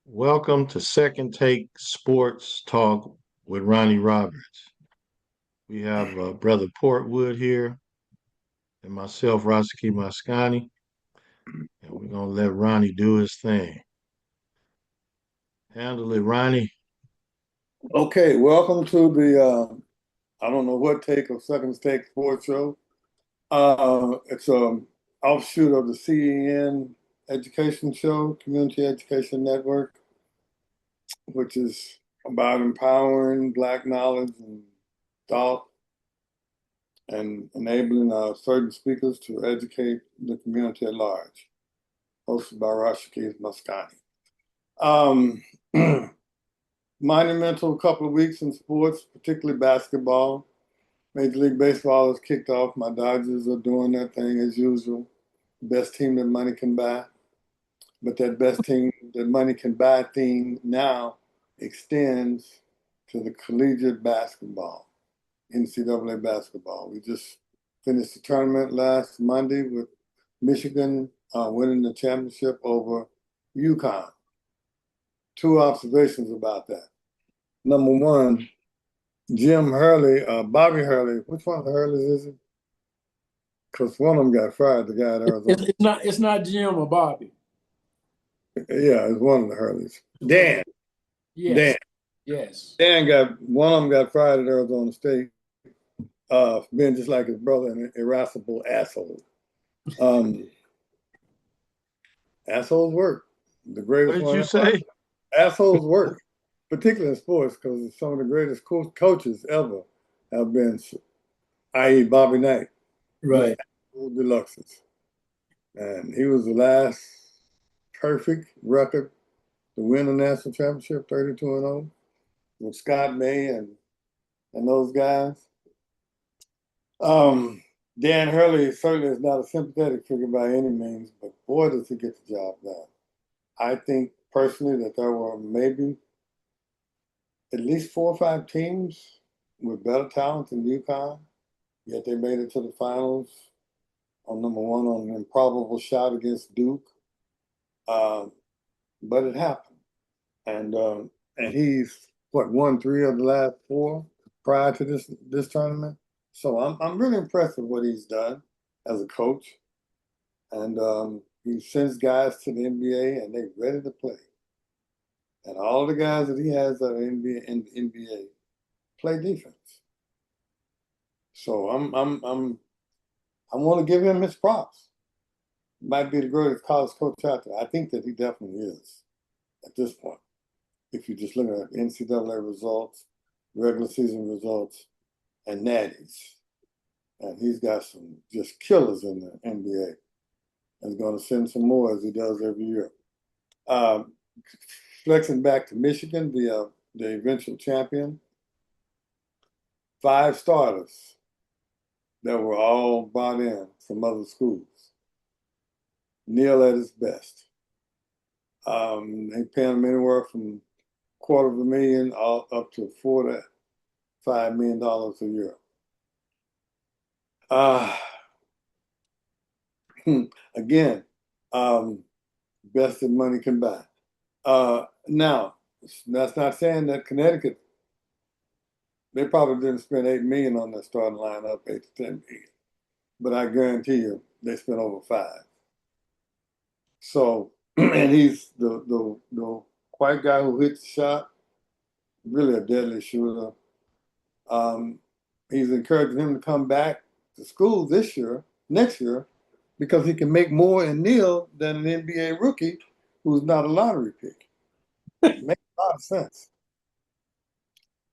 Welcome to Second Take Sports Talk with Ronnie Roberts. We have Brother Portwood here and myself, Rashaki Maskani, and we're going to let Ronnie do his thing. Handle it, Ronnie. Okay, welcome to the I don't know what take of Second Take Sports Show. It's an offshoot of the CEN Education Show, Community Education Network, which is about empowering Black knowledge and thought and enabling certain speakers to educate the community at large. Hosted by Rashaki Maskani. Um, Monumental couple of weeks in sports, particularly basketball. Major League Baseball has kicked off. My Dodgers are doing their thing as usual. Best team that money can buy. But that best team that money can buy theme now extends to the collegiate basketball, NCAA basketball. We just finished the tournament last Monday with Michigan winning the championship over UConn. Two observations about that. Number one, Jim Hurley, Bobby Hurley, which one of the Hurleys is it? Because one of them got fired, the guy at Arizona. It's not Jim or Bobby. Yeah, it's one of the Hurleys. Dan. Yes. Dan. Yes. Dan got one of them got fired at Arizona State, being just like his brother, an irascible asshole. Assholes work. The What greatest did one. you say? Assholes work, particularly in sports, because some of the greatest coaches ever have been, i.e., Bobby Knight, Right. deluxes. And he was the last perfect record to win a national championship, 32-0, with Scott May and those guys. Dan Hurley certainly is not a sympathetic figure by any means, but boy, does he get the job done. I think personally that there were maybe at least 4 or 5 teams with better talent than UConn, yet they made it to the finals on number one on an improbable shot against Duke. But it happened. And he's won 3 of the last 4 prior to this tournament. So I'm really impressed with what he's done as a coach. And he sends guys to the NBA and they're ready to play. And all the guys that he has that are in the NBA play defense. So I want to give him his props. Might be the greatest college coach out there. I think that he definitely is at this point. If you just look at NCAA results, regular season results, and natties. And he's got some just killers in the NBA. And he's going to send some more as he does every year. Flexing back to Michigan, the eventual champion. 5 starters that were all brought in from other schools. Neil at his best. They pay him anywhere from $250,000 up to $4 to $5 million a year. Again, best that money can buy. Now, that's not saying that Connecticut, they probably didn't spend $8 million on their starting lineup, $8 to $10 million. But I guarantee you, they spent over $5 million. So, and he's the white guy who hits the shot, really a deadly shooter. He's encouraging him to come back to school next year, because he can make more in Neil than an NBA rookie who's not a lottery pick. Makes a lot of sense.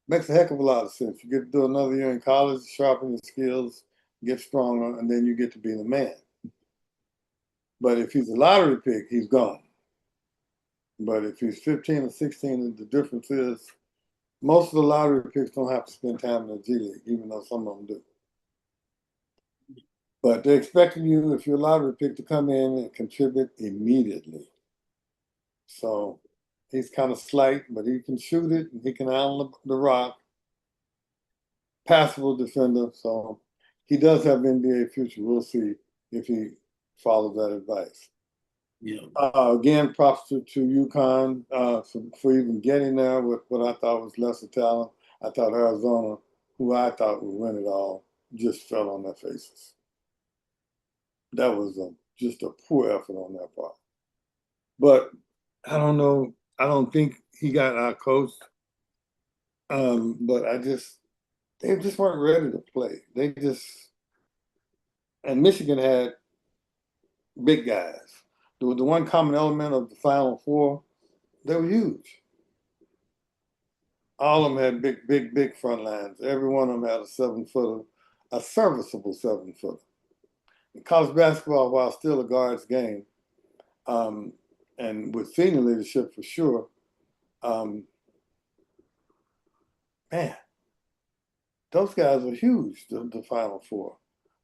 Makes a heck of a lot of sense. You get to do another year in college, sharpen your skills, get stronger, and then you get to be the man. But if he's a lottery pick, he's gone. But if he's 15 or 16, the difference is most of the lottery picks don't have to spend time in the G League, even though some of them do. But they're expecting you, if you're a lottery pick, to come in and contribute immediately. So he's kind of slight, but he can shoot it and he can handle the rock. Passable defender, so he does have NBA future. We'll see if he follows that advice. Yeah. Again, props to UConn for even getting there with what I thought was lesser talent. I thought Arizona, who I thought would win it all, just fell on their faces. That was just a poor effort on their part. But I don't know. I don't think he got our coach. But they just weren't ready to play. And Michigan had big guys. The one common element of the Final Four, they were huge. All of them had big front lines. Every one of them had a 7-footer, a serviceable 7-footer. In college basketball, while still a guard's game, um, and with senior leadership for sure, um, man, those guys are huge, the Final Four. I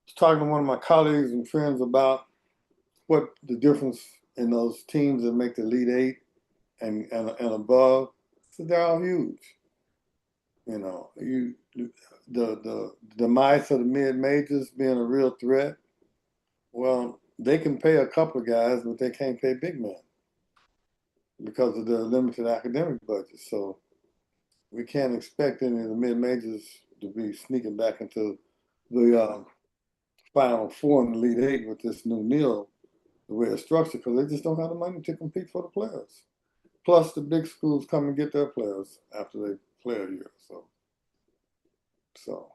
was talking to one of my colleagues and friends about what the difference in those teams that make the Elite Eight and above. So they're all huge. You know, the mice of the mid majors being a real threat. Well, they can pay a couple of guys, but they can't pay big men because of their limited academic budget. So we can't expect any of the mid majors to be sneaking back into the Final Four and Elite Eight with this new deal, the way it's structured, because they just don't have the money to compete for the players. Plus, the big schools come and get their players after they play a year. So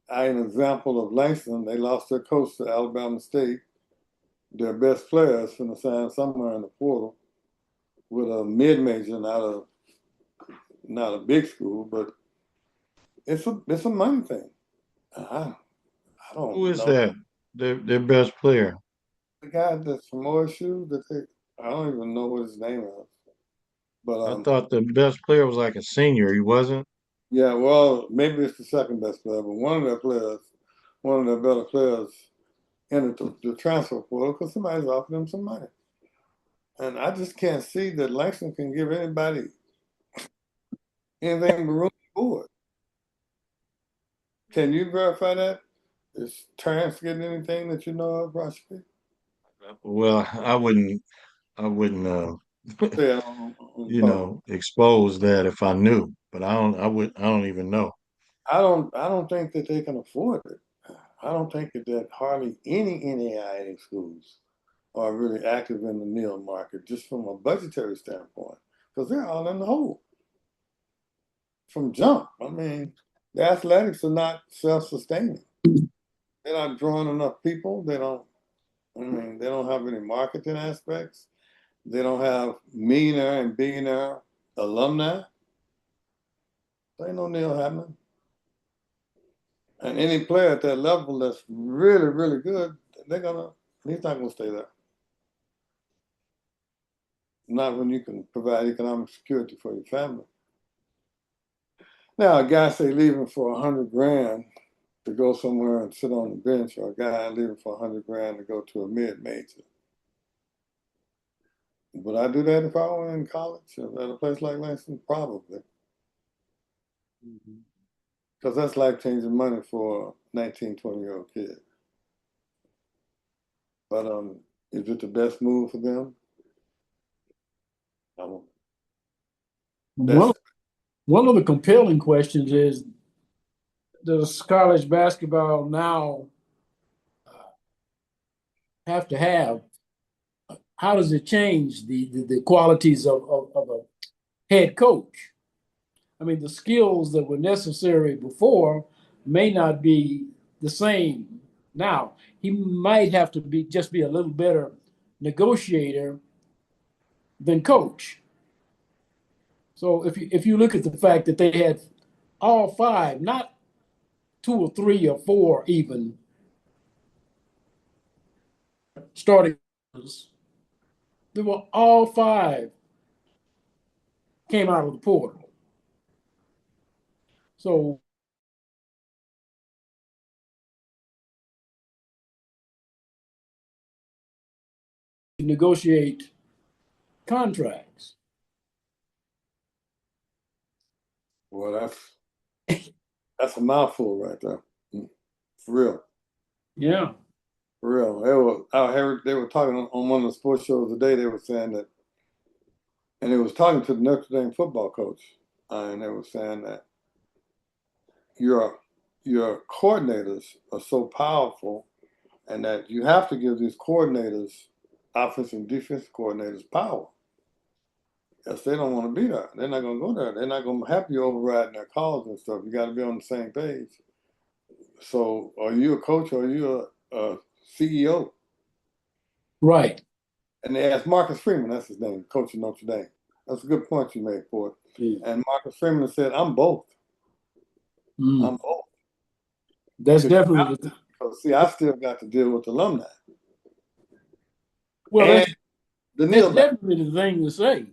an example of Langston, they lost their coach to Alabama State. Their best players from the sign somewhere in the portal with a mid major, not a big school, but it's a money thing. I I Who don't is know that? Their best player. the guy that's from OSU that I don't even know what his name is, but I thought the best player was like a senior. He wasn't. yeah, well maybe it's the second best player, but one of their better players entered the transfer portal because somebody's offered them some money. And I just can't see that Langston can give anybody anything but room and board. Can you verify that? Is Terrence getting anything that you know of, Rashaki? Well, I wouldn't Say on talk. expose that if I knew. But I don't even know. I don't think that they can afford it. I don't think that hardly any NAIA schools are really active in the NIL market just from a budgetary standpoint because they're all in the hole from jump. I mean, the athletics are not self-sustaining. They're not drawing enough people. I mean, they don't have any marketing aspects. They don't have millionaire and billionaire alumni. There ain't no NIL happening. And any player at that level that's really good, he's not gonna stay there. Not when you can provide economic security for your family. Now, a guy say leaving for 100 grand to go somewhere and sit on the bench, or a guy leaving for 100 grand to go to a mid major. Would I do that if I were in college or at a place like Langston? Probably, because that's life changing money for a 19, 20-year-old kid. But is it the best move for them? I don't, One that's one of the compelling questions is, does college basketball now have to have? How does it change the qualities of a head coach? I mean, the skills that were necessary before may not be the same now. He might have to be a little better negotiator than coach. So if you look at the fact that they had all five, not two or three or four even starting, they were all five came out of the portal. So negotiate contracts. well, that's a mouthful right there, for real. Yeah. For real. They were talking on one of the sports shows today. They were saying that, and they was talking to the Notre Dame football coach, and they were saying that your your coordinators are so powerful, and that you have to give these coordinators, offensive and defensive coordinators, power. Yes, they don't want to be there. They're not going to go there. They're not going to have you overriding their calls and stuff. You got to be on the same page. So, are you a coach or are you a CEO? Right. And they asked Marcus Freeman, that's his name, coach of Notre Dame. That's a good point you made, Ford. Yeah. And Marcus Freeman said, I'm both. Mm. I'm both. That's definitely the Because, see, I still got to deal with alumni. well. And the That's kneel back. definitely the thing to say.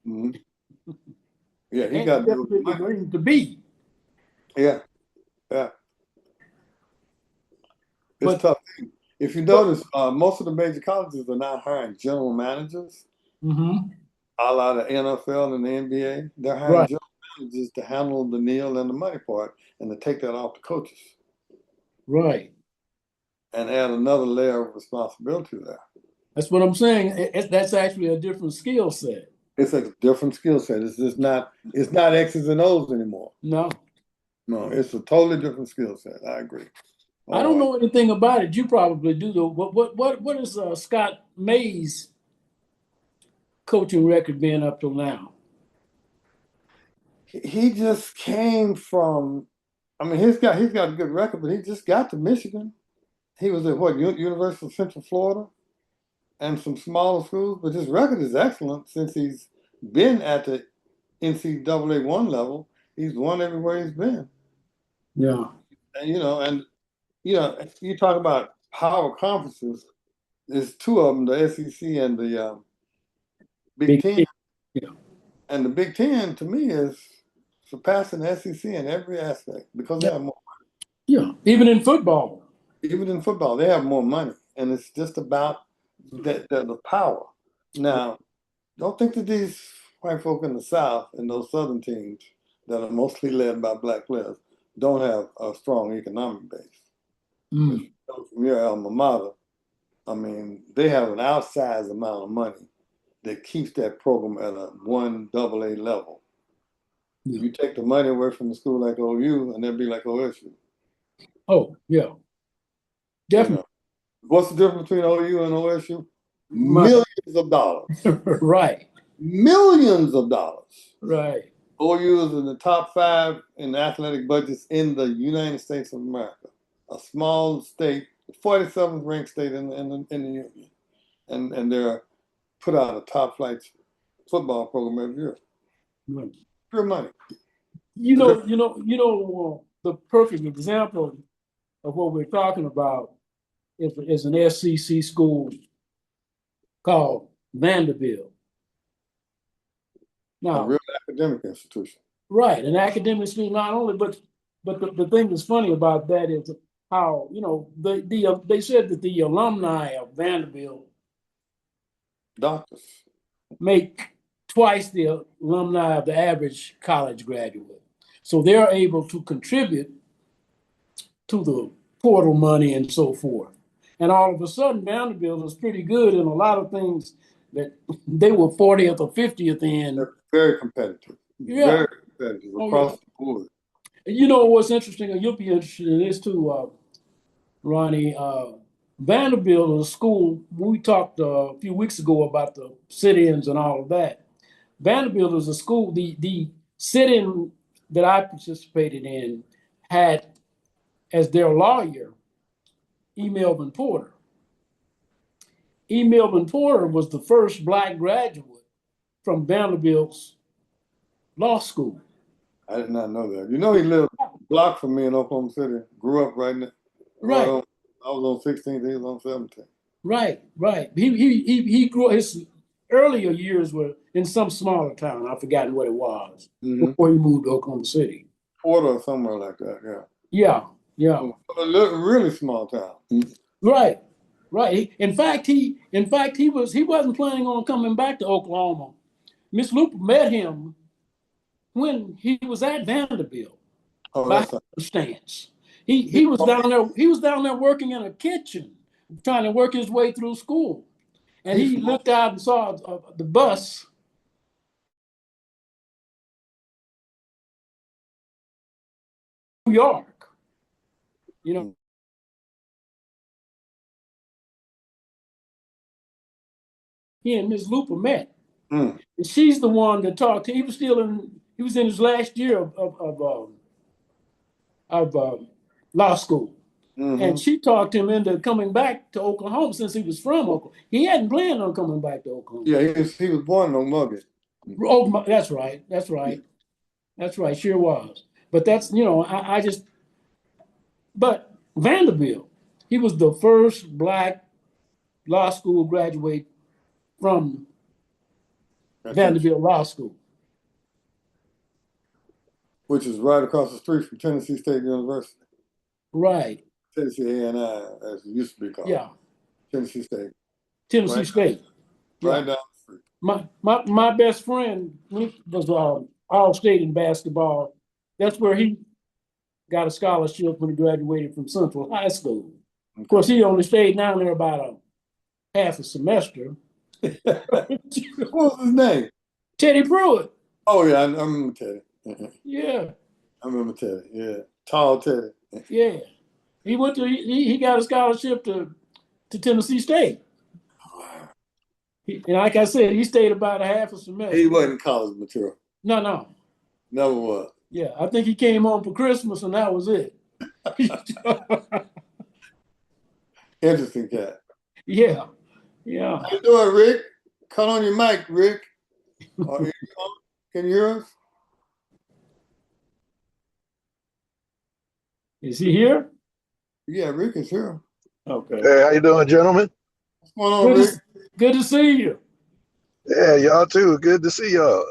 Mm-hmm. Yeah, he And got to deal definitely with the thing to be. Yeah, yeah. It's But tough. If you notice, most of the major colleges are not hiring general managers, mm-hmm. a la the NFL and the NBA. They're hiring Right. general managers to handle the kneel and the money part and to take that off the coaches Right. and add another layer of responsibility there. That's what I'm saying. That's actually a different skill set. It's a different skill set. It's not X's and O's anymore. No, No, it's a totally different skill set. I agree. I don't Oh, know anything about it. You probably do though. What is Scott May's coaching record been up till now? he just came from. I mean, he's got a good record, but he just got to Michigan. He was at what University of Central Florida and some smaller schools, but his record is excellent since he's been at the NCAA one level. He's won everywhere he's been. Yeah. And you talk about power conferences. There's two of them: the SEC and the Big Big. Ten. Yeah. And the Big Ten, to me, is surpassing the SEC in every aspect because they Yeah. have more. Yeah. Even in football. Even in football, they have more money, and it's just about the power. Now, don't think that these white folk in the South and those Southern teams that are mostly led by black players don't have a strong economic base. If you go from your alma mater, I mean, they have an outsized amount of money that keeps that program at a 1 AA level. Yeah. You take the money away from the school like OU, and they'll be like OSU. Oh, yeah. Definitely. What's the difference between OU and OSU? My, Millions of dollars. right. Millions of dollars. Right. OU is in the top 5 in athletic budgets in the United States of America, a small state, 47th ranked state in the union, and they're put out a top flight football program every year. Right. Pure money. The perfect example of what we're talking about is an SEC school called Vanderbilt. A Now, real academic institution. right, an academic school not only, but the thing that's funny about that is how they said that the alumni of Vanderbilt Doctors. make twice the alumni of the average college graduate. So they're able to contribute to the portal money and so forth. And all of a sudden, Vanderbilt is pretty good in a lot of things that they were 40th or 50th in. They're very competitive. Yeah. Very competitive across the board. And you know what's interesting, and you'll be interested in this too, Ronnie. Vanderbilt is a school, we talked a few weeks ago about the sit-ins and all of that. Vanderbilt is a school, the sit-in that I participated in had as their lawyer E. Melvin Porter. E. Melvin Porter was the first black graduate from Vanderbilt's law school. I did not know that. You know, he lived a block from me in Oklahoma City. Grew up right there. Right. I was on 16th, he was on 17th. Right. He grew his earlier years were in some smaller town. I've forgotten what it was before he moved to Oklahoma City. Porter or somewhere like that, yeah. Yeah, yeah. A really small town. Right. Right. In fact, he wasn't planning on coming back to Oklahoma. Miss Looper met him when he was at Vanderbilt. Oh, By that's happenstance. He was down there working in a kitchen trying to work his way through school. And He's he looked out and saw the bus. New York, you know. He and Miss Lupa met. Mm. And she's the one that talked. He was in his last year of law school. And she talked him into coming back to Oklahoma since he was from Oklahoma. He hadn't planned on coming back to Oklahoma. Yeah, he was born in Oklahoma. Oh, that's right. That's right. That's right. Sure was. But that's, I just, but Vanderbilt, he was the first black law school graduate from Vanderbilt Law School. Which is right across the street from Tennessee State University. Right. Tennessee A&I, as it used to be called. Yeah. Tennessee State. Tennessee State. Right down the street. My best friend was all-state in basketball. That's where he got a scholarship when he graduated from Central High School. Okay. Of course, he only stayed down there about half a semester. What was his name? Teddy Pruitt. Oh, yeah, I remember Teddy. Yeah. I remember Teddy, yeah. Tall Teddy. Yeah. He got a scholarship to Tennessee State. And like I said, he stayed about a half a semester. He wasn't college material. No. Never was. Yeah, I think he came home for Christmas and that was it. Interesting cat. Yeah. How you doing, Rick? Cut on your mic, Rick. Can you hear us? Is he here? Yeah, Rick is here. Okay. Hey, how you doing, gentlemen? What's going on, Rick? Good to see you. Yeah, y'all too. Good to see y'all.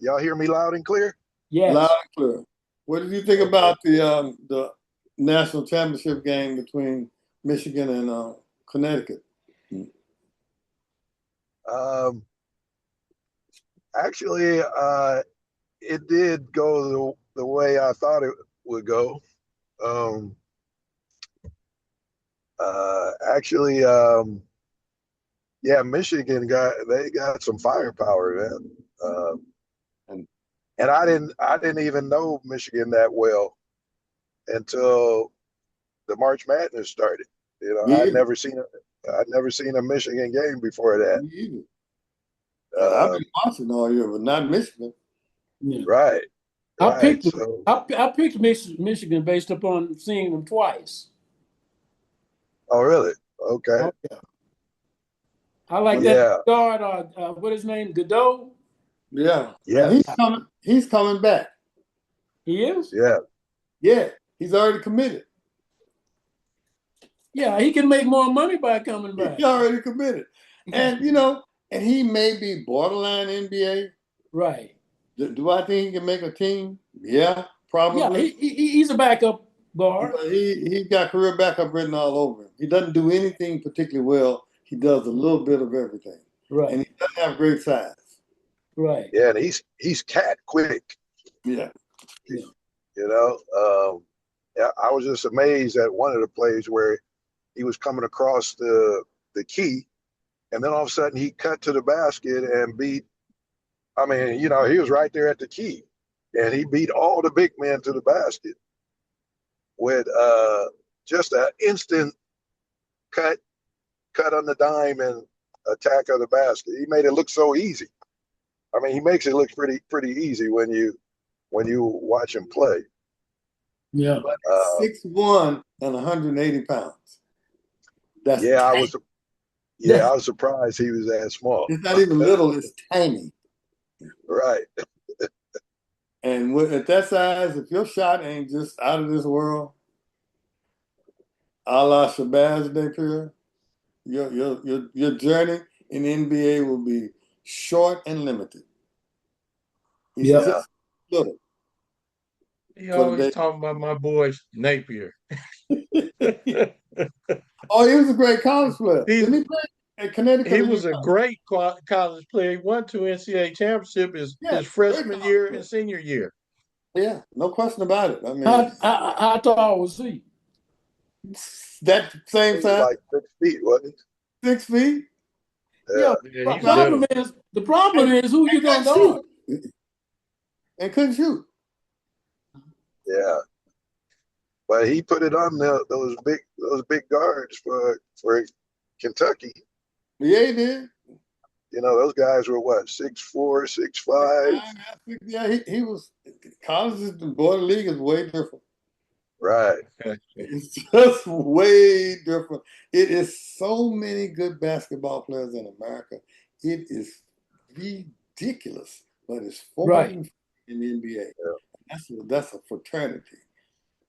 Y'all hear me loud and clear? Yes. Loud and clear. What did you think about the national championship game between Michigan and Connecticut? Actually, it did go the way I thought it would go. Actually, yeah, Michigan got some firepower, man. And I didn't even know Michigan that well until the March Madness started. You know, I'd never seen a Michigan game before that. I've been watching all year, but not Michigan. Yeah. Right. I picked Michigan based upon seeing them twice. Oh, really? Okay. Oh, yeah. I like that guard. What is his name? Godot. Yeah. Yeah. He's coming back. He is. Yeah. Yeah. He's already committed. Yeah, he can make more money by coming back. He's already committed, and and he may be borderline NBA. Right. Do I think he can make a team? Yeah, probably. Yeah, he's a backup guard. But he got career backup written all over him. He doesn't do anything particularly well. He does a little bit of everything. Right. And he doesn't have great size. Right. Yeah, and he's cat quick. Yeah. You know, I was just amazed at one of the plays where he was coming across the key, and then all of a sudden he cut to the basket and beat. I mean, he was right there at the key, and he beat all the big men to the basket with just an instant cut on the dime and attack of the basket. He made it look so easy. I mean, he makes it look pretty easy when you watch him play. Yeah. 6'1" and 180 pounds. That's I tiny. I was surprised he was that small. It's not even little, it's tiny. Right. And at that size, if your shot ain't just out of this world, a la Shabazz Napier, your journey in the NBA will be short and limited. He's just little. He always talking about my boy Napier. Oh, he was a great college player. Didn't he play at Connecticut? He was a great college player. He won 2 NCAA championships his freshman year and senior year. Yeah, no question about it. I mean, how tall was he? That He same was time, like 6 feet, wasn't 6 feet, he? Yeah. Yeah, Yeah, The he's and problem little. is the problem is who you gonna couldn't guard. shoot. And couldn't shoot. yeah. But he put it on those big guards for Kentucky. Yeah, he did. You know, those guys were what, 6'4", 6'5". Yeah, he was. Colleges, the border league is way different. Right. It's just way different. It is so many good basketball players in America. It is ridiculous, but it's Right. 450 in the NBA. Yeah. That's a fraternity.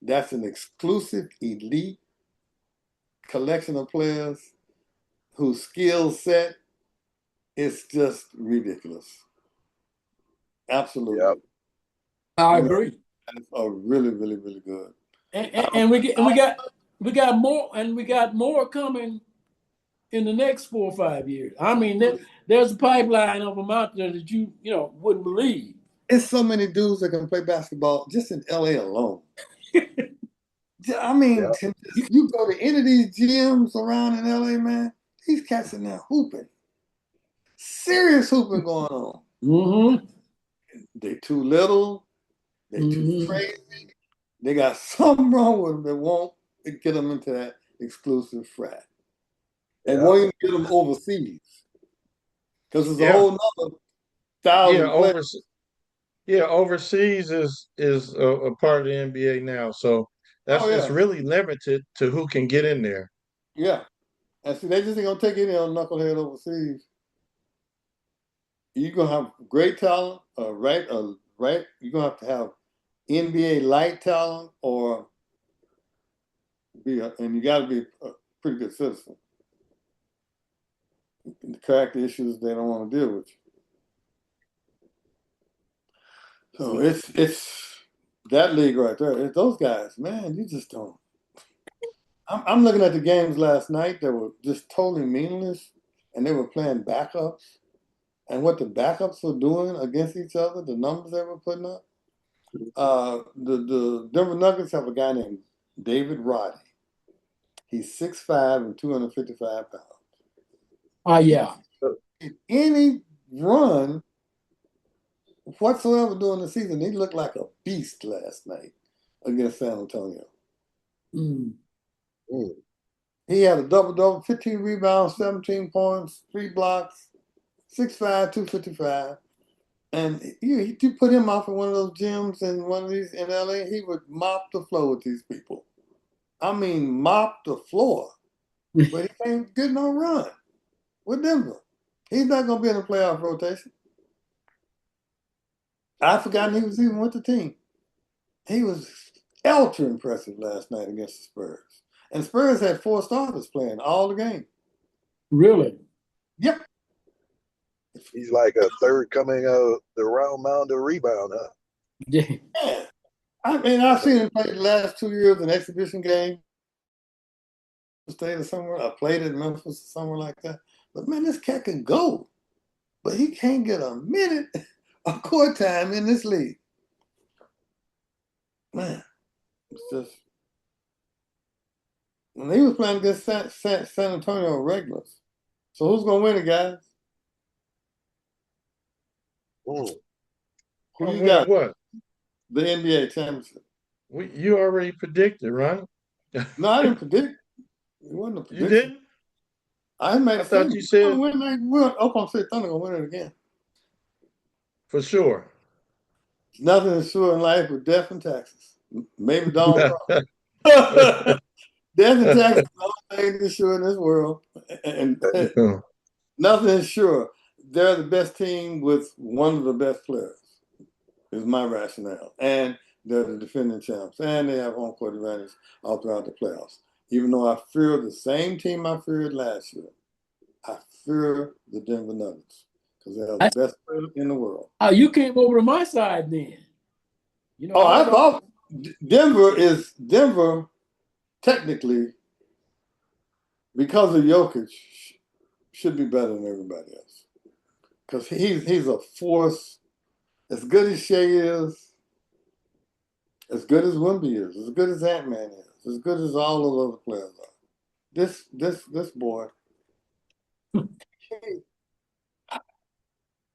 That's an exclusive elite collection of players whose skill set is just ridiculous. Absolutely. Yep. I You know, agree. are really, really, really good. And we got more, and we got more coming in the next 4 or 5 years. I mean, there's a pipeline of them out there that you wouldn't believe. It's so many dudes that can play basketball just in LA alone. I mean, Yep. you go to any of these gyms around in LA, man, these cats in there hooping. Serious hooping going on. Mm-hmm. They too little, they too Mm-hmm. crazy. They got something wrong with them that won't get them into that exclusive frat. And Yeah. won't even get them overseas. Because there's a Yeah, whole nother yeah. 1,000 players. Overseas is a part of the NBA now, so Oh, it's yeah. really limited to who can get in there. Yeah. And see, they just ain't going to take any old knucklehead overseas. You're going to have great talent, right? You're going to have NBA light talent, or and you got to be a pretty good citizen. To crack the issues they don't want to deal with you. So it's that league right there. It's those guys, man. You just don't. I'm looking at the games last night that were just totally meaningless, and they were playing backups, and what the backups were doing against each other, the numbers they were putting up. The Denver Nuggets have a guy named David Roddy. He's 6'5" and 255 pounds. Oh yeah. Any run whatsoever during the season, he looked like a beast last night against San Antonio. Mm. Mm. He had a double-double, 15 rebounds, 17 points, 3 blocks, 6'5", 255. And you put him off in one of those gyms in one of these in LA, he would mop the floor with these people. I mean, mop the floor. But he can't get no run with Denver. He's not going to be in the playoff rotation. I forgotten he was even with the team. He was ultra impressive last night against the Spurs. And Spurs had 4 starters playing all the game. Really? Yep. He's like a third coming of the round mound of rebound, huh? Yeah. Yeah. I mean, I've seen him play the last 2 years in exhibition games, State or somewhere. I played at Memphis or somewhere like that. But man, this cat can go. But he can't get a minute of court time in this league. Man, it's just when he was playing against San Antonio regulars. So who's gonna win it, guys? Mm. Who I'm you winning got? what? The NBA championship. You already predicted, right? No, I didn't predict. It wasn't a You prediction. didn't? I made I a thought statement. you said Oklahoma City Thunder gonna win it again. for sure. Nothing is sure in life but death and taxes. Maybe Donald Trump. Death and taxes are the only thing that's sure in this world. And nothing is sure. They're the best team with one of the best players, is my rationale. And they're the defending champs. And they have home court advantage all throughout the playoffs. Even though I fear the same team I feared last year, I fear the Denver Nuggets because they are the best player in the world. Oh, you came over to my side then. Oh, I I was all, thought Denver technically, because of Jokic, should be better than everybody else. Because he's a force. As good as Shea is, as good as Wemby is, as good as Ant-Man is, as good as all those other players are. This boy,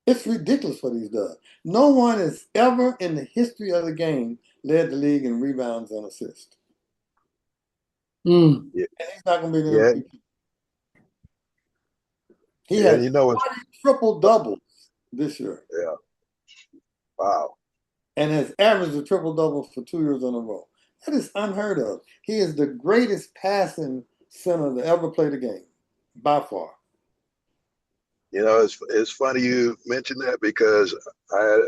it's ridiculous what he's done. No one has ever in the history of the game led the league in rebounds and assists. Mm. Yeah, And he's not going to be the yeah, MVP. He yeah. has You know, it's triple doubles this year yeah. Wow. and has averaged a triple double for 2 years in a row. That is unheard of. He is the greatest passing center to ever play the game, by far. You know, it's funny you mentioned that because I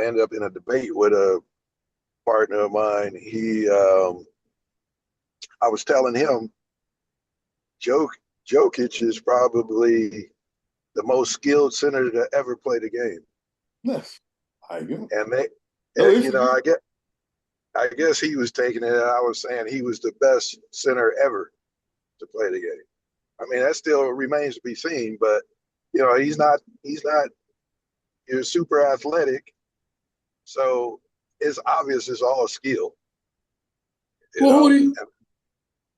ended up in a debate with a partner of mine. I was telling him Jokic is probably the most skilled center to ever play the game. Yes, I agree. And they, No you know, issue. I guess he was taking it. I was saying he was the best center ever to play the game. I mean, that still remains to be seen, but you know, he's not. You're super athletic, so it's obvious it's all skill. You Well, know,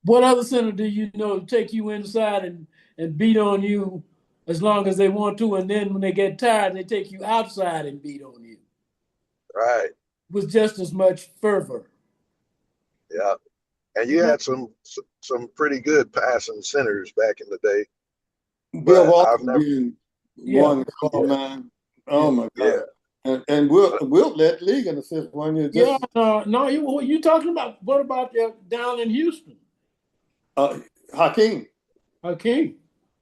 what other center do you know take you inside and beat on you as long as they want to, and then when they get tired, they take you outside and beat on you right? with just as much fervor. Yeah, and you had some pretty good passing centers back in the day, Bill but I've Walton never. being Yeah, one call Yeah, nine. Oh yeah, my yeah, God. And Wilt led the league in assists 1 year. yeah. Just No, you talking about what about down in Houston? Hakeem. Okay.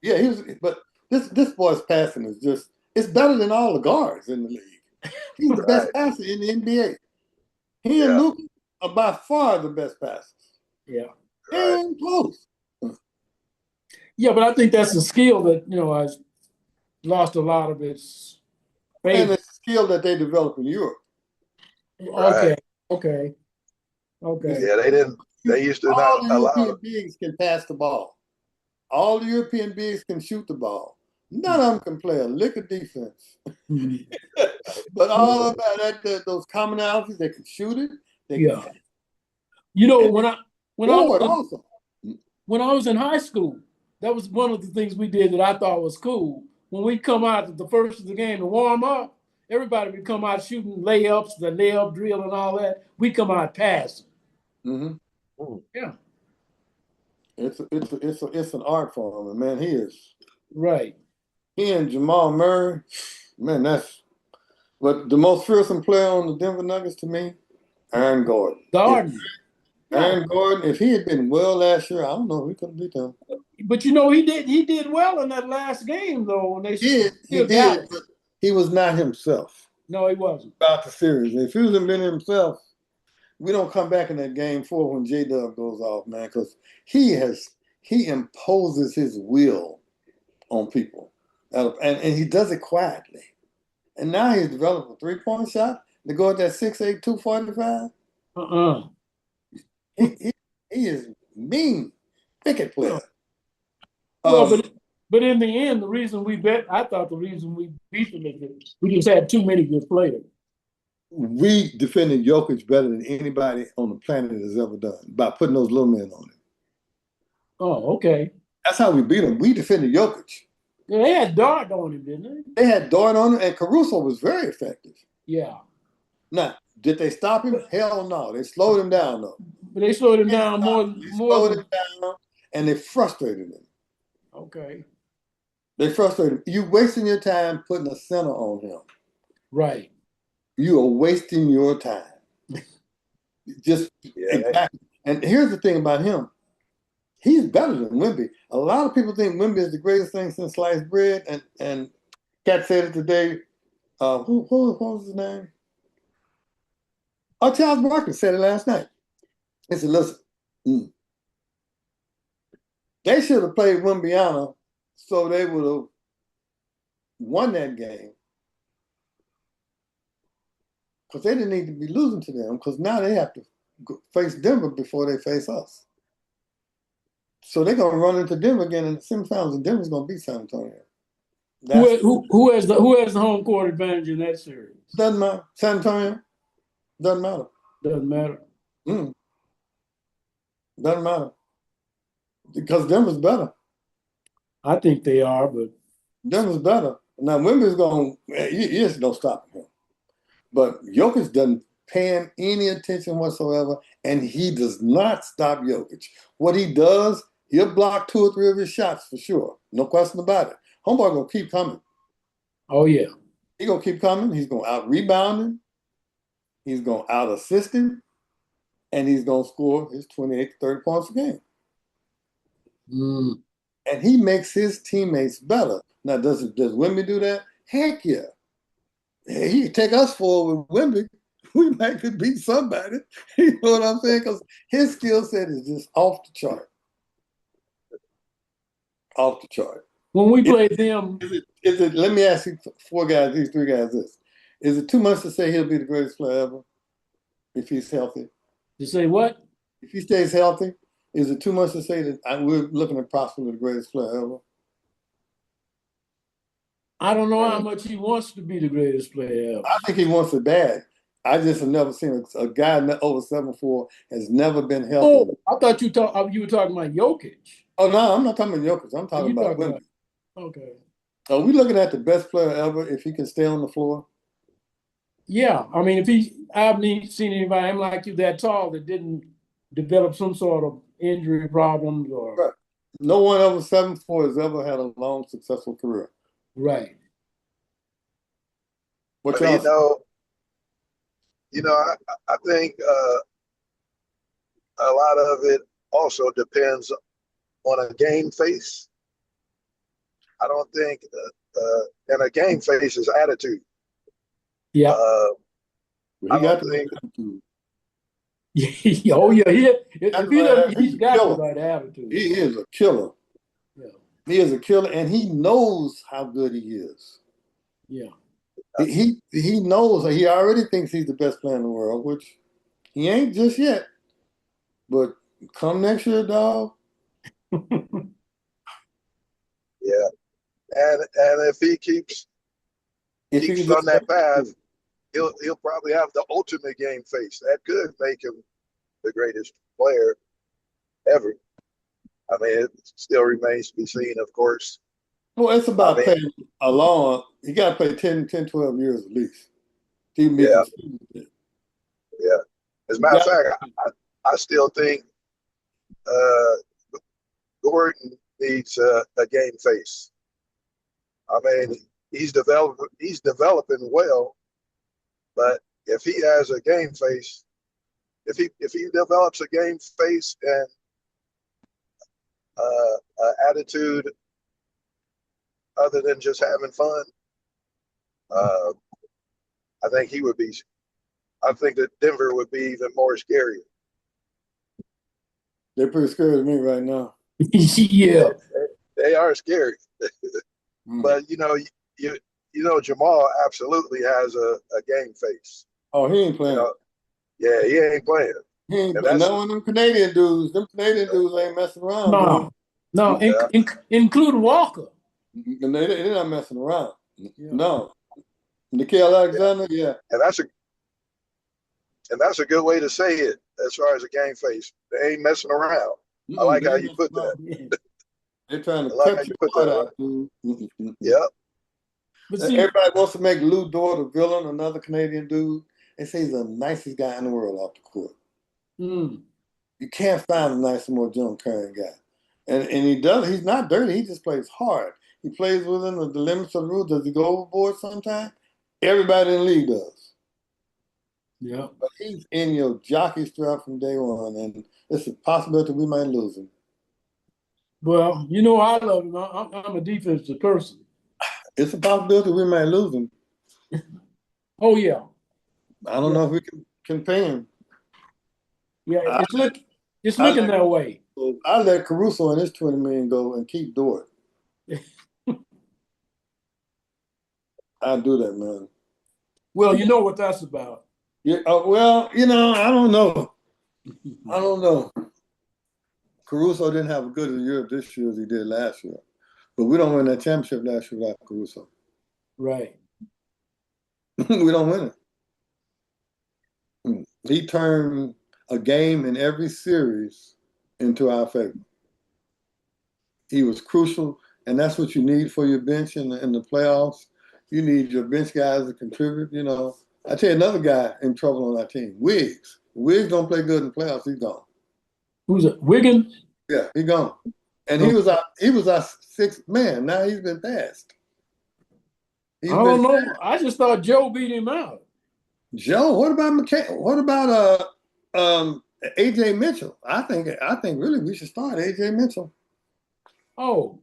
Yeah, he was. But this boy's passing is just it's better than all the guards in the league. He's the best right. passer in the NBA. He and Yeah, Luka are by far the best passers. Yeah. They right. ain't close. Yeah, but I think that's a skill that has lost a lot of its And favor. it's a skill that they develop in Europe. Right. Okay, okay, okay. Yeah, they didn't. They used to not All the allow. European bigs can pass the ball. All the European bigs can shoot the ball. None of them can play a lick of defense. Mhm. But all of those commonalities, they can shoot it. They can Yeah. pass. You know, And when they I when I was forward in, also. when I was in high school, that was one of the things we did that I thought was cool. When we come out at the first of the game to warm up, everybody would come out shooting layups, the layup drill and all that. We come out passing. Mm-hmm. Hmm. Yeah, It's an art form, and man, right. he and Jamal Murray, man, that's but the most fearsome player on the Denver Nuggets to me, Aaron Gordon. Garden. Yeah, If he had been well last year, I don't know if we could have beat them. but he did well in that last game though, when they He still got did, him. but he was not himself No, he wasn't. about the series. If he was been himself, we don't come back in that game 4 when J Dub goes off, man, because he imposes his will on people, and he does it quietly. And now he's developed a 3-point shot to go at that 6'8", 245. Uh-uh. He is mean, wicked player. Well, but in the end, I thought the reason we beat them is that we just had too many good players. We defended Jokic better than anybody on the planet has ever done by putting those little men on him. Oh, okay. That's how we beat him. We defended Jokic. Yeah, they had Dart on him, didn't They had Dort on him, and Caruso was very effective. they? Yeah. Now, did they stop him? Hell no. They slowed him down, though. But they slowed him down They more slowed than. him down, and they frustrated him. Okay. They frustrated him. You wasting your time putting a center on him. Right. You are wasting your time. Just Yeah, exactly. And here's the thing about him. He's better than Wemby. A lot of people think Wemby is the greatest thing since sliced bread, and Kat said it today. What was his name? Oh, Charles Barkley said it last night. He said, listen, they should have played Wembyana so they would have won that game. Because they didn't need to be losing to them, because now they have to face Denver before they face us. So they're going to run into Denver again in the semifinals, and Denver's going to beat San Antonio. Who has the home court advantage in that series? Doesn't matter. San Antonio doesn't matter. Doesn't matter. Mm. Doesn't matter because Denver's better. I think they are, but Denver's better. Now Wemby's going. He is no stopping him. But Jokic doesn't pay him any attention whatsoever, and he does not stop Jokic. What he does, he'll block 2 or 3 of his shots for sure. No question about it. Homeboy gonna keep coming. oh yeah. He gonna keep coming. He's gonna out rebound him. He's gonna out assist him, and he's gonna score his 28 to 30 points a game. Mm. And he makes his teammates better. Now, does Wemby do that? Heck yeah. He can take us forward with Wemby. We might could beat somebody. You know what I'm saying? Because his skill set is just off the chart. Off the chart. When we played them, Is it, let me ask you 4 guys, these 3 guys this. Is it too much to say he'll be the greatest player ever if he's healthy? to say what? If he stays healthy, is it too much to say that we're looking at possibly the greatest player ever? I don't know how much he wants to be the greatest player ever. I think he wants it bad. I just have never seen a guy over 7'4" has never been healthy. Oh, I thought you were talking about Jokic. Oh no, I'm not talking about Jokic. I'm talking You about talking Wemby. Okay. Are we looking at the best player ever if he can stay on the floor? Yeah, I mean, I haven't seen anybody like you that tall that didn't develop some sort of injury problems or Right. No one over 7'4" has ever had a long, successful career. right. What But y'all? I think a lot of it also depends on a game face. I don't think, and a game face is attitude. Yeah. Uh, He I got don't the think, right attitude. Oh yeah. That's If he right. doesn't, He's he's a got the killer. right attitude. He is a killer. Yeah. He is a killer, and he knows how good he is. Yeah. He knows. He already thinks he's the best player in the world, which he ain't just yet. But come next year, dog. yeah. And if he If he keeps can on just that path, he'll probably have the ultimate game face. That could make him the greatest player ever. I mean, it still remains to be seen, of course. well, it's I about mean, playing along. You got to play 10, 12 years at least. He can be yeah, consistent. yeah. As a You matter of got fact, I still think Gordon needs a game face. I mean, he's developing well, but if he has a game face, if he develops a game face and attitude other than just having fun, uh, I think he would be. I think that Denver would be even more scary. they're pretty scared of me right now. Yeah. They are scary, Mm. but Jamal absolutely has a game face. Oh, he ain't playing. Yeah, he ain't playing, He ain't. and And that's none of them Canadian dudes. Them Canadian dudes ain't messing around, No. dude. No, include Walker. And they're not messing around. Yeah. No. Nikhil Alexander, yeah. and that's a good way to say it as far as a game face. They ain't messing around. I like They how ain't you messing put that. around. They're trying I to like how cut you your put heart that. out, dude. Yep. But see, Everybody wants to make Lou Dort a villain, another Canadian dude. They say he's the nicest guy in the world off the court. mm, You can't find a nicer, more gentle, caring guy. And he's not dirty. He just plays hard. He plays within the limits of the rule. Does he go overboard sometimes? Everybody in the league does. yeah. But he's in your jockey strap from day one, and it's a possibility we might lose him. Well, I love him. I'm a defensive person. It's a possibility we might lose him. Oh yeah. I don't Yeah. know if we can pay him. Yeah. I, It's I looking let that way. I let Caruso and his 20 million go and keep Dort. I'll do that, man. Well, you know what that's about. Yeah. Well, I don't know. I don't know. Caruso didn't have a good a year this year as he did last year, but we don't win that championship last year without Caruso. Right. We don't win it. He turned a game in every series into our favor. He was crucial, and that's what you need for your bench in the playoffs. You need your bench guys to contribute. You know, I tell you another guy in trouble on our team, Wiggs. Wiggs don't play good in the playoffs. He's gone. Who's it? Wiggins? Yeah, he's gone. And No. he was our sixth man. Now he's been passed. I don't know. I just thought Joe beat him out. Joe, what about McCann? What about AJ Mitchell? I think really we should start AJ Mitchell. Oh,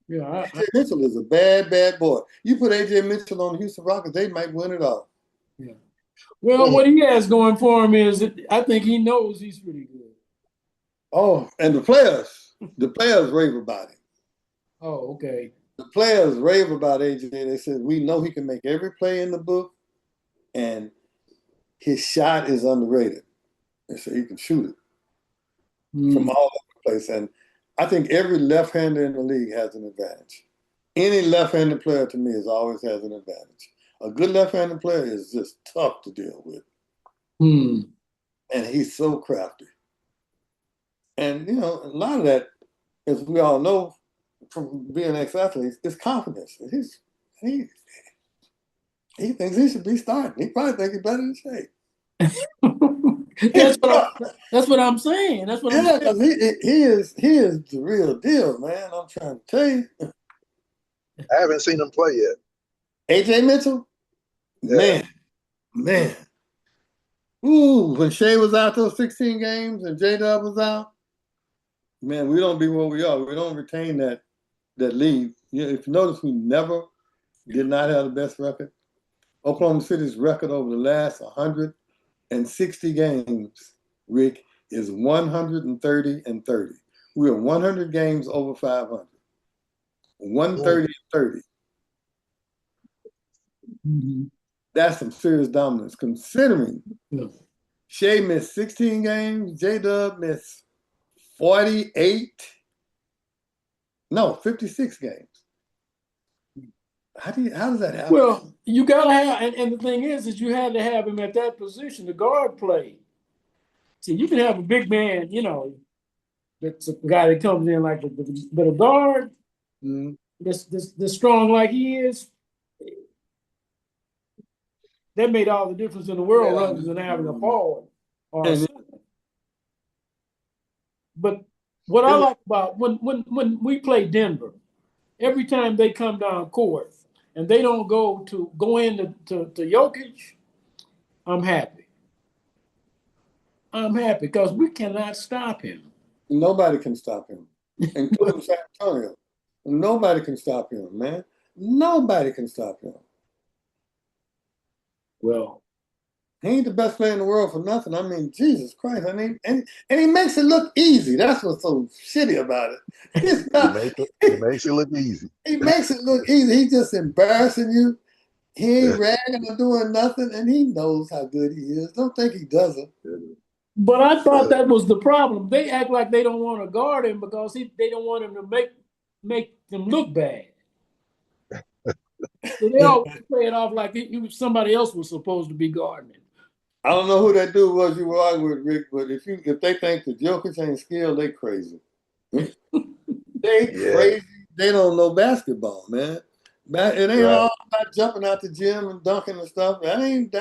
yeah. AJ Mitchell is a bad boy. You put AJ Mitchell on the Houston Rockets, they might win it all. Yeah. Well, what he has going for him is that I think he knows he's pretty good. Oh, and the players rave about him. Oh, okay. The players rave about AJ. They said, we know he can make every play in the book, and his shot is underrated. They say he can shoot it from all over the place. And I think every left-hander in the league has an advantage. Any left-handed player to me always has an advantage. A good left-handed player is just tough to deal with. And he's so crafty. And, you know, a lot of that, as we all know from being ex-athletes, is confidence. He thinks he should be starting. He probably thinks he's better than Shea. That's what I'm saying. That's what I'm saying. Because he is the real deal, man. I'm trying to tell you. I haven't seen him play yet. AJ Mitchell? Yeah. Man. Ooh, when Shea was out those 16 games and J-Dub was out, man, we don't be where we are. We don't retain that lead. You know, if you notice, we never did not have the best record. Oklahoma City's record over the last 160 games, Rick, is 130-30. We are 100 games over 500. 130-30. That's some serious dominance, considering Shea missed 16 games, J-Dub missed 56 games. How does that happen? Well, you gotta have, and the thing is you had to have him at that position, the guard play. See, you can have a big man, you know, that's a guy that comes in like, but a guard that's strong like he is, that made all the difference in the world rather than having a forward or a center. But what I like about when we play Denver, every time they come down court and they don't go into Jokic, I'm happy. I'm happy because we cannot stop him. Nobody can stop him, including San Antonio. Nobody can stop him, man. Nobody can stop him. Well, he ain't the best player in the world for nothing. I mean, Jesus Christ. I mean, and he makes it look easy. That's what's so shitty about it. He makes it look easy. He makes it look easy. He's just embarrassing you. He ain't ragging or doing nothing, and he knows how good he is. Don't think he doesn't. But I thought that was the problem. They act like they don't want to guard him because they don't want him to make them look bad. So they always play it off like somebody else was supposed to be guarding him. I don't know who that dude was you were arguing with, Rick, but if they think the Jokic ain't skilled, they crazy. Crazy. They don't know basketball, man. It ain't all about jumping out the gym and dunking and stuff. That ain't,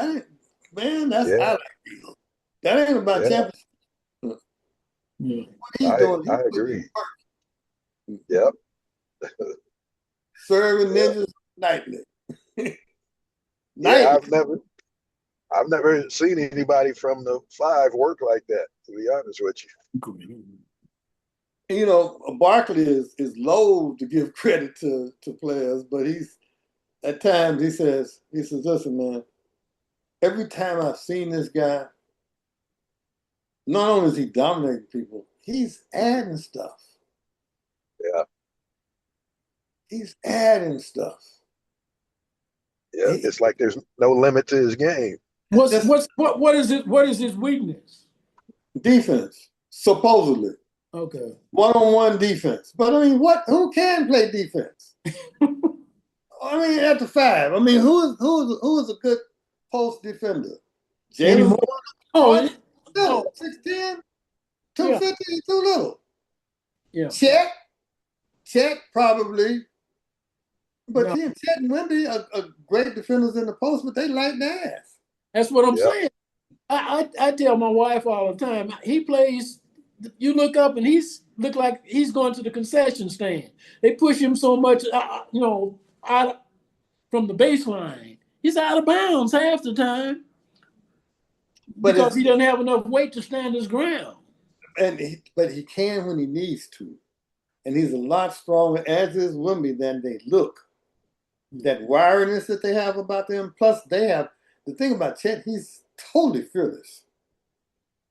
man, that's how they feel. That ain't about championship. Yeah. What he's doing, I agree. Yep. Serving ninjas nightly. Yeah, I've never seen anybody from the 5 work like that, to be honest with you. You know, Barkley is loath to give credit to players, but at times he says, listen, man, every time I've seen this guy, not only is he dominating people, he's adding stuff. Yeah. He's adding stuff. Yeah, it's like there's no limit to his game. What is his weakness? Defense, supposedly. Okay. One-on-one defense. But I mean, who can play defense? I mean, at the 5. I mean, who is a good post defender? Jalen Moore? Oh, 6'10"? Yeah. 250 is too little. Yeah. Chet probably, but No, Chet and Wemby are great defenders in the post, but they like their ass. that's what I'm Yeah. saying. I tell my wife all the time. He plays. You look up and look like he's going to the concession stand. They push him so much, out from the baseline. He's out of bounds half the time But because it's he doesn't have enough weight to stand his ground. but he can when he needs to, and he's a lot stronger, as is Wemby, than they look. That wiriness that they have about them, plus they have the thing about Chet. He's totally fearless.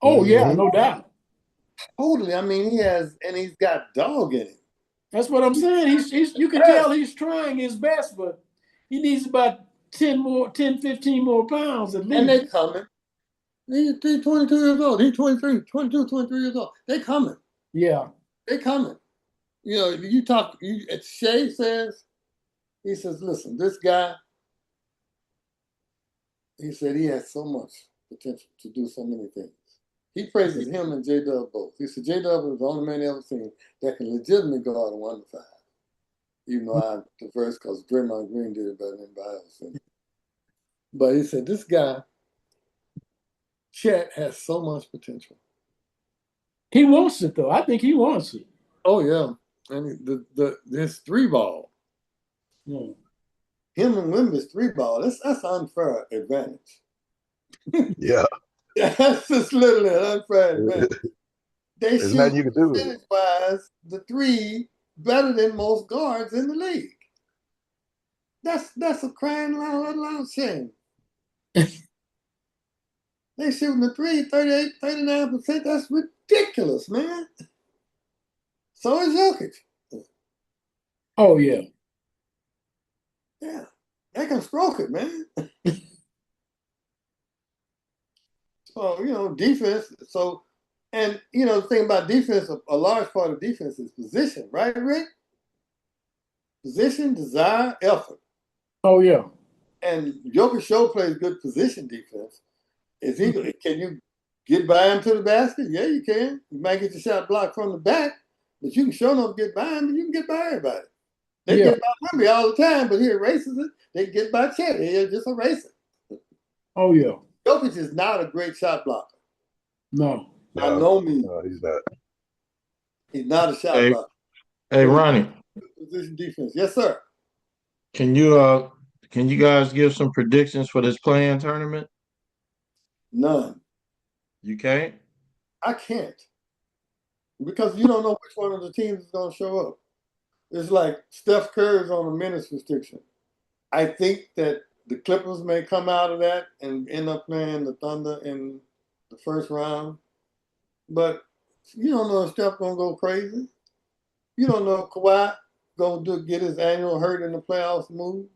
Oh yeah, Mhm. no doubt. Totally. I mean, he's got dog in him. That's what I'm saying. He's you can tell he's trying his best, but he needs about 15 more pounds at And they least. coming. He's 22 years old. He's 23, 22, 23 years old. They coming. Yeah. They coming. Shea says, he says, listen, this guy, he said he has so much potential to do so many things. He praises him and J Dub both. He said J Dub is the only man he ever seen that can legitimately guard a 1 to 5. Even though I'm diverse because Draymond Green did it better than anybody else. But he said this guy, Chet, has so much potential. He wants it though. I think he wants it. Oh yeah, and his 3 ball, Yeah. him and Wimby's 3 ball. That's unfair advantage. Yeah. That's just literally an unfair advantage. They There's shoot nothing you can do with it. percentage-wise the 3 better than most guards in the league. That's a crying loud shame. They shooting the 3 38, 39%. That's ridiculous, man. So is Jokic. Oh yeah. Yeah, they can stroke it, man. So, defense. So, and, the thing about defense, a large part of defense is position, right, Rick? Position, desire, effort. Oh yeah. And Jokic show plays good position defense. Can you get by him to the basket? Yeah, you can. You might get your shot blocked from the back, but you can show enough get by him, and you can get by everybody. They Yeah. get by Wemby all the time, but he erases it. They get by Chet. He just erase it. Oh yeah. Jokic is not a great shot blocker. No. By No, no means. no, he's not. He's not a shot Hey, blocker. hey, But Ronnie, position defense. Yes, sir. can you guys give some predictions for this playing tournament? None. You can't? I can't. Because you don't know which one of the teams is going to show up. It's like Steph Curry's on a minutes restriction. I think that the Clippers may come out of that and end up playing the Thunder in the first round. But you don't know if Steph going to go crazy. You don't know if Kawhi going to get his annual hurt in the playoffs move.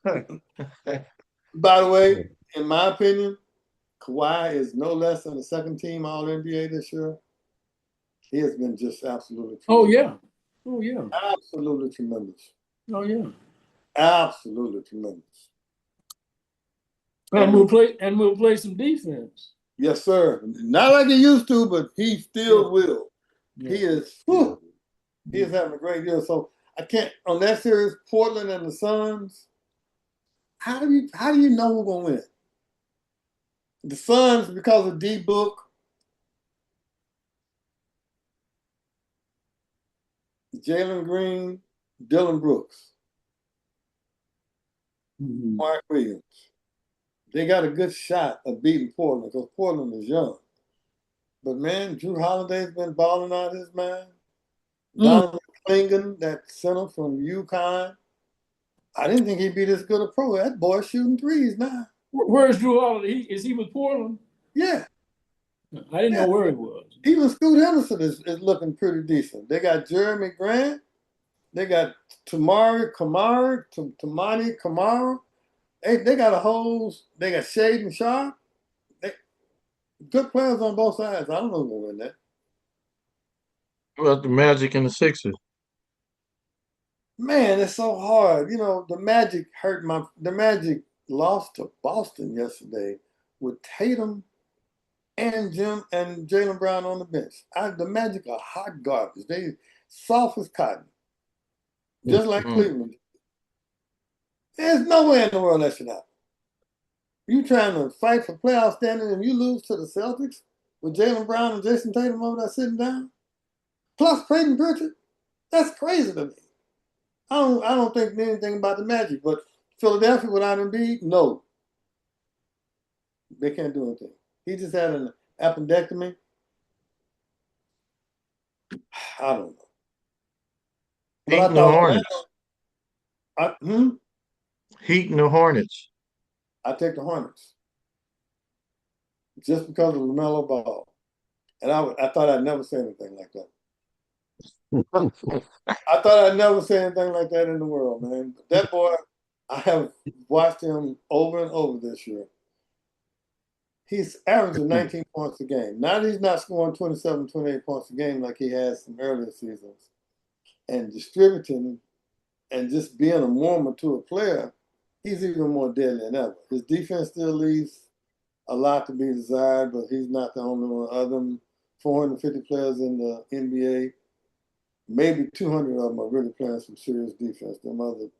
By the way, in my opinion, Kawhi is no less than a second team All NBA this year. He has been just absolutely tremendous. Oh yeah. Oh yeah. Absolutely tremendous. Oh yeah. Absolutely tremendous. And we'll play some defense. Yes, sir. Not like he used to, but he still will. Yeah. He is he is having a great year. So I can't on that series, Portland and the Suns. How do you know who's gonna win? The Suns, because of D Book, Jalen Green, Dylan Brooks, Mhm. Mark Williams. They got a good shot of beating Portland because Portland is young. But man, Drew Holiday's been balling out his mind. Donovan Clingan, that center from UConn. I didn't think he'd be this good a pro. That boy's shooting threes now. Where's Drew Holiday? Is he with Portland? Yeah. I didn't know where he was. Even Scoot Henderson is looking pretty decent. They got Jeremy Grant. They got Tamani Kamara. They got they got Shaden Sharp. Good players on both sides. I don't know who's going to win that. What about the Magic and the Sixers? Man, it's so hard. The Magic lost to Boston yesterday with Tatum and Jaylen Brown on the bench. The Magic are hot garbage. They soft as cotton, just like Cleveland. There's no way in the world that should happen. You trying to fight for playoff standing and you lose to the Celtics with Jaylen Brown and Jason Tatum over there sitting down, plus Peyton Pritchard. That's crazy to me. I don't think anything about the Magic, but Philadelphia without Embiid, no, they can't do anything. He just had an appendectomy. I don't know. But Heat I and the thought Hornets. Heat and the Hornets. I take the Hornets just because of LaMelo Ball, and I thought I'd never say anything like that. I thought I'd never say anything like that in the world, man. But that boy, I have watched him over and over this year. He's averaging 19 points a game. Now he's not scoring 27, 28 points a game like he has in earlier seasons. And distributing and just being a more mature player, he's even more deadly than ever. His defense still leaves a lot to be desired, but he's not the only one. Other than 450 players in the NBA, maybe 200 of them are really playing some serious defense. Them other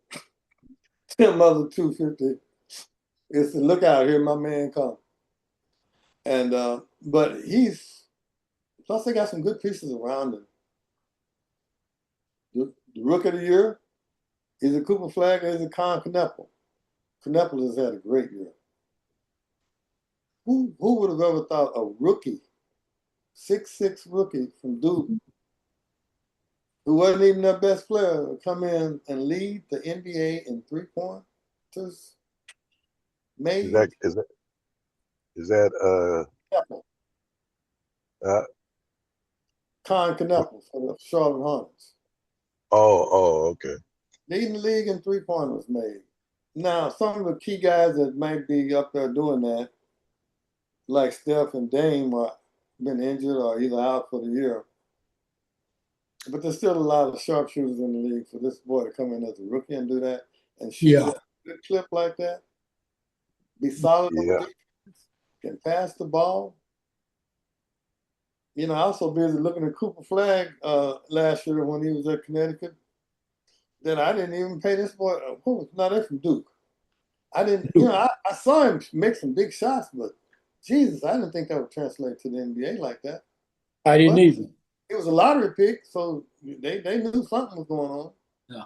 250, it's to look out, here my man come. And but plus they got some good pieces around him. The Rookie of the Year is a Cooper Flag, is a Con Kneppel. Kneppel has had a great year. Who would have ever thought a rookie, 6'6" rookie from Duke, who wasn't even their best player, would come in and lead the NBA in 3-pointers? Made Is that Kneppel. uh Con Kneppel for the Charlotte Hornets. okay. Leading the league in 3-pointers made. Now, some of the key guys that might be up there doing that, like Steph and Dame, are been injured or either out for the year. But there's still a lot of sharpshooters in the league for this boy to come in as a rookie and do that and shoot a good clip like that. Be solid on the defense, can pass the ball. You know, I also busy looking at Cooper Flag last year when he was at Connecticut. Then I didn't even pay this boy. No, they're from Duke. I didn't, I saw him make some big shots, but Jesus, I didn't think that would translate to the NBA like that. I didn't either. It was a lottery pick, so they knew something was going on. Yeah.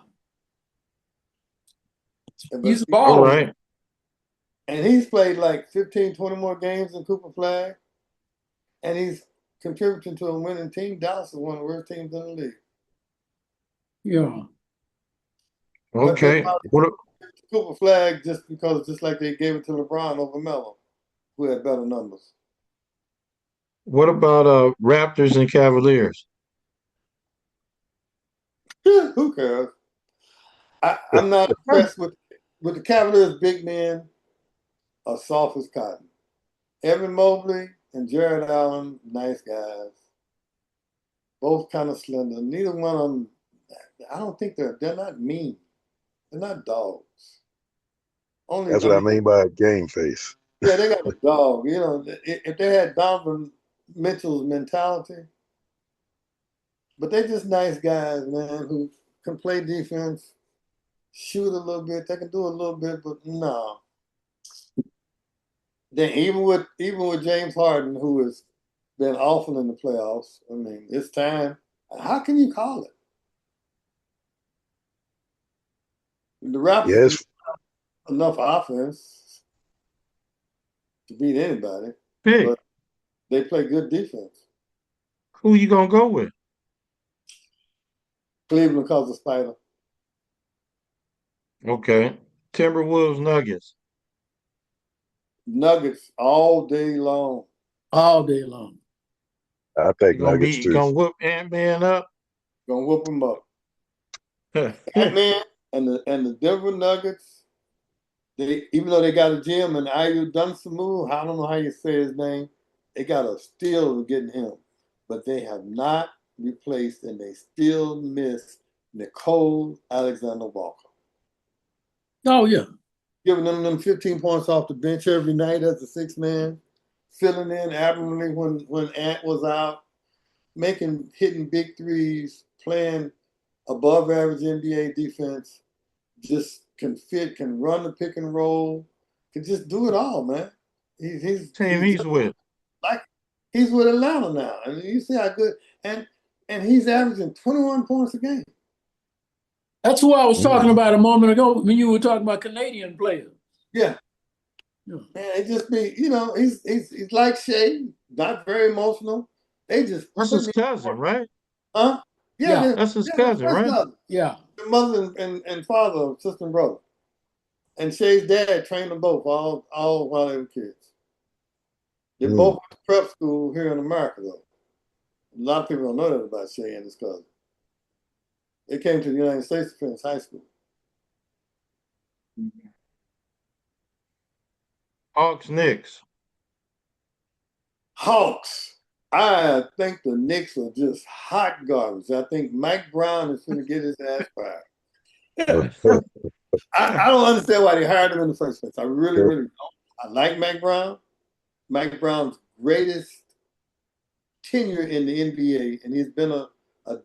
He's a ball. All right. And he's played like 15, 20 more games than Cooper Flag. And he's contributing to a winning team. Dallas is one of the worst teams in the league. Yeah. Okay. Cooper Flag just like they gave it to LeBron over Melo, who had better numbers. What about Raptors and Cavaliers? Who cares? I'm not impressed with the Cavaliers' big men are soft as cotton. Evan Mobley and Jared Allen, nice guys. Both kind of slender. Neither one of them, I don't think they're not mean. They're not dogs. That's what I mean by game face. Yeah, they got a dog. You know, if they had Donovan Mitchell's mentality, but they're just nice guys, man, who can play defense, shoot a little bit. They can do a little bit, but no. Then even with James Harden, who has been awful in the playoffs, I mean, it's time. How can you call it? The Raptors enough offense to beat anybody, but they play good defense. Who you gonna go with? Cleveland calls the Spider. Okay. Timberwolves, Nuggets. Nuggets all day long. All day long. I take Nuggets too. Gonna whoop Ant-Man up? Gonna whoop him up. Ant-Man and the Denver Nuggets, even though they got a GM and Ayu Dunsamu, I don't know how you say his name, they got a steal of getting him. But they have not replaced and they still miss Nicole Alexander-Walker. Oh, yeah. Giving them 15 points off the bench every night as a 6-man. filling in admirably when Ant was out, hitting big threes, playing above average NBA defense, just can run the pick and roll, can just do it all, man. Team he's with. Like he's with Atlanta now. I mean, you see how good and he's averaging 21 points a game. That's who I was talking about a moment ago when you were talking about Canadian players. Yeah. Yeah. Man, it just be, he's like Shea, not very emotional. They just That's his cousin, right? huh? Yeah. That's his they're cousin, first right? cousins. Yeah. The mother and father, sister and brother. And Shay's dad trained them both all while they were kids. They both went to prep school here in America, though. A lot of people don't know that about Shay and his cousin. They came to the United States to finish high school. Hawks Knicks. Hawks. I think the Knicks are just hot garbage. I think Mike Brown is going to get his ass fired. I don't understand why they hired him in the first place. I really, really don't. I like Mike Brown. Mike Brown's greatest tenure in the NBA, and he's been a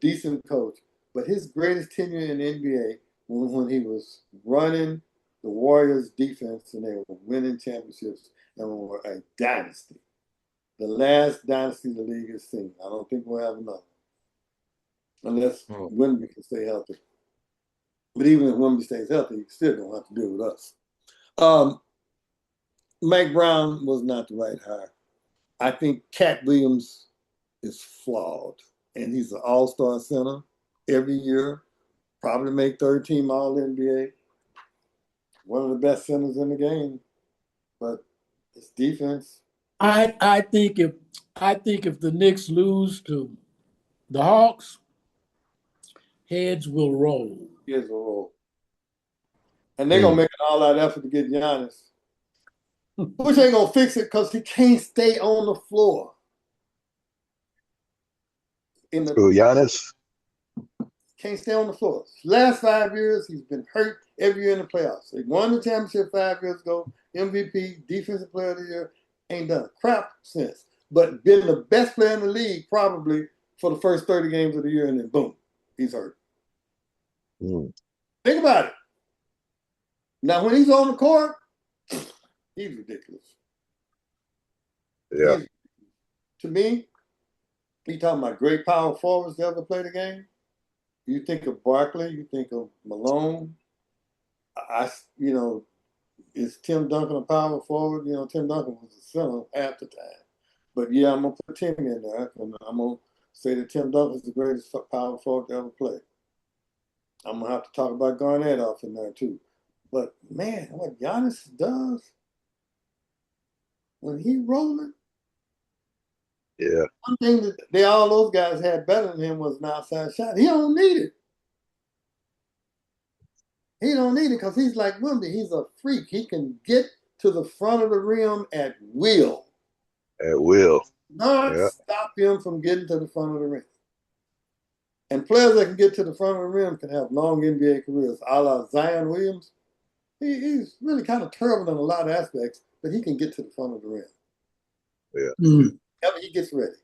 decent coach. But his greatest tenure in the NBA when he was running the Warriors defense and they were winning championships and were a dynasty. The last dynasty the league has seen. I don't think we'll have another. Unless Wemby can stay healthy. But even if Wemby stays healthy, he still don't have to deal with us. Mike Brown was not the right hire. I think Cat Williams is flawed. And he's an all-star center every year. Probably make third team all NBA. One of the best centers in the game. But it's defense. I think if the Knicks lose to the Hawks, heads will roll. Heads will roll. And they're gonna make an all-out effort to get Giannis. Which ain't gonna fix it because he can't stay on the floor. Giannis can't stay on the floor. Last 5 years, he's been hurt every year in the playoffs. They won the championship 5 years ago. MVP, Defensive Player of the Year, ain't done crap since. But been the best player in the league probably for the first 30 games of the year, and then boom, he's hurt. Think about it. Now, when he's on the court, he's ridiculous. Yeah. To me, he talking about great power forwards that ever play the game. You think of Barkley, you think of Malone. Is Tim Duncan a power forward? Tim Duncan was a center half the time. But yeah, I'm gonna put Tim in there, and I'm gonna say that Tim Duncan's the greatest power forward to ever play. I'm gonna have to talk about Garnett off in there too. But man, what Giannis does when he rolling. Yeah. One thing that all those guys had better than him was an outside shot. He don't need it. He don't need it because he's like Wemby. He's a freak. He can get to the front of the rim at will. At will. Not stop him from getting to the front of the rim. And players that can get to the front of the rim can have long NBA careers, a la Zion Williams. He's really kind of terrible in a lot of aspects, but he can get to the front of the rim. Yeah. Whenever he gets ready.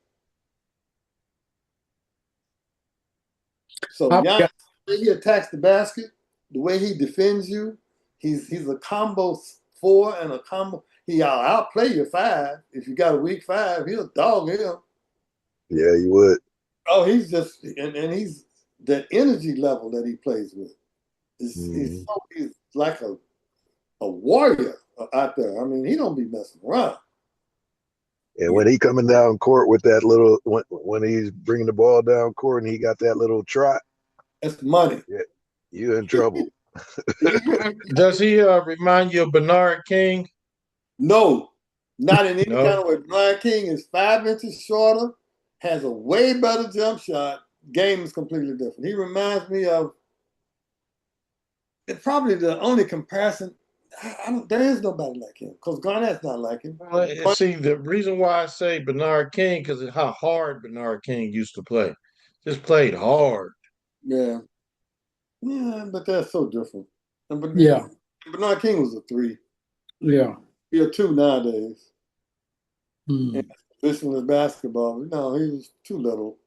So Giannis, the way he attacks the basket, the way he defends you, he's a combo 4 and a combo. He'll outplay your 5. If you got a weak 5, he'll dog him. Yeah, you would. Oh, he's just and he's the energy level that he plays with. He's like a warrior out there. I mean, he don't be messing around. And when he coming down court with that little, when he's bringing the ball down court and he got that little trot, that's money. Yeah, you in trouble. Does he remind you of Bernard King? No, not in any kind of way. Bernard King is 5 inches shorter, has a way better jump shot. Game is completely different. He reminds me of probably the only comparison. There is nobody like him because Garnett's not like him. See, the reason why I say Bernard King because of how hard Bernard King used to play. Just played hard. Yeah, but that's so different. Bernard King was a 3. Yeah, He's a 2 nowadays. Mm. Positionless basketball. No, he was too little.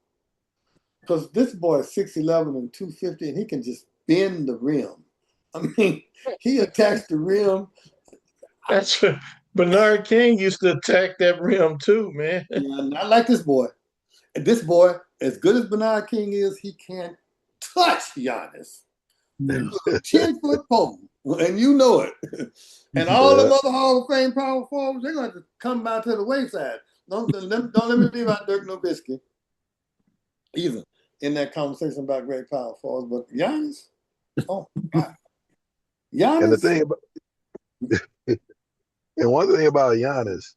Because this boy is 6'11 and 250, and he can just bend the rim. I mean, he attacks the rim. That's Bernard King used to attack that rim too, man. Yeah, not like this boy. And this boy, as good as Bernard King is, he can't touch Giannis. Mm. 10-foot pole, and you know it. And all them other Hall of Fame power forwards, they're going to come by to the wayside. Don't let me leave out Dirk Nowitzki either in that conversation about great power forwards. But Giannis, oh God, And the Giannis. thing about and one thing about Giannis,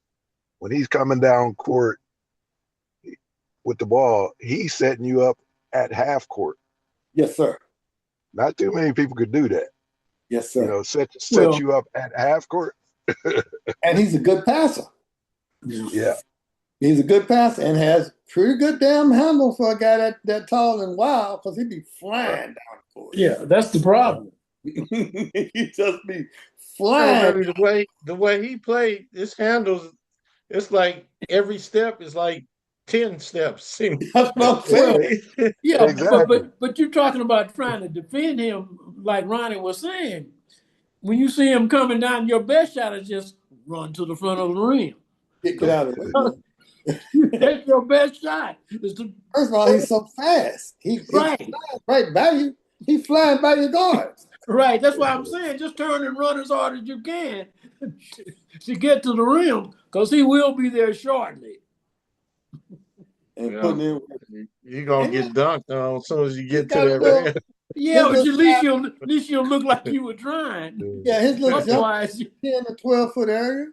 when he's coming down court with the ball, he's setting you up at half court. Yes, sir. Not too many people could do that. Yes, You sir. know, set Well, you up at half court. And he's a good passer. Yeah. He's a good passer and has pretty good damn handle for a guy that tall and wild because he'd be flying down the court. yeah, that's the problem. He'd just be No, flying. really, the way he played, his handles, it's like every step is like 10 steps. That's what I'm Well, saying. yeah, Exactly. but you're talking about trying to defend him, like Ronnie was saying. When you see him coming down, your best shot is just run to the front of the rim. Get out of the way, man. That's your best shot. Is to, First of all, he's so fast. He right, flies right by you. He's flying by your guards. right. That's why I'm saying just turn and run as hard as you can to get to the rim, because he will be there shortly. And Yeah. putting in. You're gonna get dunked on as soon as you He's get to got a that little. rim. Yeah, but His at least you'll look like you were trying. Yeah, his little jump Otherwise, 10 to 12-foot area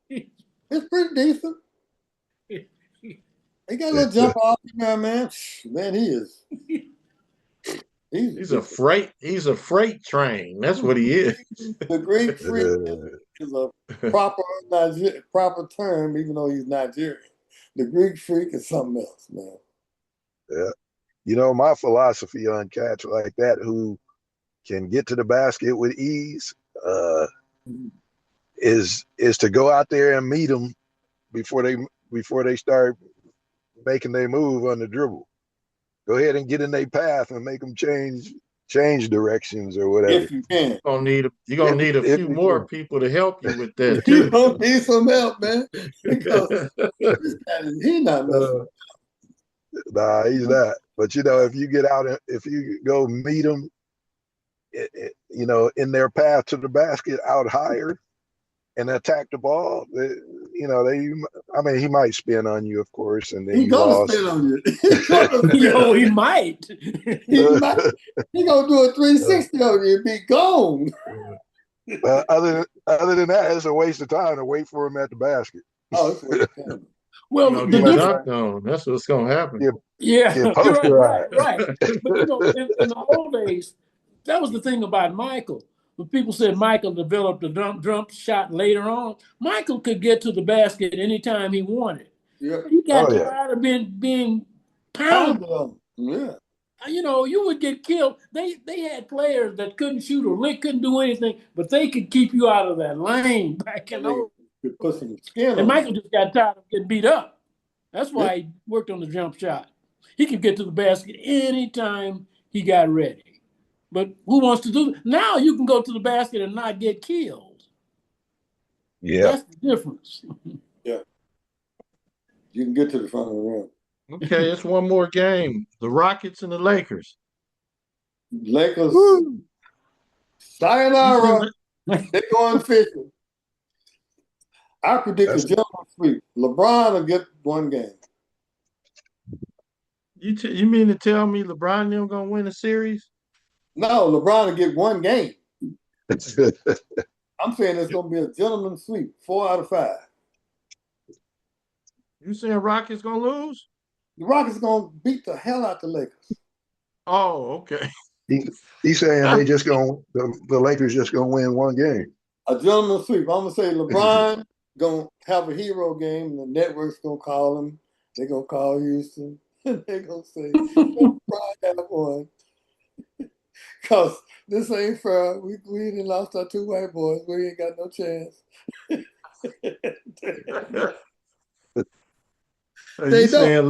it's pretty decent. He got a little jump off there, man. Man, he is. He's a freight train. That's what he is. The Greek freak is a proper term, even though he's Nigerian. The Greek freak is something else, man. Yeah. You know, my philosophy on cats like that who can get to the basket with ease is to go out there and meet them before they start making their move on the dribble. Go ahead and get in their path and make them change directions or whatever. If you can. You're gonna need a If few you more can. people to help you with that You too. don't need some help, man. Because this guy, he's not messing. Nah, he's not. But you know, if you get out and if you go meet them, you know, in their path to the basket out higher and attack the ball, you know, I mean, he might spin on you, of course, and then He you gonna lost. spin on you. He gonna spin yo, on he you. might. He gonna do a 360 on you and be gone. Other than that, it's a waste of time to wait for him at the basket. Oh, it's waste of time. Well, You're the gonna get difference. dunked on. That's what's gonna happen. Yeah, Get you're right, posterized. right. But you know, in the old days, that was the thing about Michael. When people said Michael developed a jump shot later on, Michael could get to the basket anytime he wanted. Yeah. He got Oh yeah. tired of being Pound pounded. on. Yeah. You know, you would get killed. They had players that couldn't shoot or lick, couldn't do anything, but they could keep you out of that lane back in those. You put some skin And on Michael it. just got tired of getting beat up. That's why he worked on the jump shot. He could get to the basket anytime he got ready. But who wants to do it? Now you can go to the basket and not get killed. Yeah. That's the difference. Yeah. You can get to the front of the rim. Okay, it's one more game. The Rockets and the Lakers. Lakers, You sayonara. see- They're going fishing. I predict a gentleman sweep. LeBron will get one game. You mean to tell me LeBron and them gonna win a series? No, LeBron will get one game. I'm saying it's going to be a gentleman sweep, 4 out of 5. You saying Rockets gonna lose? The Rockets going to beat the hell out the Lakers. Oh, okay. He's saying they just the Lakers just gonna win one game. A gentleman sweep. I'm going to say LeBron going to have a hero game, and the network's going to call him. They're going to call Houston. They're going to say, LeBron got one. Because this ain't fair. We done lost our 2 white boys. We ain't got no chance. They You don't. saying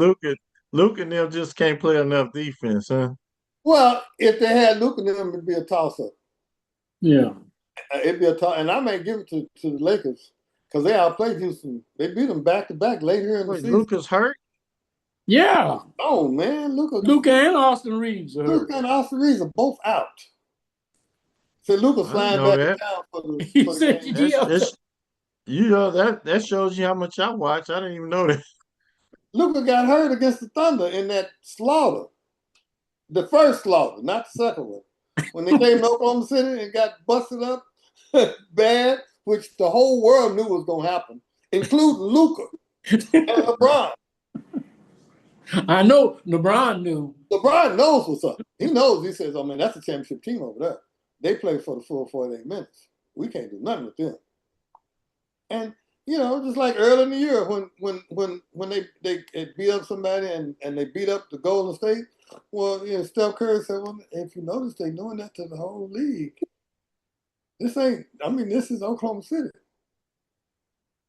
Luka and them just can't play enough defense, huh? Well, if they had Luka, then it'd be a toss-up. Yeah. It'd be a toss, and I may give it to the Lakers because they outplayed Houston. They beat them back to back late here in the Wait, season. Luka's hurt? Yeah. Oh man, Luka and Austin Reeves are hurt. Luka and Austin Reeves are both out. So Luka's I didn't flying know back to that. town He for the said, game. yeah. That shows you how much I watch. I didn't even know that. Luka got hurt against the Thunder in that slaughter. The first slaughter, not the second one. When they came to Oklahoma City and got busted up bad, which the whole world knew was going to happen, including Luka and LeBron. I know LeBron knew. LeBron knows what's up. He knows. He says, "Oh man, that's a championship team over there. They play for the full 48 minutes. We can't do nothing with them." And just like early in the year when they beat up somebody and they beat up the Golden State, well, Steph Curry said, "Well, if you notice, they're doing that to the whole league. This is Oklahoma City.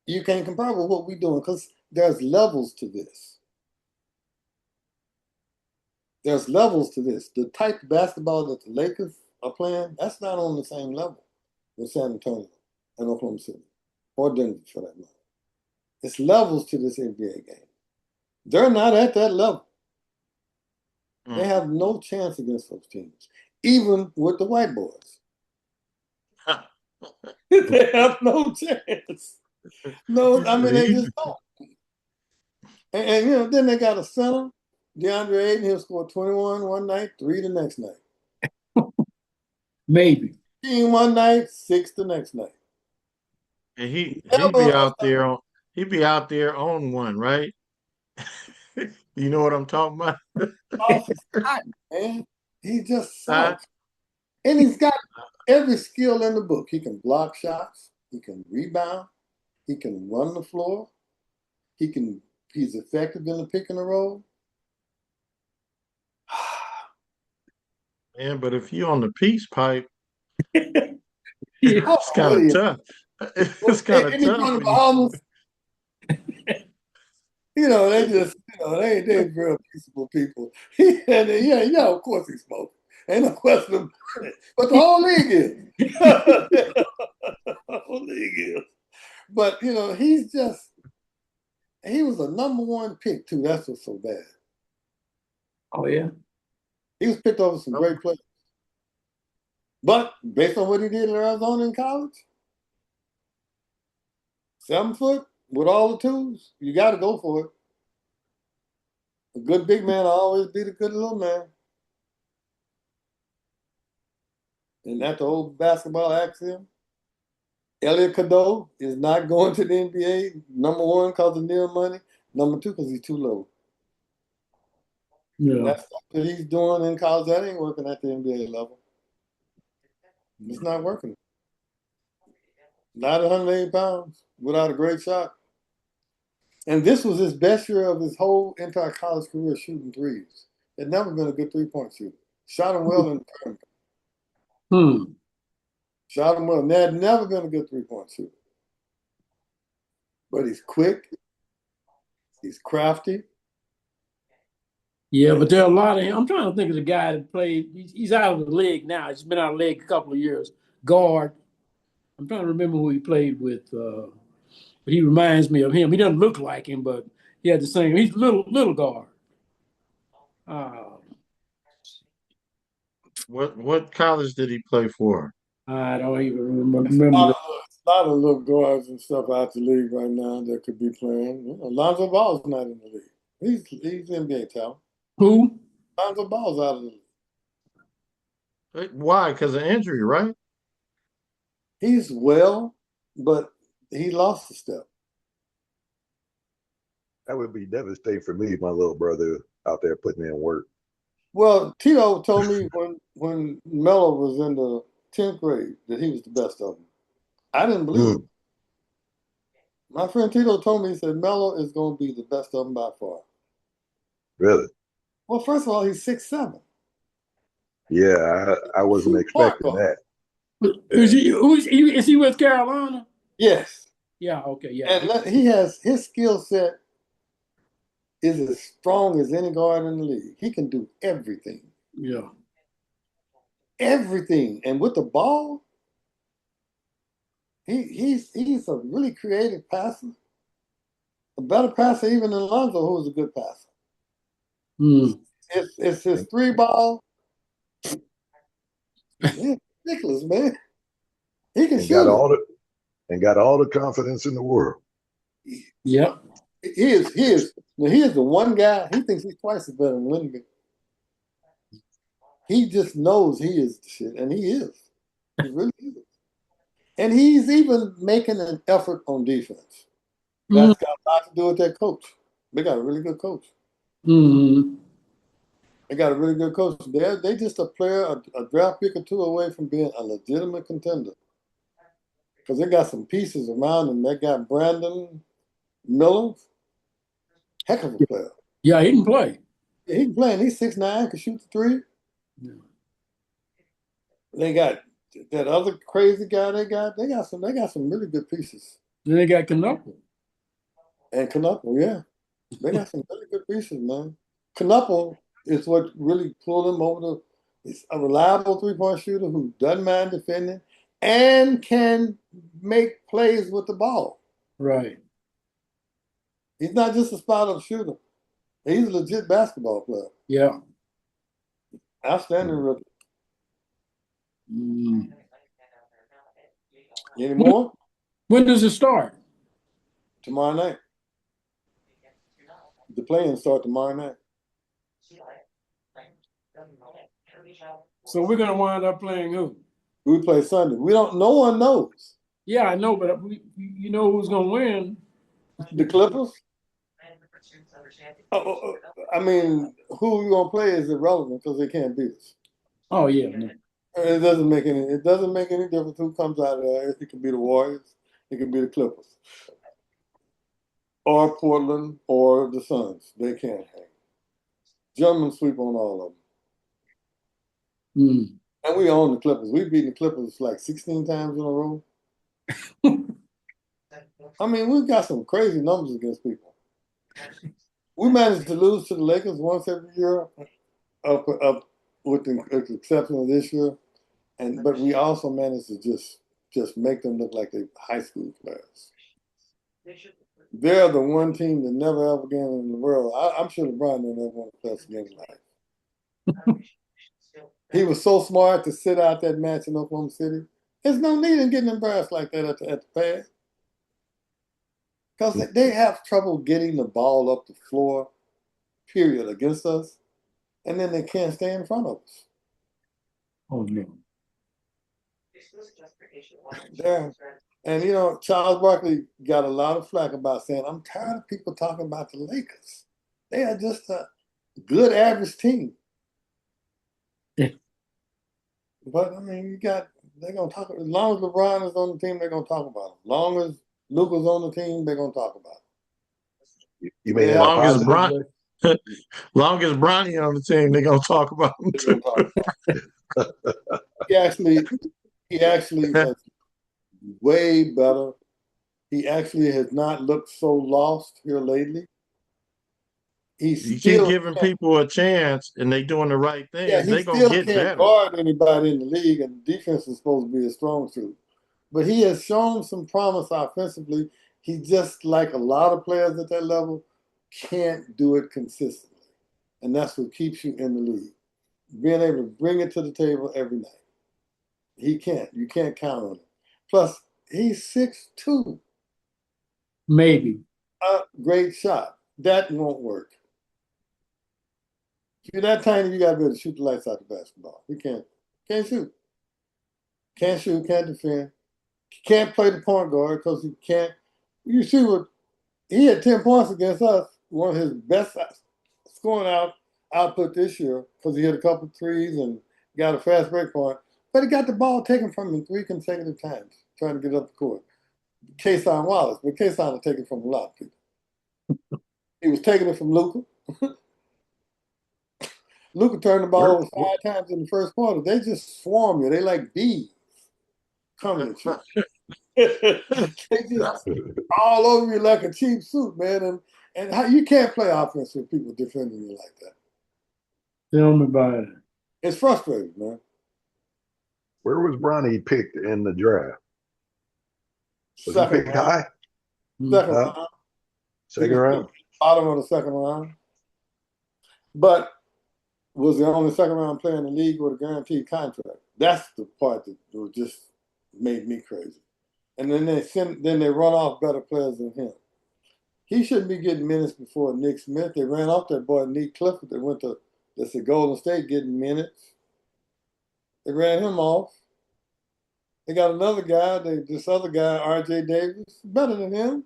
You can't compare with what we're doing because there's levels to this. There's levels to this. The type of basketball that the Lakers are playing, that's not on the same level with San Antonio and Oklahoma City or Denver for that matter. It's levels to this NBA game. They're not at that level. They have no chance against those teams, even with the white boys. They have no chance. No, I mean, they just don't. And then they got a center, DeAndre Ayton, he'll score 21 one night, 3 the next night. Maybe. 15 one night, 6 the next night. And he'd be out there on one, right? You know what I'm talking about? Off his cotton, man. He just Huh? sucks. And he's got every skill in the book. He can block shots. He can rebound. He can run the floor. He's effective in the pick and the roll. Man, but if you're on the peace pipe, Yeah. it's kind of tough. It's kind of Any tough. one of Bahamas, they just, they real peaceable people. Of course he's smoking. Ain't no question about it. But the whole league is. The whole league is. But, he was a number one pick, too. That's what's so bad. Oh, yeah. He was picked over some great players. But based on what he did in Arizona in college, 7 foot with all the tools, you got to go for it. A good big man will always beat a good little man. Isn't that the old basketball axiom? Elliot Cadeau is not going to the NBA, number one, because of Neil money. Number two, because he's too low. Yeah. That stuff that he's doing in college, that ain't working at the NBA level. It's not working. Not 180 pounds without a great shot. And this was his best year of his whole entire college career shooting threes. Had never been a good three-point shooter. Shot him well in the tournament. Shot him well. Had never been a good three-point shooter. But he's quick. He's crafty. Yeah, but there are a lot of him. I'm trying to think of the guy that played. He's out of the league now. He's been out of the league a couple of years. Guard. I'm trying to remember who he played with. But he reminds me of him. He doesn't look like him, but he had the same. He's little guard. What college did he play for? I don't even remember. A lot of little guards and stuff out the league right now that could be playing. Lonzo Ball's not in the league. He's NBA talent. Who? Lonzo Ball's out of the league. Why? Because of injury, right? He's well, but he lost a step. That would be devastating for me, my little brother out there putting in work. Well, Tito told me when Melo was in the 10th grade that he was the best of them. I didn't believe it. My friend Tito told me, he said, Melo is going to be the best of them by far. Really? Well, first of all, he's 6'7". Yeah, I wasn't expecting that. Is he with Carolina? Yes. Yeah, okay, yeah. And he has his skill set is as strong as any guard in the league. He can do everything. Yeah. Everything. And with the ball, he's a really creative passer. A better passer even than Alonzo, who was a good passer. Mm. It's his three ball. Man, ridiculous, man. He can and shoot got all the confidence in the world. Yeah. He is the one guy, he thinks he's twice as better than Lindy. He just knows he is the shit, and he is. He really is. And he's even making an effort on defense. That's got a lot to do with that coach. They got a really good coach. Mm-hmm. They got a really good coach. They just a player, a draft pick or two away from being a legitimate contender. Because they got some pieces around them. They got Brandon Miller, heck of a player. Yeah, he can play. Yeah, he can play. He's 6'9", can shoot the three. Yeah. They got that other crazy guy. They got some really good pieces. Then they got Knuckle. And Knuckle, yeah, they got some really good pieces, man. Knuckle is what really pulled him over the. He's a reliable 3-point shooter who doesn't mind defending and can make plays with the ball. Right. He's not just a spot-up shooter. He's a legit basketball player. Yeah. Outstanding rookie. Mm. Any more? When does it start? Tomorrow night. The play-in start tomorrow night. So we're gonna wind up playing who? We play Sunday. No one knows. Yeah, I know, but you know who's gonna win? The Clippers? I mean, who we gonna play is irrelevant because they can't beat us. Oh yeah. No. It doesn't make any difference who comes out of there. It could be the Warriors, it could be the Clippers, or Portland, or the Suns. They can't hang. German sweep on all of them. Mm. And we own the Clippers. We've beaten the Clippers like 16 times in a row. I mean, we've got some crazy numbers against people. We managed to lose to the Lakers once every year, up with the exception of this year, but we also managed to just make them look like they're high school players. They're the one team that never ever again in the world. I'm sure LeBron never want to play us again in life. He was so smart to sit out that match in Oklahoma City. There's no need in getting embarrassed like that at the pad. Because they have trouble getting the ball up the floor, period, against us. And then they can't stay in front of us. Oh no. Yeah. And Charles Barkley got a lot of flack about saying, I'm tired of people talking about the Lakers. They are just a good average team. Yeah. But I mean, they're gonna talk as long as LeBron is on the team, they're gonna talk about him. As long as Luka's on the team, they're gonna talk about him. You may have Long as positive. long as Bronny on the team, they're gonna talk about him They're too. gonna talk about him. He actually has way better. He actually has not looked so lost here lately. You He keep giving people a chance and they doing the right things, he they gonna still get can't better. guard anybody in the league, and defense is supposed to be a strong suit. But he has shown some promise offensively. He just, like a lot of players at that level, can't do it consistently. And that's what keeps you in the league. Being able to bring it to the table every night. He can't. You can't count on him. Plus, he's 6'2". Maybe. A great shot. That won't work. If you're that tiny, you got to be able to shoot the lights out of the basketball. He can't shoot. Can't shoot, can't defend. Can't play the point guard because he can't. You see what he had 10 points against us, one of his best scoring output this year because he hit a couple threes and got a fast break point. But he got the ball taken from him 3 consecutive times trying to get up the court. Kason Wallace, but Kason was taken from a lot of people. He was taking it from Luka. Luka turned the ball over 5 times in the first quarter. They just swarm you. They like bees coming at you. They just all over you like a cheap suit, man. And how you can't play offense with people defending you like that. Tell me about it. It's frustrating, man. Where was Ronnie picked in the draft? Was he Second picked round. high? Second Huh? round. He Second was round? bottom of the second round. But was the only second round player in the league with a guaranteed contract. That's the part that just made me crazy. And then they run off better players than him. He shouldn't be getting minutes before Nick Smith. They ran off that boy Nick Clifford that went to Golden State getting minutes. They ran him off. They got another guy, this other guy, R.J. Davis, better than him.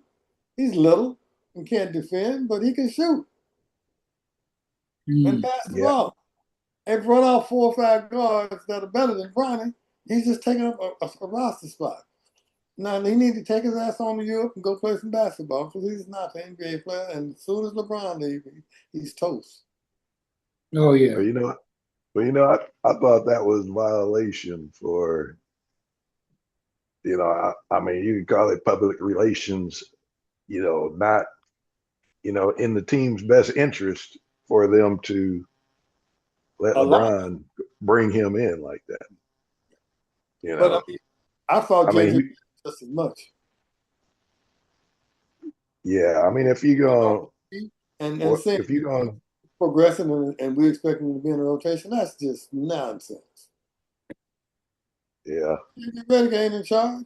He's little and can't defend, but he can shoot and pass the Yeah. ball. They've run off 4 or 5 guards that are better than Ronnie. He's just taking up a roster spot. Now, he needs to take his ass on to Europe and go play some basketball because he's not an NBA player. And as soon as LeBron leaves, he's toast. Oh, yeah. I thought that was violation for, I mean, you could call it public relations, not, in the team's best interest for them to let LeBron bring him in like that. But I thought JJ just as much. Yeah, I mean, if you're going if you're going to progressing and we expect him to be in a rotation, that's just nonsense. Yeah. Reddick ain't in charge.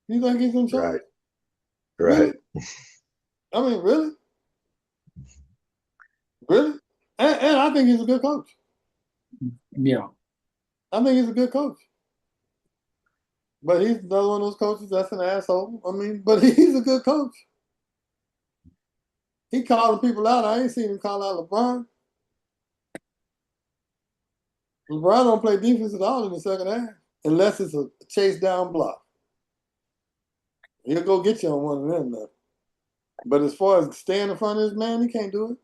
You think he's in charge? Right. Really? I mean, really? Really? And I think he's a good coach. Yeah. I think he's a good coach. But he's another one of those coaches that's an asshole. I mean, but he's a good coach. He calling people out. I ain't seen him call out LeBron. LeBron don't play defense at all in the second half unless it's a chase down block. He'll go get you on one of them though. But as far as staying in front of his man, he can't do it.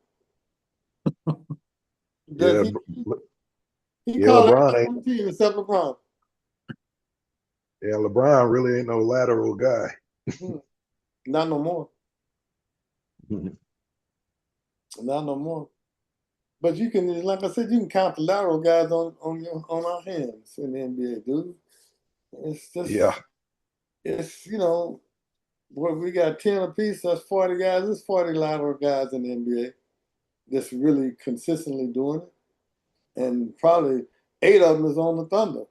He called LeBron ain't team except LeBron. Yeah, LeBron really ain't no lateral guy. Not no more. Not no more. But you can, like I said, you can count the lateral guys on our hands in the NBA, dude. It's just it's we got 10 apiece, that's 40 guys. There's 40 lateral guys in the NBA that's really consistently doing it. And probably 8 of them is on the Thunder.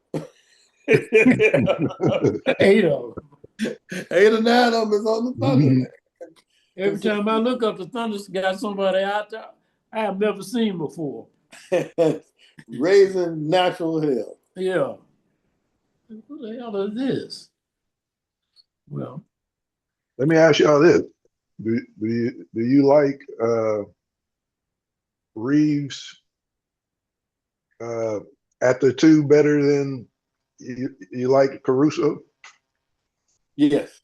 8 of them. 8 or 9 of them is on the Thunder. Every time I look up, the Thunder's got somebody out there I have never seen before. Raising natural hell. Yeah. What the hell is this? Well, let me ask y'all this: Do you like Reeves at the 2 better than you like Caruso? Yes.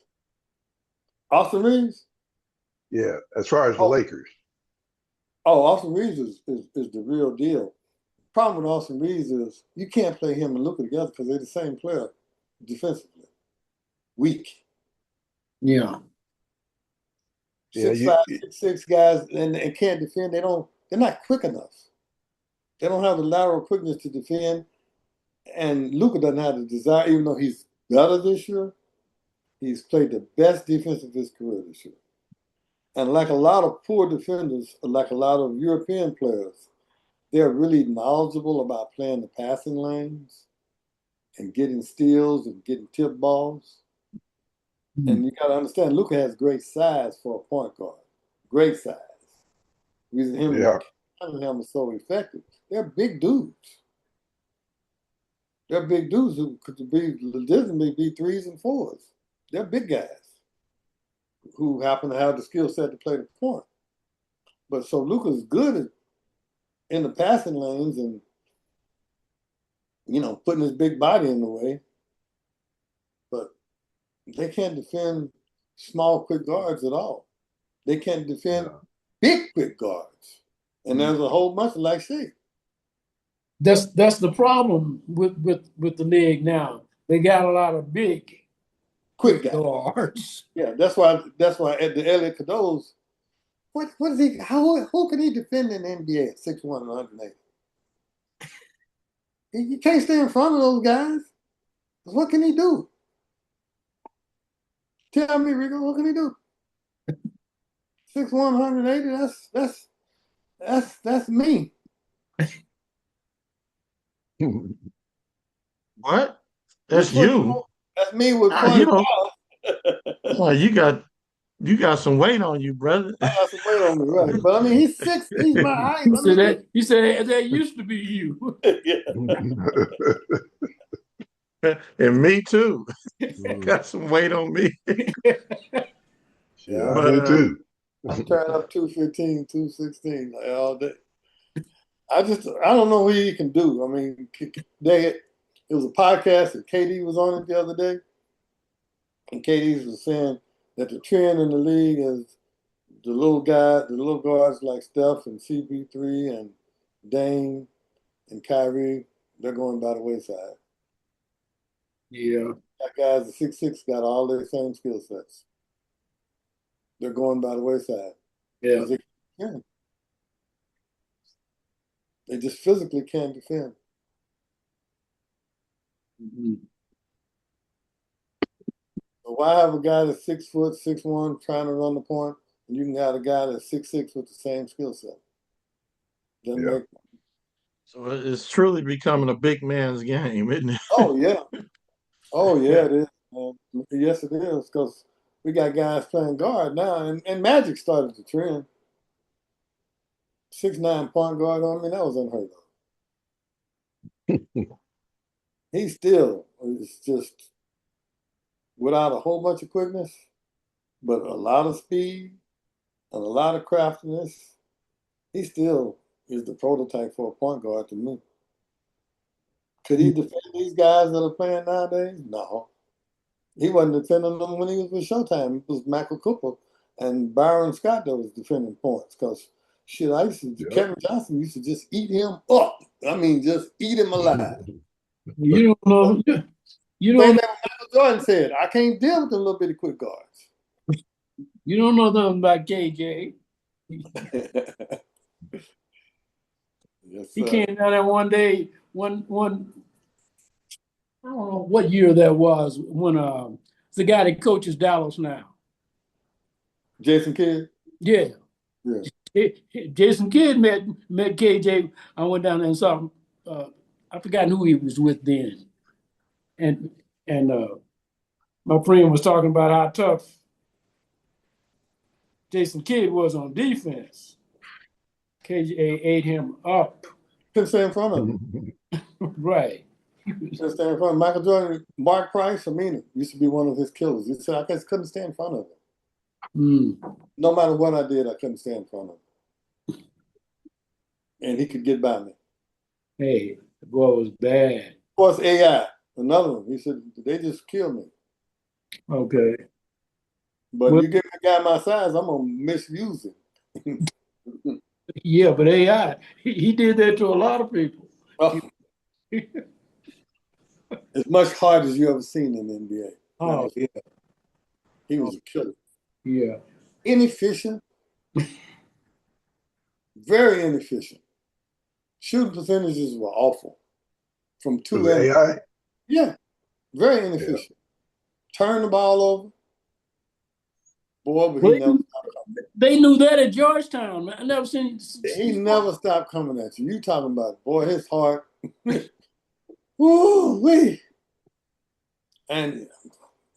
Austin Reeves? Yeah, as far as the Lakers. Oh, Austin Reeves is the real deal. Problem with Austin Reeves is you can't play him and Luka together because they're the same player defensively. Weak. Yeah. 6'5", 6'6" guys and can't defend. They're not quick enough. They don't have the lateral quickness to defend. And Luka doesn't have the desire, even though he's better this year. He's played the best defense of his career this year. And like a lot of poor defenders, like a lot of European players, they're really knowledgeable about playing the passing lanes and getting steals and getting tip balls. And you got to understand, Luka has great size for a point guard. Great size. The reason him is so effective. They're big dudes. They're big dudes who could be legitimately be 3s and 4s. They're big guys who happen to have the skill set to play the point. But so Luka's good in the passing lanes and, putting his big body in the way. But they can't defend small, quick guards at all. They can't defend big, quick guards. And there's a whole bunch of like Shea. That's the problem with the league now. They got a lot of big quick guy. guards. Yeah, that's why at the Elliot Cadeau's, what is he? Who can he defend in the NBA at 6'1" and 180? You can't stay in front of those guys. What can he do? Tell me, Rico, what can he do? 6'1", 180. That's me. What? With That's you. football, that's me with Ah, 20 you know, pounds. you got some weight on you, brother. I got some weight on me, right? But I mean, he's my height. He I said mean, that. He said that used to be you. yeah. And me too. Got some weight on me. Yeah, Yeah, I But do too. I'm turning up 215, 216 like, all day. I don't know what he can do. I mean, it was a podcast that KD was on it the other day, and KD was saying that the trend in the league is the little guards like Steph and CP3 and Dame and Kyrie, they're going by the wayside. Yeah. That guys at 6'6" got all their same skill sets. They're going by the wayside. Yeah. Because they just physically can't defend. Mhm. So why have a guy that's 6', 6'1" trying to run the point, and you can have a guy that's 6'6" with the same skill set? Doesn't Yeah. make. so it's truly becoming a big man's game, isn't it? Oh yeah, oh yeah, it is. Yes, it is because we got guys playing guard now, and Magic started the trend. 6'9" point guard. I mean, that was unheard of. He still is just without a whole bunch of quickness, but a lot of speed and a lot of craftiness. He still is the prototype for a point guard to me. Could he defend these guys that are playing nowadays? No. He wasn't defending them when he was with Showtime. It was Michael Cooper and Byron Scott that was defending points. Because shit, Yep. Kevin Johnson used to just eat him up. I mean, just eat him alive. You don't know. You Same don't. thing Michael Jordan said. I can't deal with them little bitty quick guards. You don't know nothing about KJ. Yes, He sir. came down there one day. One. I don't know what year that was when it's the guy that coaches Dallas now. Jason Kidd? Yeah. Yeah. Jason Kidd met KJ. I went down there and saw him. I forgot who he was with then, and and my friend was talking about how tough Jason Kidd was on defense. KJ ate him up. Couldn't stay in front of him. Right. Couldn't stay in front of him. Michael Jordan, Mark Price, I mean, it used to be one of his killers. He said, I just couldn't stay in front of him. Mm. No matter what I did, I couldn't stay in front of him. And he could get by me. Hey, the boy was bad. Of course, AI, another one. He said, they just killed me. Okay. But Well, you give me a guy my size, I'm going to misuse him. yeah, but AI, he did that to a lot of people. Oh, as much heart as you ever seen in the NBA. Oh, yeah. He was a killer. Yeah. Inefficient, very inefficient. Shooting percentages were awful from Was two it ends. AI? Yeah, very Yeah. inefficient. Turn the ball over. Boy, but Well, he never stopped coming. they knew that at Georgetown, man. I never seen. He never stopped coming at you. You talking about, boy, his heart. Woo wee. And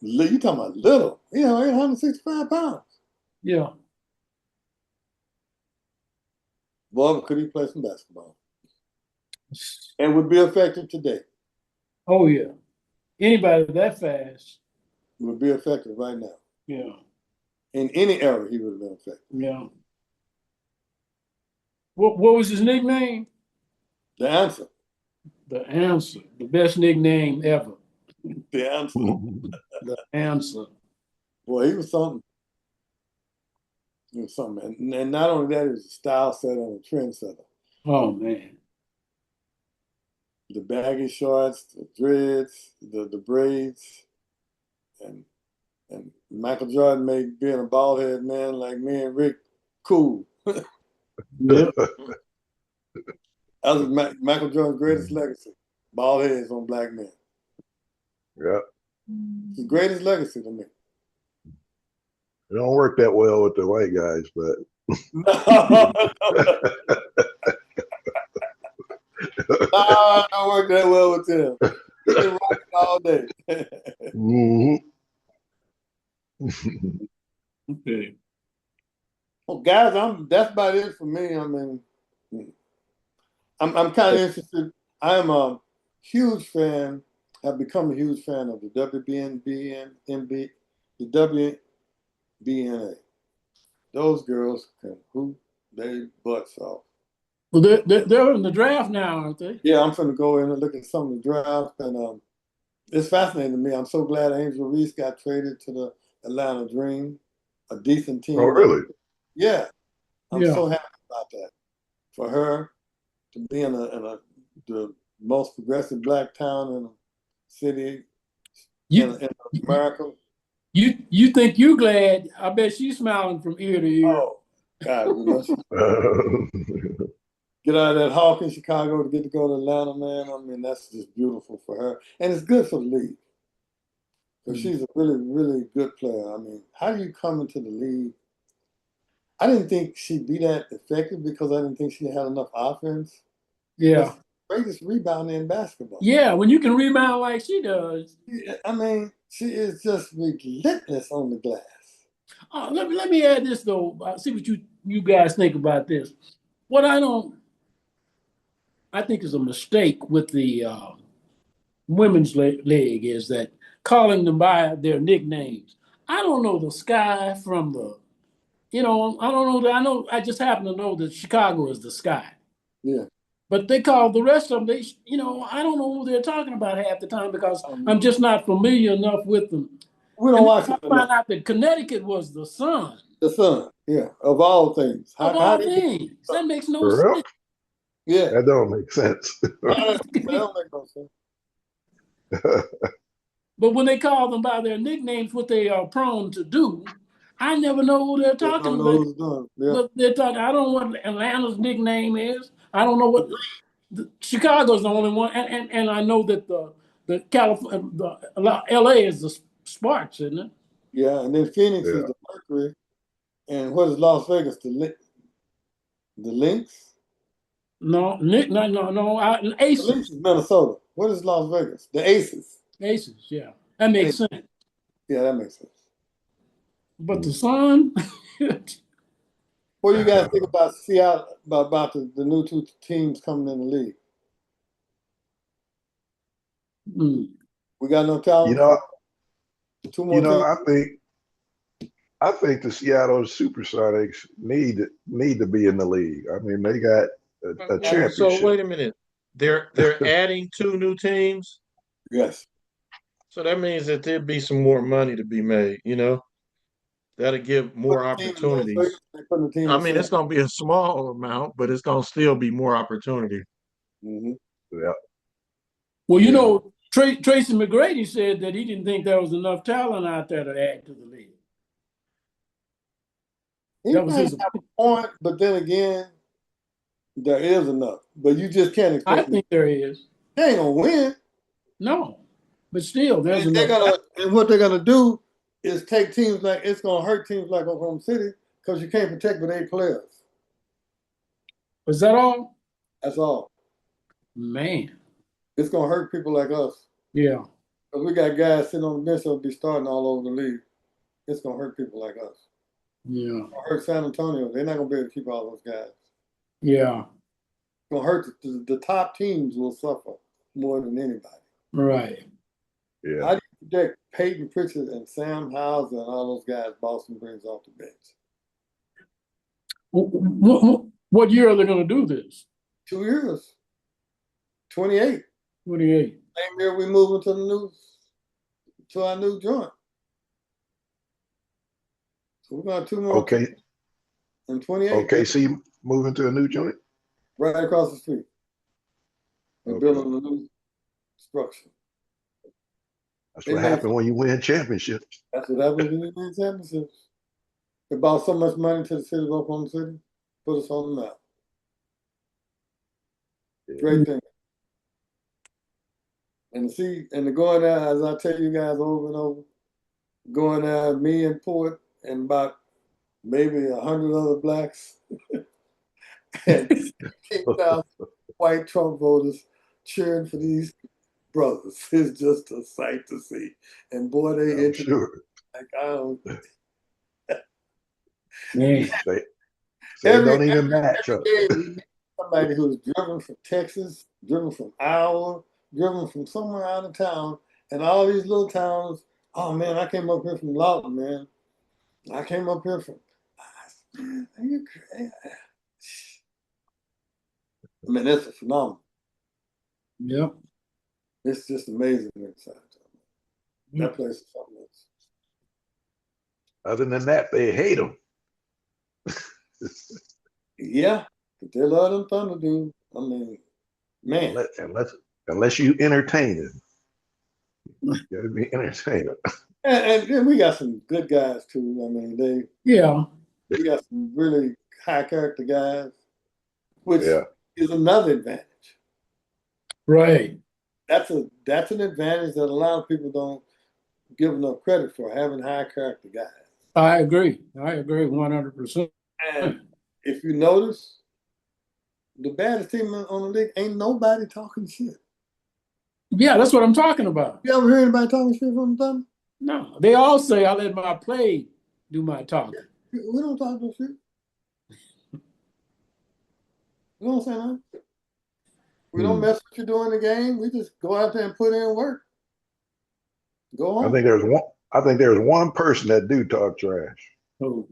you talking about little. 865 pounds. Yeah. Boy, but could he play some basketball? And would be effective today. Oh yeah. Anybody that fast. Would be effective right now. Yeah. In any era, he would have been effective. Yeah. What was his nickname? The answer. The Answer. The best nickname ever. The answer. The Answer. Boy, he was something. He was something. And not only that, he was a style setter and a trendsetter. Oh man. The baggy shorts, the dreads, the braids, and And Michael Jordan made being a bald head man like me and Rick cool. Yep. That was Michael Jordan's greatest legacy. Bald heads on black men. Yeah. His greatest legacy to me. It don't work that well with the white guys, but No, I don't work that well with them. We can rock it all day. Mhm. Okay. Well, guys, that's about it for me. I mean, I'm kind of interested. I'm a huge fan. Have become a huge fan of the WBNB, the WBNA. Those girls can hoop their butts off. Well, they're in the draft now, aren't they? Yeah, I'm going to go in and look at some of the drafts, and it's fascinating to me. I'm so glad Angel Reese got traded to the Atlanta Dream, a decent Oh, team. really? Yeah, I'm Yeah. so happy about that for her to be in the most progressive black town in a city You in America. you think you glad? I bet she's smiling from ear to ear. Oh God, get out of that Hawk in Chicago to get to go to Atlanta, man. I mean, that's just beautiful for her, and it's good for the league because she's a really, really good player. I mean, how do you come into the league? I didn't think she'd be that effective because I didn't think she had enough offense. Yeah. Greatest rebounder in basketball. Yeah, when you can rebound like she does. I mean, she is just relentless on the glass. Let me add this though. See what you guys think about this. What I think is a mistake with the women's league is that calling them by their nicknames. I don't know the Sky from the, I don't know that. I just happen to know that Chicago is the Sky. Yeah. But they call the rest of them, I don't know who they're talking about half the time because I'm just not familiar enough with them. We don't And watch I it found enough. out that Connecticut was the Sun The Sun, yeah, of all things. of How all do you things. That makes no For real? sense. Yeah. That don't make sense. That don't make no sense. But when they call them by their nicknames, what they are prone to do, I never know who they're They talking don't know about. who's doing it. Yeah. What they're talking. I don't know what Atlanta's nickname is. I don't know what Chicago's the only one, and I know that the California, the L.A. is the Sparks, isn't it? Yeah, and then Phoenix is Yeah. the Mercury, and what is Las Vegas? The Lynx. No, Nick, no. The Lynx Aces, is Minnesota. What is Las Vegas? The Aces. Aces. Yeah, that makes Aces. sense. Yeah, that makes sense. But the Sun, What do you guys think about Seattle about the new two teams coming in the league? We got no You talent know, for two more teams. I think the Seattle Supersonics need to be in the league. I mean, they got a So championship. wait a minute. They're adding two new teams. Yes. So that means that there'd be some more money to be made, That'll give more Put the team in Las opportunities. Vegas, they put the team I in mean, San. it's going to be a small amount, but it's going to still be more opportunity. Mm-hmm. Yeah. well, Yeah. Tracy McGrady said that he didn't think there was enough talent out there to add to the league. He That was might his. have a point, but then again, there is enough. But you just can't I expect them. think there is. They ain't gonna win. No, but still, there's And enough. and what they're gonna do is take teams like it's gonna hurt teams like Oklahoma City because you can't protect with 8 players. Was that all? That's all. Man, It's gonna hurt people like us. yeah, Because we got guys sitting on the bench that'll be starting all over the league. It's gonna hurt people like us. yeah, It's gonna hurt San Antonio. They're not gonna be able to keep all those guys. yeah. It's gonna hurt the top teams will suffer more than anybody. Right. Yeah. How do you protect Peyton Pritchard and Sam Hauser and all those guys Boston brings off the bench? What year are they going to do this? 2 years. 28. 28. Same year we move into our new joint. So we're gonna have 2 more. Okay. And 28. Okay. See, moving to a new joint. Right across the street. We're Okay. building a new structure. That's They what made happened when you win championships. that's what happens when you win championships. They brought so much money to the city of Oklahoma City, put us on the map. Great thing. And to see and to go in there, as I tell you guys over and over, going there, me and Port and about maybe 100 other blacks and 16,000 white Trump voters cheering for these brothers. It's just a sight to see. And boy, they I'm into sure. like I don't Man. Say it don't even match up. day we meet somebody who's driven from Texas, driven from Iowa, driven from somewhere out of town, and all these little towns. Oh man, I came up here from Lawton, man. I came up here from. Man, are you crazy? I mean, that's a phenomenon. Yep. It's just amazing inside. That place is something else. Other than that, they hate them. Yeah, but they love them Thunder dude. I mean, man. Unless you entertain it. You gotta be entertainer. And we got some good guys too. I mean, Yeah. we got some really high character guys, which Yeah. is another advantage. Right. That's an advantage that a lot of people don't give enough credit for, having high character guys. I agree. 100%. And if you notice, the baddest team on the league ain't nobody talking shit. Yeah, that's what I'm talking about. You ever heard anybody talking shit from the Thunder? No, they all say I let my play do my talking. We don't talk no shit. We don't say nothing. We don't mess what you do in the game. We just go out there and put in work. Go I on. think there's one person that do talk trash. Oh.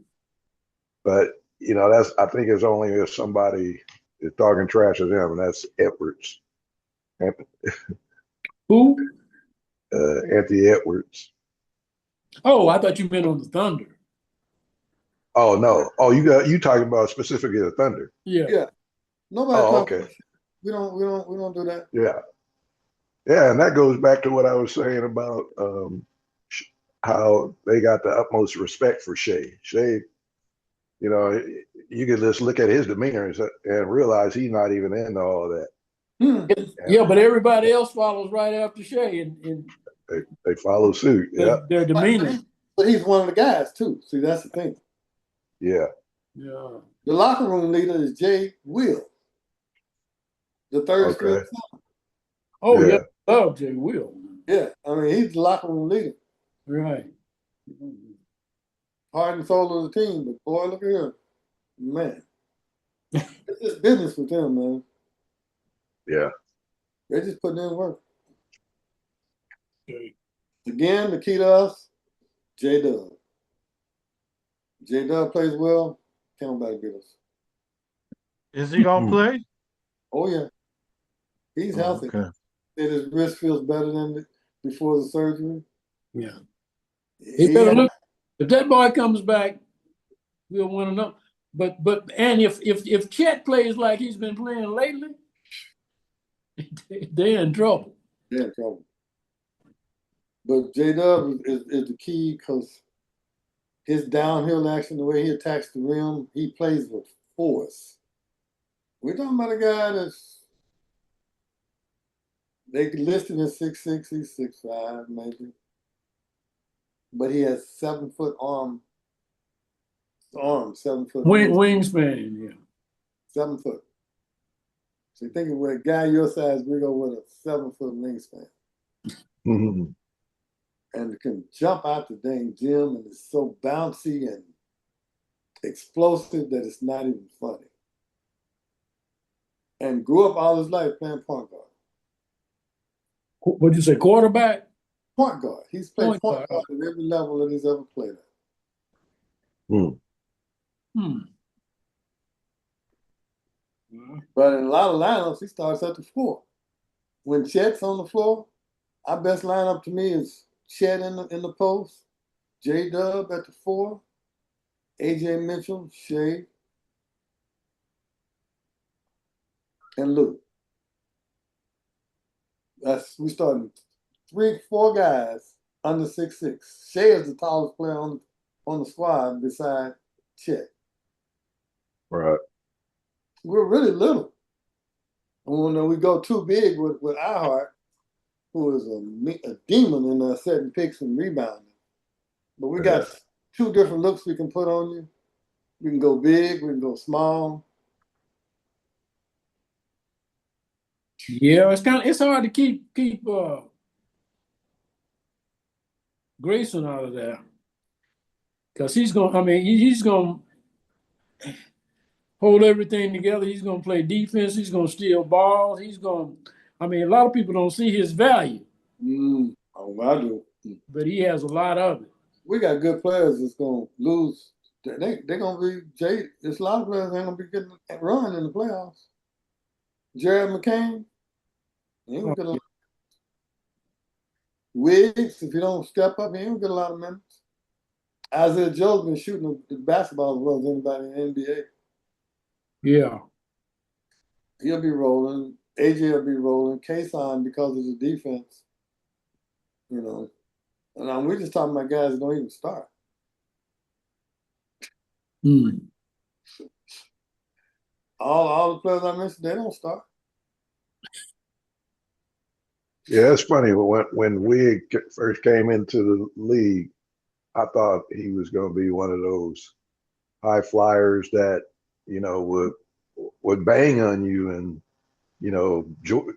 But I think it's only if somebody is talking trash to them, and that's Edwards. Who? Anthony Edwards. Oh, I thought you meant on the Thunder. Oh no. Oh, you talking about specifically the Thunder. Yeah. Nobody talks. Okay. We don't do that. Yeah. Yeah, and that goes back to what I was saying about how they got the utmost respect for Shea. Shea, you could just look at his demeanor and realize he's not even into all of that. Yeah, but everybody else follows right after Shea and They follow suit. Yeah. their demeanor. But he's one of the guys too. See, that's the thing. Yeah. Yeah. The locker room leader is Jay Will, the third string. Oh Yeah. Love Jay Will. Yeah, I mean he's the locker room leader, Right. heart and soul of the team. But boy, look at him, man. It's just business with them, man. Yeah. They're just putting in work. Okay. Again, the key to us, J-Dub. J-Dub plays well, can't nobody beat us. Is he gonna play? Oh yeah, he's healthy. Okay. And his wrist feels better than before the surgery. Yeah. He better look. If that boy comes back, we'll win enough. But and if Chet plays like he's been playing lately, they're in trouble. They're in trouble. But J-Dub is the key because his downhill action, the way he attacks the rim, he plays with force. We're talking about a guy they listed as 6'6", he's 6'5", maybe. But he has 7 foot arm, 7 foot. Wingspan, yeah. 7 foot. So you think of a guy your size, we go with a 7 foot wingspan. Mm-hmm. And can jump out the dang gym and is so bouncy and explosive that it's not even funny. And grew up all his life playing point guard. What'd you say, quarterback? Point guard. He's played point guard at every level that he's ever played at. But in a lot of lineups, he starts at the 4. When Chet's on the floor, our best lineup to me is Chet in the post, J-Dub at the 4, AJ Mitchell, Shea, and Lou. We starting 3-4 guys under 6'6". Shea is the tallest player on the squad beside Chet. Right. We're really little. And when we go too big with Iheart, who is a demon in setting picks and rebounding. But we got two different looks we can put on you. We can go big, we can go small. Yeah, it's hard to keep Grayson out of there because he's gonna hold everything together. He's gonna play defense. He's gonna steal balls. A lot of people don't see his value, Oh, I do. but he has a lot of it. We got good players that's gonna lose. They're gonna be jaded. There's a lot of players that ain't gonna be getting a run in the playoffs. Jared McCain, he ain't gonna get Wiggs, if you don't step up, he ain't gonna get a lot of minutes. Isaiah Joe's been shooting the basketball as well as anybody in the NBA. Yeah. He'll be rolling. AJ will be rolling. Kason, because of the defense, And we're just talking about guys that don't even start. All the players I mentioned, they don't start. Yeah, it's funny. When Wig first came into the league, I thought he was going to be one of those high flyers that would bang on you and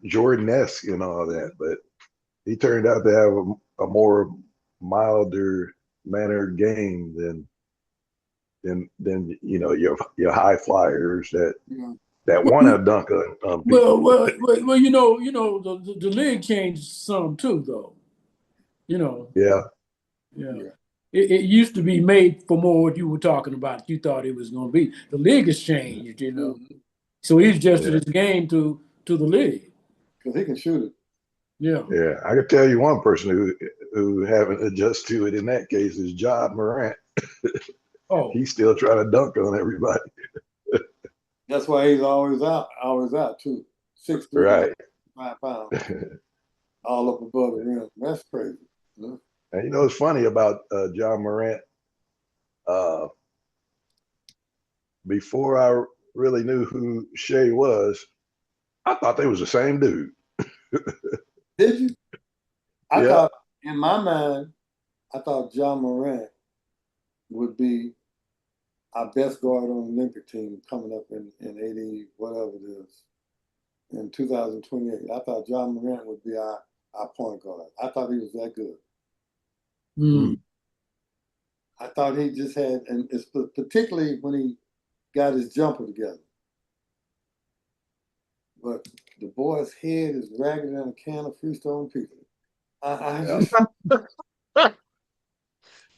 Jordan-esque and all that. But he turned out to have a more milder mannered game than your high flyers that want to dunk on people. Well, the league changed some too, though. Yeah. It used to be made for more what you were talking about. You thought it was going to be. The league has changed, So he's adjusted his game to the league. Because he can shoot it. Yeah. Yeah. I could tell you one person who haven't adjusted to it in that case is Ja Morant. Oh. He's still trying to dunk on everybody. That's why he's always out too. 6'3", right. 5 pounds. All up above the rim. That's crazy. And it's funny about Ja Morant. Before I really knew who Shea was, I thought they was the same dude. Did you? I thought, in my mind, Ja Morant would be our best guard on the Olympic team coming up in 80, whatever it is, in 2028. I thought Ja Morant would be our point guard. I thought he was that good. I thought he just had, and it's particularly when he got his jumper together. But the boy's head is ragged than a can of Freestone pizza.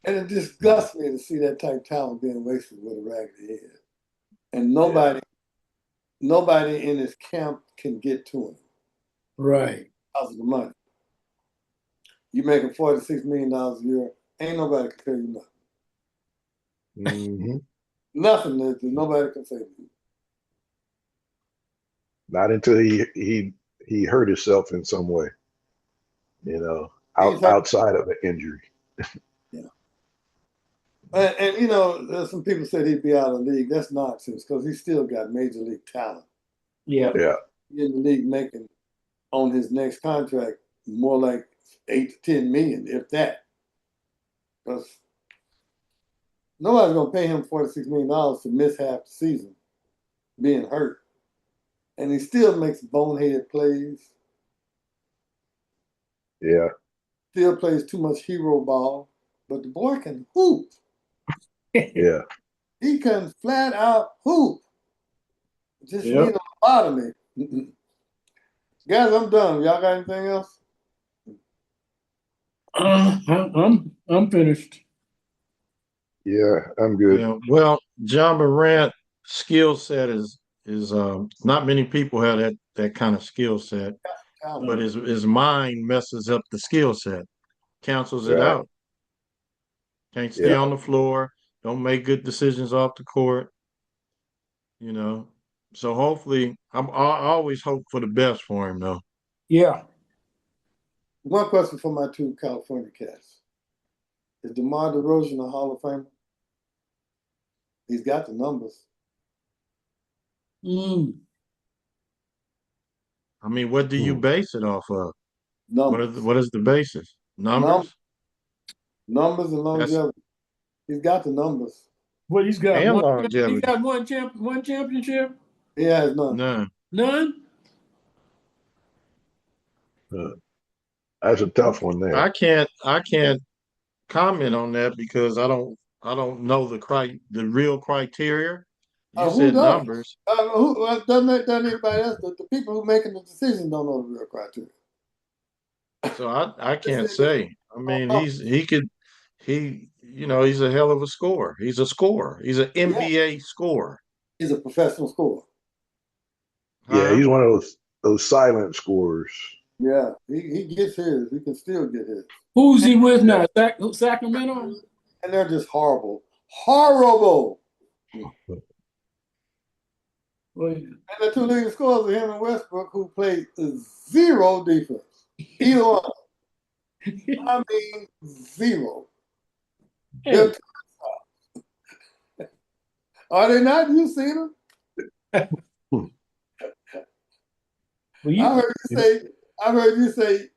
And it disgusts me to see that type of talent being wasted with a raggedy head. And nobody in his camp can get to him. Right. Because of the money. You making $46 million a year, ain't nobody can tell you nothing. Mm-hmm. Nothing that nobody can say to you. Not until he hurt himself in some way, outside of an injury. Yeah. And there's some people said he'd be out of the league. That's nonsense because he's still got major league talent. Yeah. He's in the league making on his next contract more like 8 to 10 million, if that. Because nobody's gonna pay him $46 million to miss half the season being hurt. And he still makes bonehead plays. Yeah. Still plays too much hero ball. But the boy can hoop. Yeah. He can flat out hoop. Just need a lobotomy. Guys, I'm done. Y'all got anything else? I'm finished. Yeah, I'm good. Yeah, well, Ja Morant skill set is not many people have that kind of skill set, but his mind messes up the skill set, cancels it out. Can't stay on the floor, don't make good decisions off the court. So hopefully, I always hope for the best for him, though. Yeah. One question for my two California cats. Is DeMar DeRozan a Hall of Famer? He's got the numbers. Mm. I mean, what do you base it off of? Numbers. What is the basis? Numbers? Numbers and That's longevity. He's got the numbers. Well, he's got and one. He longevity. got one championship. He has none. None. None. That's a tough one there. I can't comment on that because I don't know the real criteria. You Who said does? numbers. Doesn't anybody else? The people who making the decision don't know the real criteria. So I can't say. I mean, Oh. he's a hell of a scorer. He's a scorer. He's an NBA scorer. He's a professional scorer. Yeah, Huh? he's one of those silent scorers. Yeah, he gets his. He can still get his. Who's he with now? Sacramento. And they're just horrible. Horrible. Well, And the two leading scorers are him and Westbrook, who played zero defense. Either one. I mean, zero. hey, Are they not? You seen them? well, I heard you say.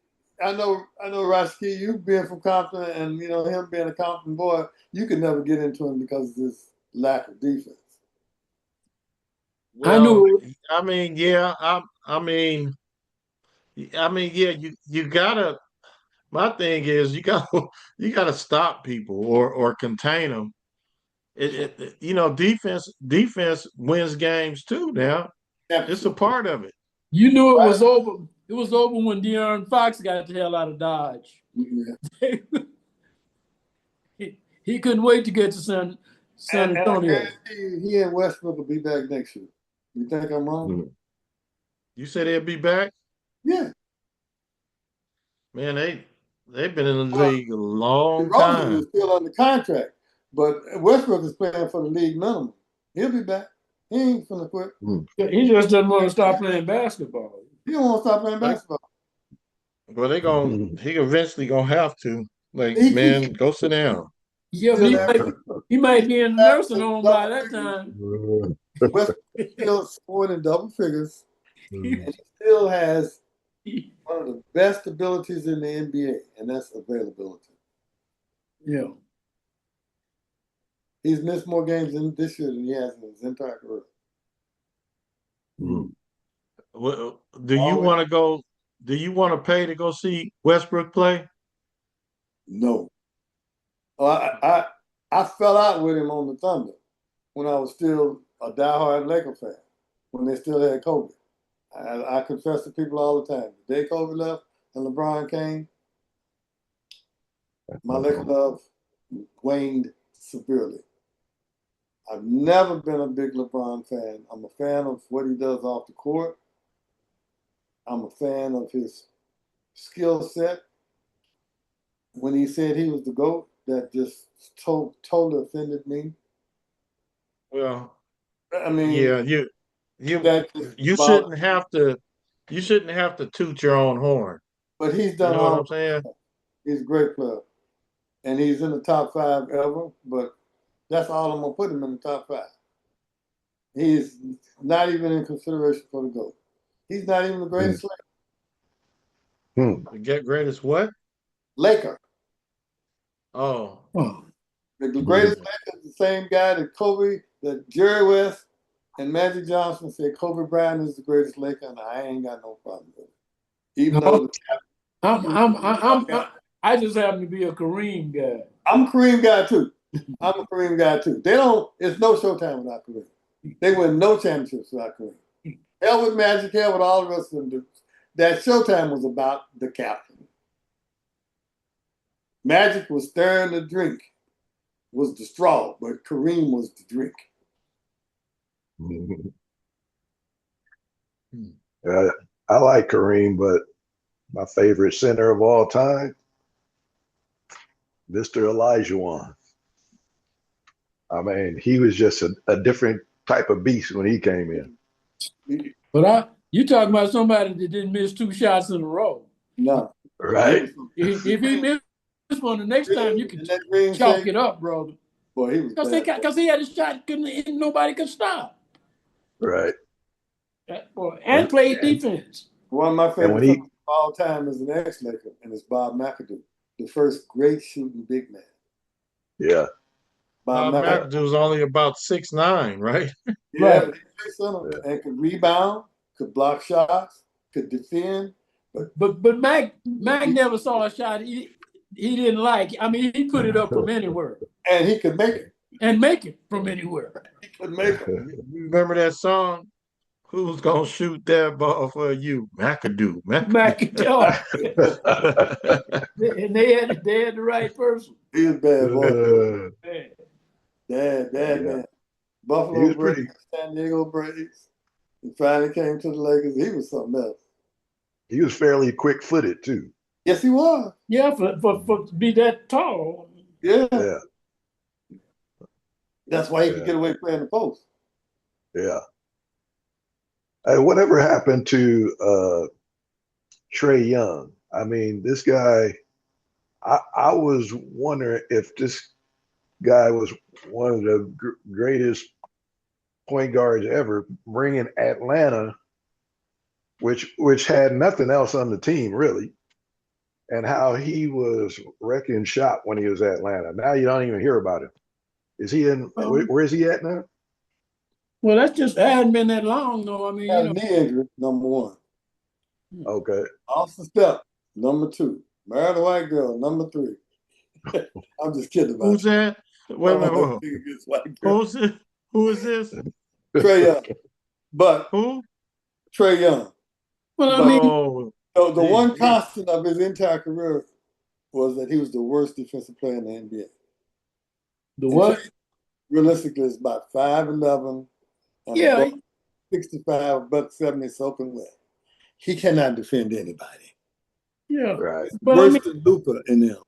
I know, Rashaki, you being from Compton, and him being a Compton boy, you could never get into him because of this lack of defense. I knew. I mean, yeah. I mean, yeah. You gotta. My thing is, you gotta stop people or contain them. Defense wins games too. Now it's a part of it. You knew it was over. It was over when De'Aaron Fox got the hell out of Dodge. Yeah. he couldn't wait to get to San Antonio. And he and Westbrook will be back next year. You think I'm wrong? You said they'll be back? Yeah. Man, they've been in the league a long time. Is still under contract, but Westbrook is playing for the league minimum. He'll be back. He ain't gonna quit. He just doesn't want to stop playing basketball. He don't want to stop playing basketball. Well, he eventually gonna have to. Like, man, go sit down. Yeah, but he might be in the nursing home by that time. Westbrook still scoring in double figures, and he still has one of the best abilities in the NBA, and that's availability. Yeah. He's missed more games in this year than he has in his entire career. Well, do you want to go? Do you want to pay to go see Westbrook play? No. I fell out with him on the Thunder when I was still a diehard Laker fan, when they still had Kobe. I confess to people all the time. The day Kobe left and LeBron came, my Laker love waned severely. I've never been a big LeBron fan. I'm a fan of what he does off the court. I'm a fan of his skill set. When he said he was the GOAT, that just totally offended me. Well, I mean, yeah, you shouldn't have to toot your own horn. But he's done what I'm saying? He's a great player. And he's in the top 5 ever, but that's all I'm going to put him in the top 5. He's not even in consideration for the GOAT. He's not even the greatest Laker. The greatest what? Laker. Oh. The greatest Laker is the same guy that Jerry West and Magic Johnson said Kobe Bryant is the greatest Laker, and I ain't got no problem with it. Even though I just happen to be a Kareem guy. I'm a Kareem guy too. It's no Showtime without Kareem. They win no championships without Kareem. Hell with Magic, hell with all the rest of them dudes. That Showtime was about the captain. Magic was stirring the drink, was the straw, but Kareem was the drink. I like Kareem, but my favorite center of all time, Mr. Olajuwon. I mean, he was just a different type of beast when he came in. But you talking about somebody that didn't miss 2 shots in a row. No. Right. If he missed one, the next time you can And that green chalk shake, it up, brother. boy, he was bad. Because he had a shot, couldn't nobody could stop. Right. And played defense. One of my And when favorite songs of all time is an ex-Laker, and it's Bob McAdoo, the first great shooting big man. yeah, Bob Bob McAdoo. McAdoo was only about 6'9", right? Yeah, Right. but he played center yeah. and could rebound, could block shots, could defend. But Mac never saw a shot he didn't like. I mean, he put it up from anywhere And he could make it. and make it from anywhere. He could make it. You remember that song? Who's gonna shoot that ball for you? McAdoo. Mac could tell, and they had the right person. He was bad boy. Man. Bad Yeah. man. He Buffalo was pretty. Braves, San Diego Braves. He finally came to the Lakers. He was something else. He was fairly quick-footed too. Yes, he was. Yeah, for to be that tall. Yeah. Yeah, That's why he could Yeah. get away playing the post. yeah. Hey, whatever happened to Trey Young? I mean, this guy. I was wondering if this guy was one of the greatest point guards ever, bringing Atlanta, which had nothing else on the team really, and how he was wrecking shop when he was at Atlanta. Now you don't even hear about him. Is he in? Where is he at now? Well, that's just hadn't been that long though. I mean, He had a knee injury, number one. Okay. Off the step, number two. Married a white girl, number three. I'm just kidding about Who's that? Wait a minute. Whoa. Who's it? Who is this? Trey Young. But Who? Trey Young. well, I But- mean, Oh, So the Geez. one constant of his entire career was that he was the worst defensive player in the NBA. the what? Realistically, it's about 5'11", and Yeah, about 65, but 70 soaking wet. He cannot defend anybody. yeah. Right. But I Worse mean, than Luka in them.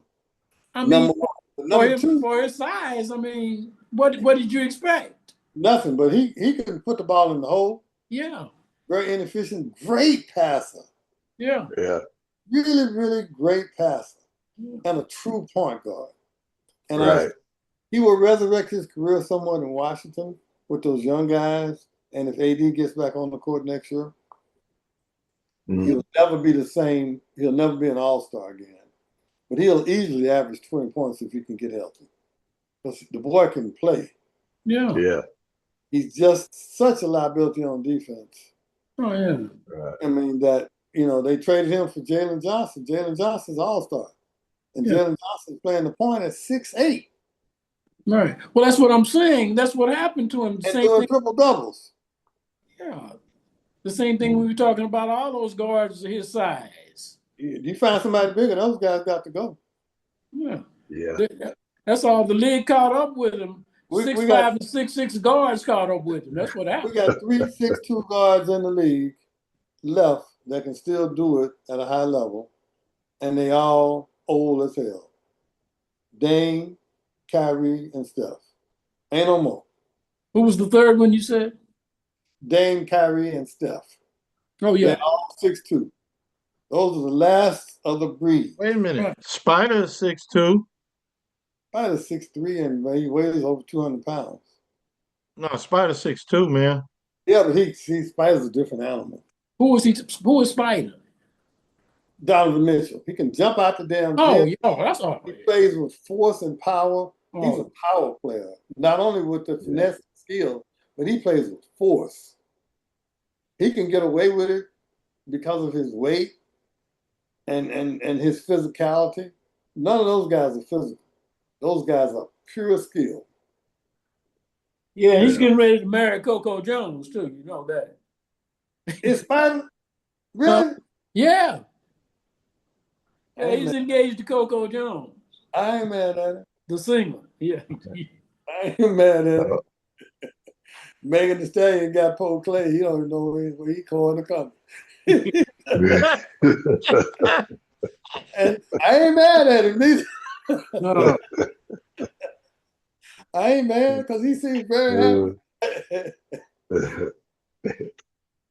Number one. Number two, for his size, I mean, what did you expect? nothing. But he can put the ball in the hole. Yeah, Very inefficient. Great passer. yeah. Yeah. Really, really great passer. And a true point guard. And Right. he will resurrect his career somewhat in Washington with those young guys. And if AD gets back on the court next year, he'll never be the same. He'll never be an all-star again. But he'll easily average 20 points if he can get healthy. Because the boy can play. Yeah. Yeah. He's just such a liability on defense. Oh yeah. Right. I mean, that, they traded him for Jalen Johnson. Jalen Johnson's all-star. And Yeah. Jalen Johnson's playing the point at 6'8". Right. Well, that's what I'm saying. That's what happened to him. And Same doing thing. triple doubles. Yeah. The same thing we were talking about. All those guards are his size. You find somebody bigger, those guys got to go. Yeah. Yeah. That's all. The league caught up with him. We 6'5" got- and 6'6" guards caught up with him. That's what We happened. got 3 6'2" guards in the league left that can still do it at a high level, and they all old as hell. Dame, Kyrie, and Steph. Ain't no more. Who was the third one you said? Dame, Kyrie, and Steph. Oh yeah. They're all 6'2". Those are the last of the breed. wait a minute. Spider is 6'2". Probably 6'3", and he weighs over 200 pounds. No, Spider 6'2", man. Yeah, but Spider's a different animal. Who was he? Who was Spider? Donovan Mitchell. He can jump out the damn Oh, gym. yeah. That's all. He plays with force and power. He's Oh, a power player, not only with the finesse and skill, but he plays with force. He can get away with it because of his weight and his physicality. None of those guys are physical. Those guys are pure skill. yeah. He's Yeah. getting ready to marry Coco Jones too. You know that. Is Spider really? Yeah. I Yeah, ain't he's mad- engaged to Coco Jones, I ain't mad at it. the singer. Yeah. I ain't mad at it. Megan Thee Stallion got Paul Clay. He don't know where he calling the company. And I ain't mad at him neither. No. I ain't mad because he seems very happy.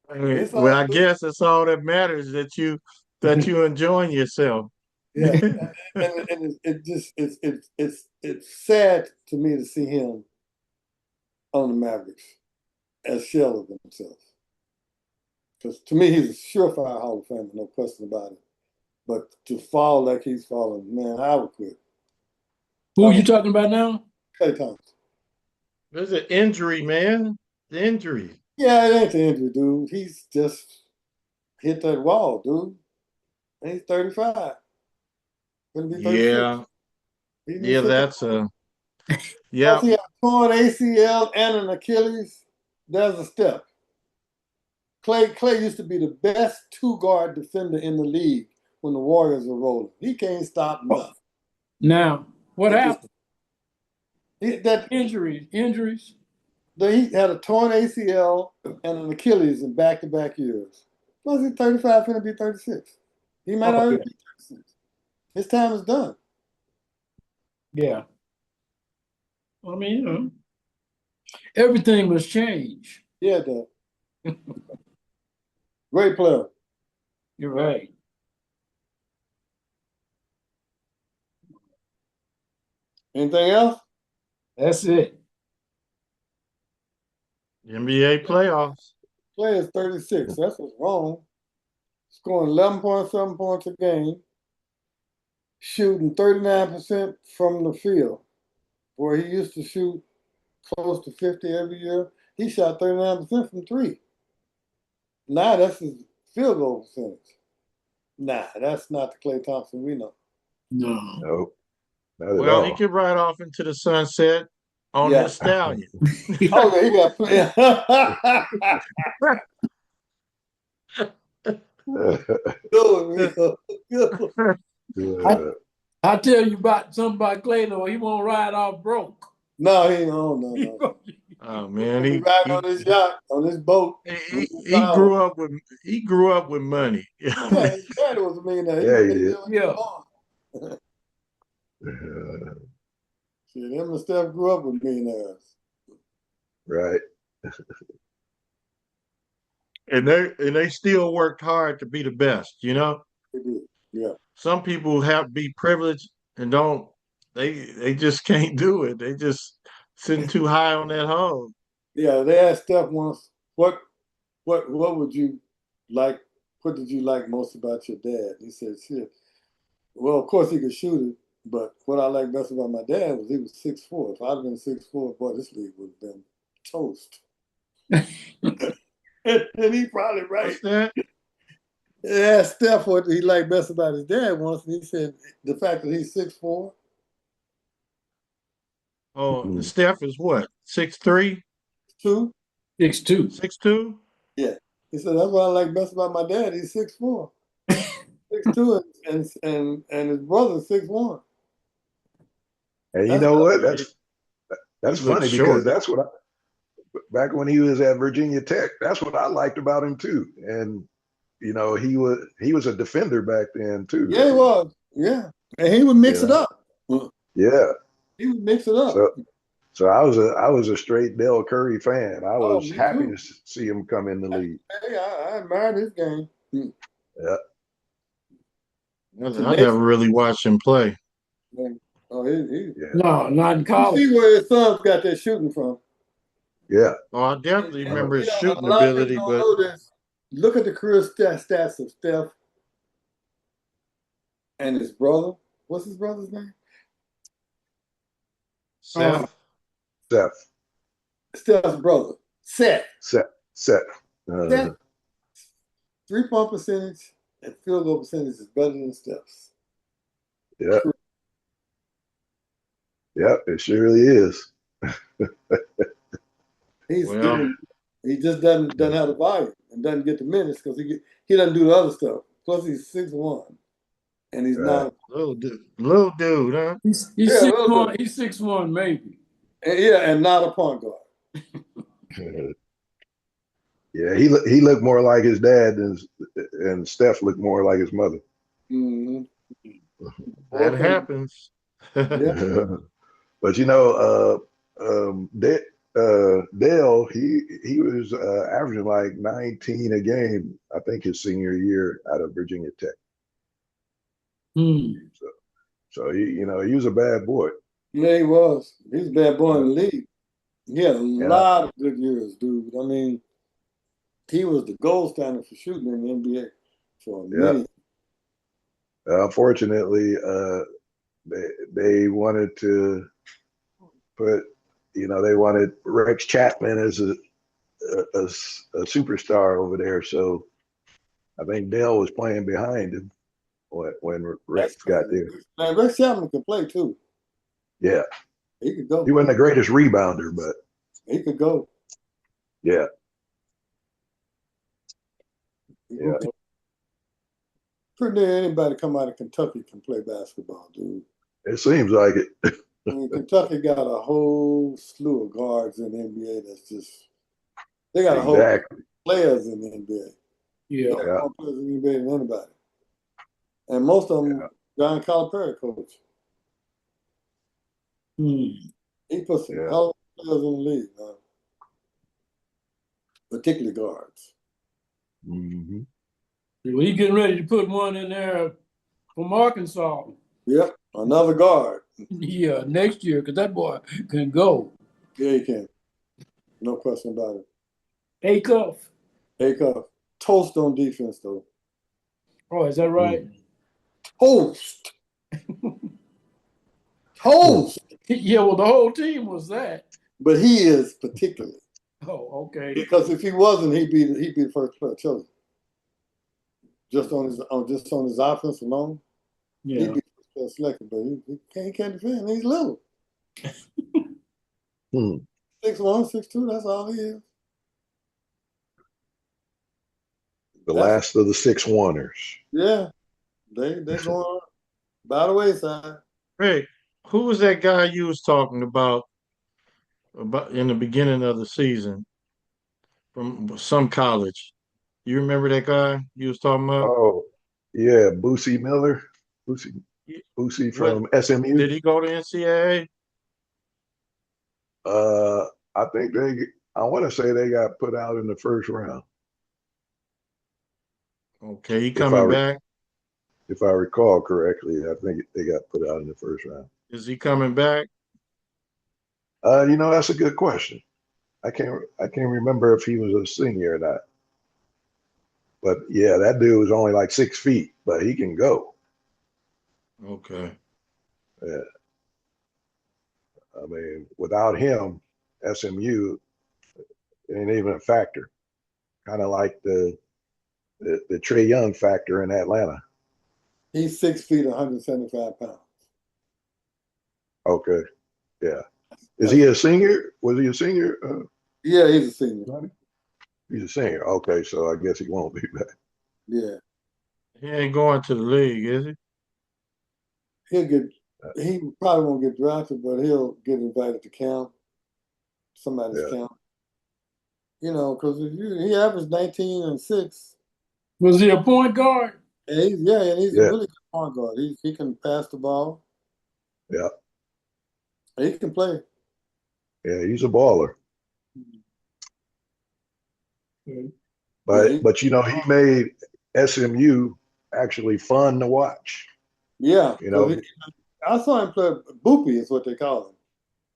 It's all Well, I good. guess that's all that matters, that you enjoying yourself. Yeah, and it just it's sad to me to see him on the Mavericks as shell of himself. Because to me, he's a surefire Hall of Famer, no question about it. But to fall like he's fallen, man, I would quit. Who are you talking about now? Clay Thompson. There's an injury, man. The injury. Yeah, it ain't the injury, dude. He's just hit that wall, dude. And he's 35. Gonna be 36. Yeah. He didn't Yeah, sit there. that's Plus, yeah. he had a torn ACL and an Achilles. There's a step. Clay used to be the best two-guard defender in the league when the Warriors were rolling. He can't stop nothing. Now, what happened? He had a torn ACL and an Achilles in back-to-back years. Plus, he's 35, finna be 36. He might Oh, already yeah. be 36. His time is done. Yeah. I mean, everything must change. Yeah, Dad. Great player. You're right. Anything else? That's it. NBA playoffs. Clay is 36. That's what's wrong. Scoring 11.7 points a game, shooting 39% from the field, where he used to shoot close to 50 every year. He shot 39% from three. Now that's his field goal percentage. Nah, that's not the Klay Thompson we know. No. No, not at Well, he all. could ride off into the sunset on Yeah. his stallion. Oh, yeah, he got plenty. I tell you about something about Clay though, he won't ride off broke. No, he ain't. No. Oh man, He riding on his yacht, on his boat. he grew up with money. Yeah, his dad was a millionaire. Yeah, he did. Yeah. See, them and Steph grew up with millionaires. Right. and they still worked hard to be the best, you know? They did. Yeah. Some people have to be privileged and don't they just can't do it. They just sitting too high on that hog. Yeah, they asked Steph once, what would you like, what did you like most about your dad? He said, shit. Well, of course he could shoot it, but what I like best about my dad was he was 6'4". If I'd have been 6'4", boy, this league would have been toast. and he probably right. What's that? Yeah, Steph what he liked best about his dad once, and he said the fact that he's 6'4". Oh, Steph is what? 6'3"? 2? 6'2". 6'2"? Yeah. He said that's what I like best about my dad. He's 6'4". 6'2", and his brother's 6'1". And you That's know what- what? That's He looks funny short. because that's what back when he was at Virginia Tech, that's what I liked about him too. And you know, he was a defender back then too. Yeah, he was. Yeah. And he would mix it up. Yeah. He would mix it up. So I was a straight Dell Curry fan. I Oh, was me happy too. to see him come in the league. Hey, I admired his game. Yeah. I never really watched him play. Oh, Yeah. No, not in You college. see where his sons got their shooting from. Yeah. Oh, I definitely remember his You know, shooting a lot of ability, people but don't know this. Look at the career stats of Steph and his brother. What's his brother's name? Seth. Seth. Steph's brother, Seth. Seth. Seth, 3-point percentage and field goal percentage is better than Steph's. Yeah. Yeah, it surely is. He just doesn't have the volume and doesn't get the minutes because he doesn't do the other stuff. Plus he's 6'1", and he's not. Little dude, huh? He's Yeah, 6'1", he's 6'1", maybe. And not a point guard. Yeah, he looked more like his dad and Steph looked more like his mother. Mm-hmm. That happens. Yeah. But you know, Dale, he was averaging like 19 a game, I think his senior year out of Virginia Tech. Hmm. So he was a bad boy. Yeah, he was. He's a bad boy in the Yeah. league. He had a Yeah. lot of good years, dude. I mean, he was the gold standard for shooting in the NBA for a Yeah. minute. Unfortunately, they wanted to put, they wanted Rex Chapman as a superstar over there. So I think Dale was playing behind him when That's Rex got crazy. there. Man, Rex Chapman can play too. Yeah, He could go. he wasn't the greatest rebounder, but He could go. yeah, He yeah, could go. Pretty near anybody come out of Kentucky can play basketball, dude. it seems like it. I mean, Kentucky got a whole slew of guards in the NBA that's just they got a whole Exactly. players in the NBA. They Yeah. got Yeah, more players in the NBA than anybody. And most of them, yeah, John Calipari coach. Hmm. He put some yeah. hell of players in the league, man. Particularly guards. Hmm. Well, he's getting ready to put one in there from Arkansas. Yep, another guard. Yeah, next year, because that boy can go. Yeah, he can. No question about it. A cuff. Take up. Toast on defense, though. Oh, is that right? Toast. Toast. Yeah, well, the whole team was that. But he is particularly. Oh, okay. Because if he wasn't, he'd be the first player chosen. Just on his offense alone, Yeah. he'd be the first player selected. But he can't defend. He's little. Hmm. 6'1", 6'2", that's all he is. The That's last of the 6-1ers. yeah. They're going by the wayside. Hey, who was that guy you was talking about in the beginning of the season from some college? You remember that guy you was talking about? Oh, yeah, Boosie Miller, Boosie, Boosie What from SMU. did he go to NCAA? Uh, I think I want to say they got put out in the first round, Okay, he if I coming back. if I recall correctly. I think they got put out in the first round. Is he coming back? That's a good question. I can't remember if he was a senior or not. But yeah, that dude was only like 6 feet, but he can go. Okay. Yeah. I mean, without him, SMU ain't even a factor. Kind of like the Trey Young factor in Atlanta. He's 6 feet, 175 pounds. Okay. Yeah. Is he a senior? Was he a senior? Yeah, he's a senior. He's a senior. Okay, so I guess he won't be back. Yeah, He ain't going to the league, is he? he probably won't get drafted, but he'll get invited to camp, somebody's Yeah. camp. Because he averaged 19 and 6. Was he a point guard? And he's a Yeah. really good point guard. He can pass the ball. Yeah. He can play. Yeah. He's a baller. Okay. But he made SMU actually fun to watch. Yeah. You know, I saw him play. Boopy is what they call him.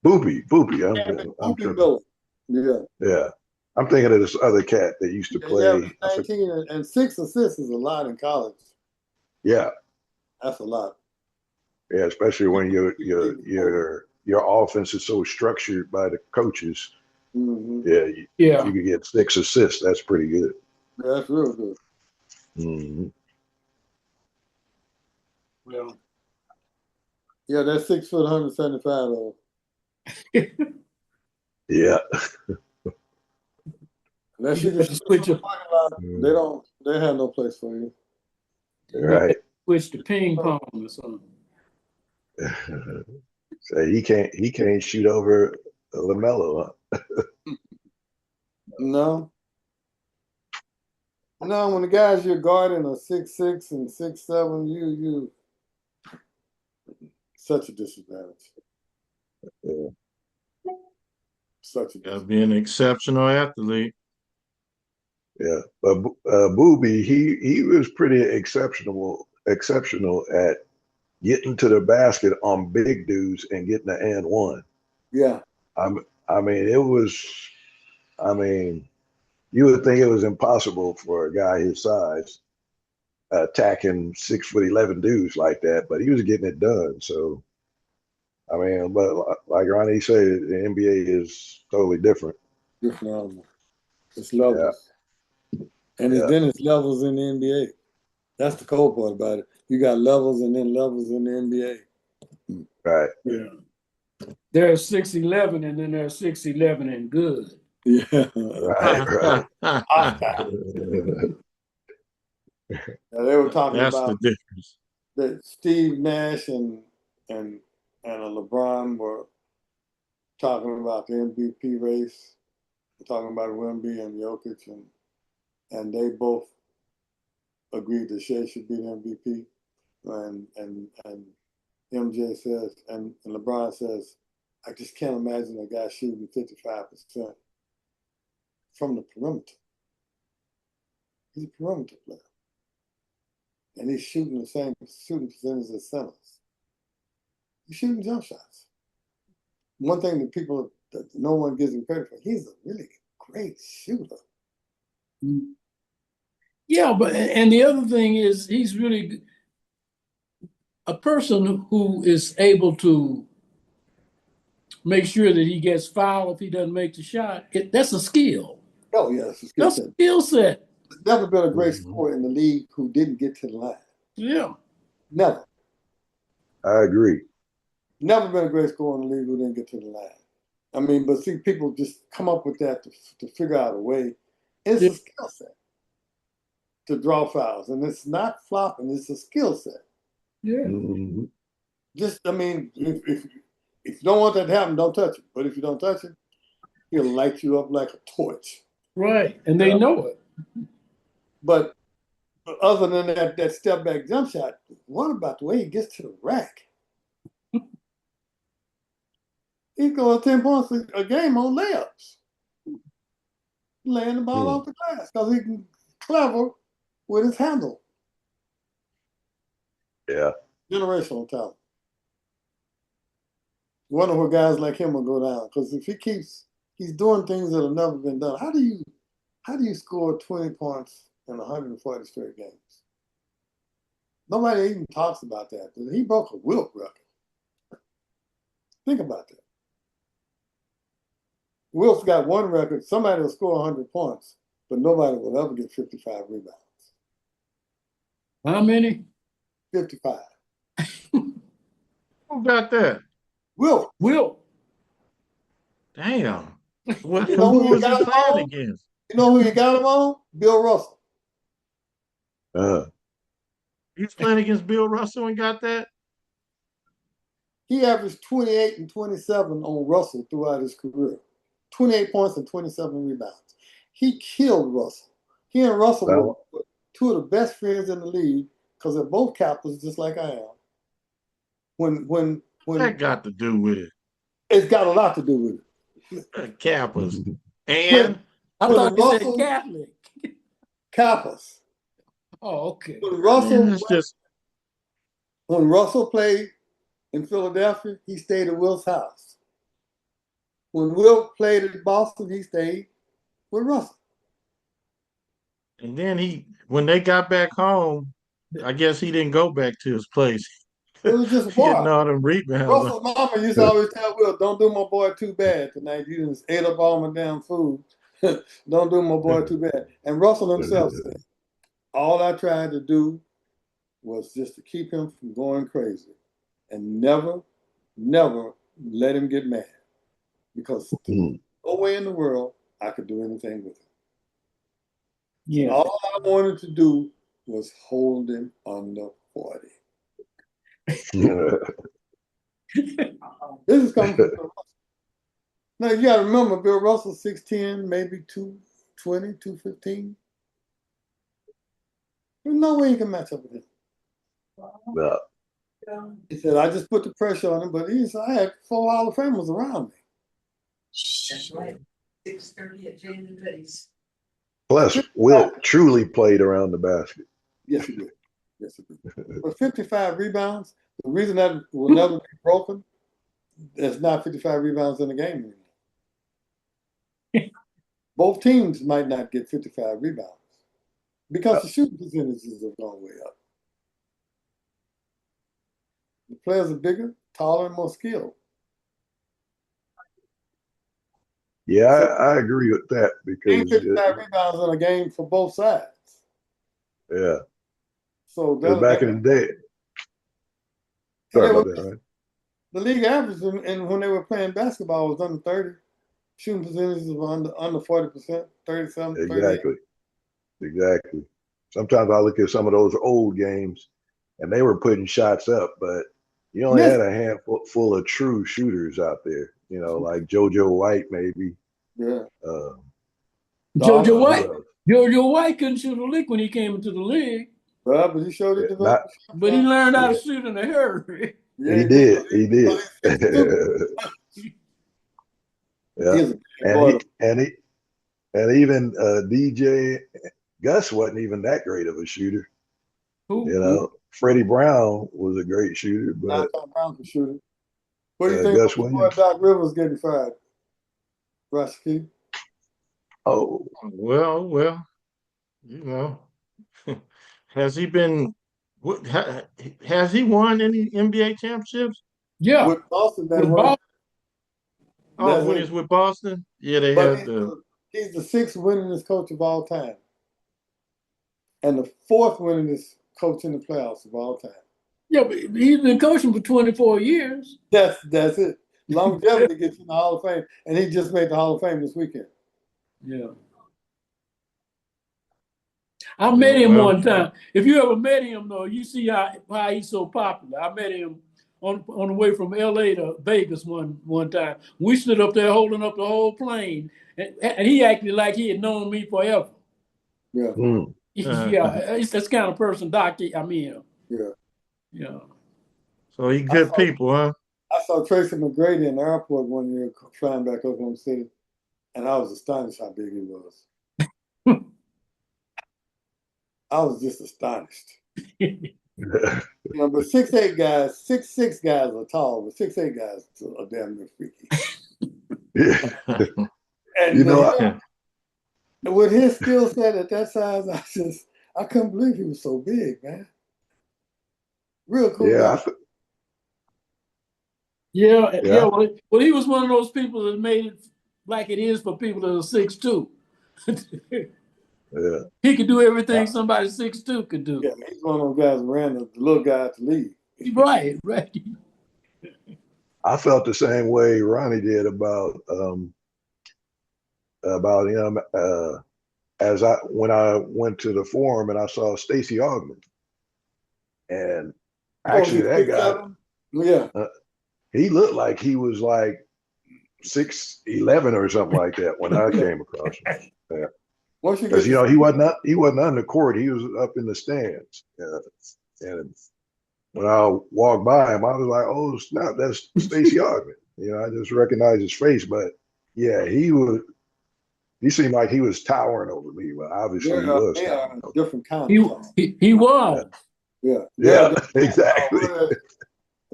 Boopy. I'm Boopy tripping. Miller. Yeah. Yeah. I'm thinking of this other cat that used to He play. averaged 19 and 6 assists is a lot in college. Yeah. That's a lot. Yeah, especially when your offense is so structured by the coaches. Mm-hmm. Yeah, Yeah. if you could get 6 assists, that's pretty good. Yeah, that's real good. Mm-hmm. Well, Yeah, that's 6 foot, 175 though. Yeah. Unless you you got just to switch up. they have no place for you. Right. Switch to ping pong or something. So he can't shoot over LaMelo. Huh? No. No, when the guys you're guarding are 6'6" and 6'7", you such a disadvantage. Yeah. Such a Gotta disadvantage. be an exceptional athlete. Yeah, but Booby, he was pretty exceptional at getting to the basket on big dudes and getting the and one. Yeah. I mean, it was. I mean, you would think it was impossible for a guy his size attacking 6'11" dudes like that, but he was getting it done. So, I mean, but like Ronnie said, the NBA is totally different. Different animal. It's Yeah, levels. And yeah, then it's levels in the NBA. That's the cool part about it. You got levels and then levels in the NBA. right. Yeah. There's 6'11", and then there's 6'11" and good. Yeah. Right, right. Now, they were talking That's the about difference. that Steve Nash and LeBron were talking about the MVP race, talking about Wemby and Jokic, and they both agreed that Shea should be the MVP. And MJ says, and LeBron says, I just can't imagine a guy shooting 55% from the perimeter. He's a perimeter player. And he's shooting the same shooting percentage as centers. He's shooting jump shots. One thing that no one gives him credit for, he's a really great shooter. Yeah, but and the other thing is he's really a person who is able to make sure that he gets fouled if he doesn't make the shot. That's a skill. Oh, yeah, it's a skill That's a set. skill set. There's never been a great Mhm. scorer in the league who didn't get to the line. Yeah. Never. I agree. Never been a great scorer in the league who didn't get to the line. I mean, but see, people just come up with that to figure out a way. It's a skill set to draw fouls, and it's not flopping. It's a skill set. Yeah. Mhm. Just, I mean, if you don't want that to happen, don't touch it. But if you don't touch it, he'll light you up like a torch. Right. And they Yeah. know it. But other than that step back jump shot, what about the way he gets to the rack? He goes 10 points a game on layups, laying the ball off the glass because he's clever with his handle. Yeah. Generational talent. Wonder what guys like him will go down, because if he's doing things that have never been done. How do you score 20 points in 140 straight games? Nobody even talks about that. He broke a Wilt record. Think about that. Wilt's got one record. Somebody will score 100 points, but nobody will ever get 55 rebounds. How many? 55. Who got that? Wilt. Will. Damn. What, You know who who you was he got him playing on? against? You know who you got him on? Bill Russell. Uh, He was playing against Bill Russell and got that? He averaged 28 and 27 on Russell throughout his career. 28 points and 27 rebounds. He killed Russell. He and Russell were two of the best friends in the league because they're both captains, just like I am. When That got to do with it. it's got a lot to do with it. Kappas. When, And I when thought you said Russell Catholic. Kappas. Oh, okay. man, it's just When Russell played in Philadelphia, he stayed at Wilt's house. When Wilt played at Boston, he stayed with Russell. and then when they got back home, I guess he didn't go back to his place. It was just Getting war. all them rebounds. Russell's mama used to always tell Will, don't do my boy too bad tonight. You just ate up all my damn food. Don't do my boy too bad. And Russell himself said, all I tried to do was just to keep him from going crazy and never let him get mad. Because no way in the world I could do anything with him. Yeah. All I wanted to do was hold him under 40. This is coming from Bill Russell. Now, you got to remember, Bill Russell, 6'10", maybe 220, 215. There's no way you can match up with him. yeah. He said, I just put the pressure on him, but I had 4 Hall of Famers around me. That's right. 6:30 at Jane and Betty's. Plus, Wilt truly played around the basket. Yes, he did. Yes, he did. But 55 rebounds, The reason that will never be broken, there's not 55 rebounds in a game anymore. Both teams might not get 55 rebounds because the shooting percentages have gone way up. The players are bigger, taller, and more skilled. Yeah, So I agree with that ain't because 55 rebounds in a game for both sides. yeah, So because back in the day, and sorry they about were, that, right? the league average, and when they were playing basketball, was under 30. Shooting percentages were under 40%, 37, 38. Exactly. Sometimes I look at some of those old games, and they were putting shots up, but you only Yes. had a handful full of true shooters out there. You know, like JoJo White, maybe. Yeah. Jojo White. Who else? Jojo White couldn't shoot a lick when he came into the league, Well, but he showed Yeah, it not developed. but he learned how to yeah. shoot in a hurry. Yeah, He he did. did. He did. He Yeah, is a big and boy. even DJ Gus wasn't even that great of a shooter. Who? You know, Freddie Brown was a great shooter, but Downtown Brown for shooting. What do you think Gus about the boy Williams. Doc Rivers getting fired? Rashaki? Oh, Well, you know, has he been? Has he won any NBA championships? Yeah, With Boston, they with won. Bob. Oh, That's when it. he's with Boston, yeah, they But had the. he's the sixth winningest coach of all time. And the fourth winningest coach in the playoffs of all time. Yeah, but he's been coaching for 24 years. That's it. Longevity gets in the Hall of Fame. And he just made the Hall of Fame this weekend. Yeah. I met him Well, one time. If you ever met him, though, you see how he's so popular. I met him on the way from LA to Vegas one time. We stood up there holding up the whole plane, and he acted like he had known me forever. Yeah. hmm. Yeah, it's this kind of person, Doc. I mean, Yeah. yeah. So he I good saw, people, huh? I saw Tracy McGrady in the airport one year flying back Oklahoma City. And I was astonished how big he was. I was just astonished. But 6'8" guys, 6'6" guys are tall, but 6'8" guys are damn near freaky. Yeah. And Yeah. with his skill set at that size, I couldn't believe he was so big, man. Real cool guy. Yeah. Well, he was one of those people that made it like it is for people that are 6'2". Yeah. He could do everything somebody 6'2" could do. Yeah, he's one of those guys who ran the little guy to lead. Right. I felt the same way Ronnie did about him as when I went to the forum and I saw Stacey Augman. And actually that guy, yeah, he looked like he was like 6'11" or something like that when I came across him. Yeah. Because he wasn't on the court, he was up in the stands. And when I walked by him, I was like, "Oh snap, that's Stacey Augman." I just recognized his face, but yeah, he seemed like he was towering over me, but obviously he was. They are different kinds. He was. Yeah, exactly.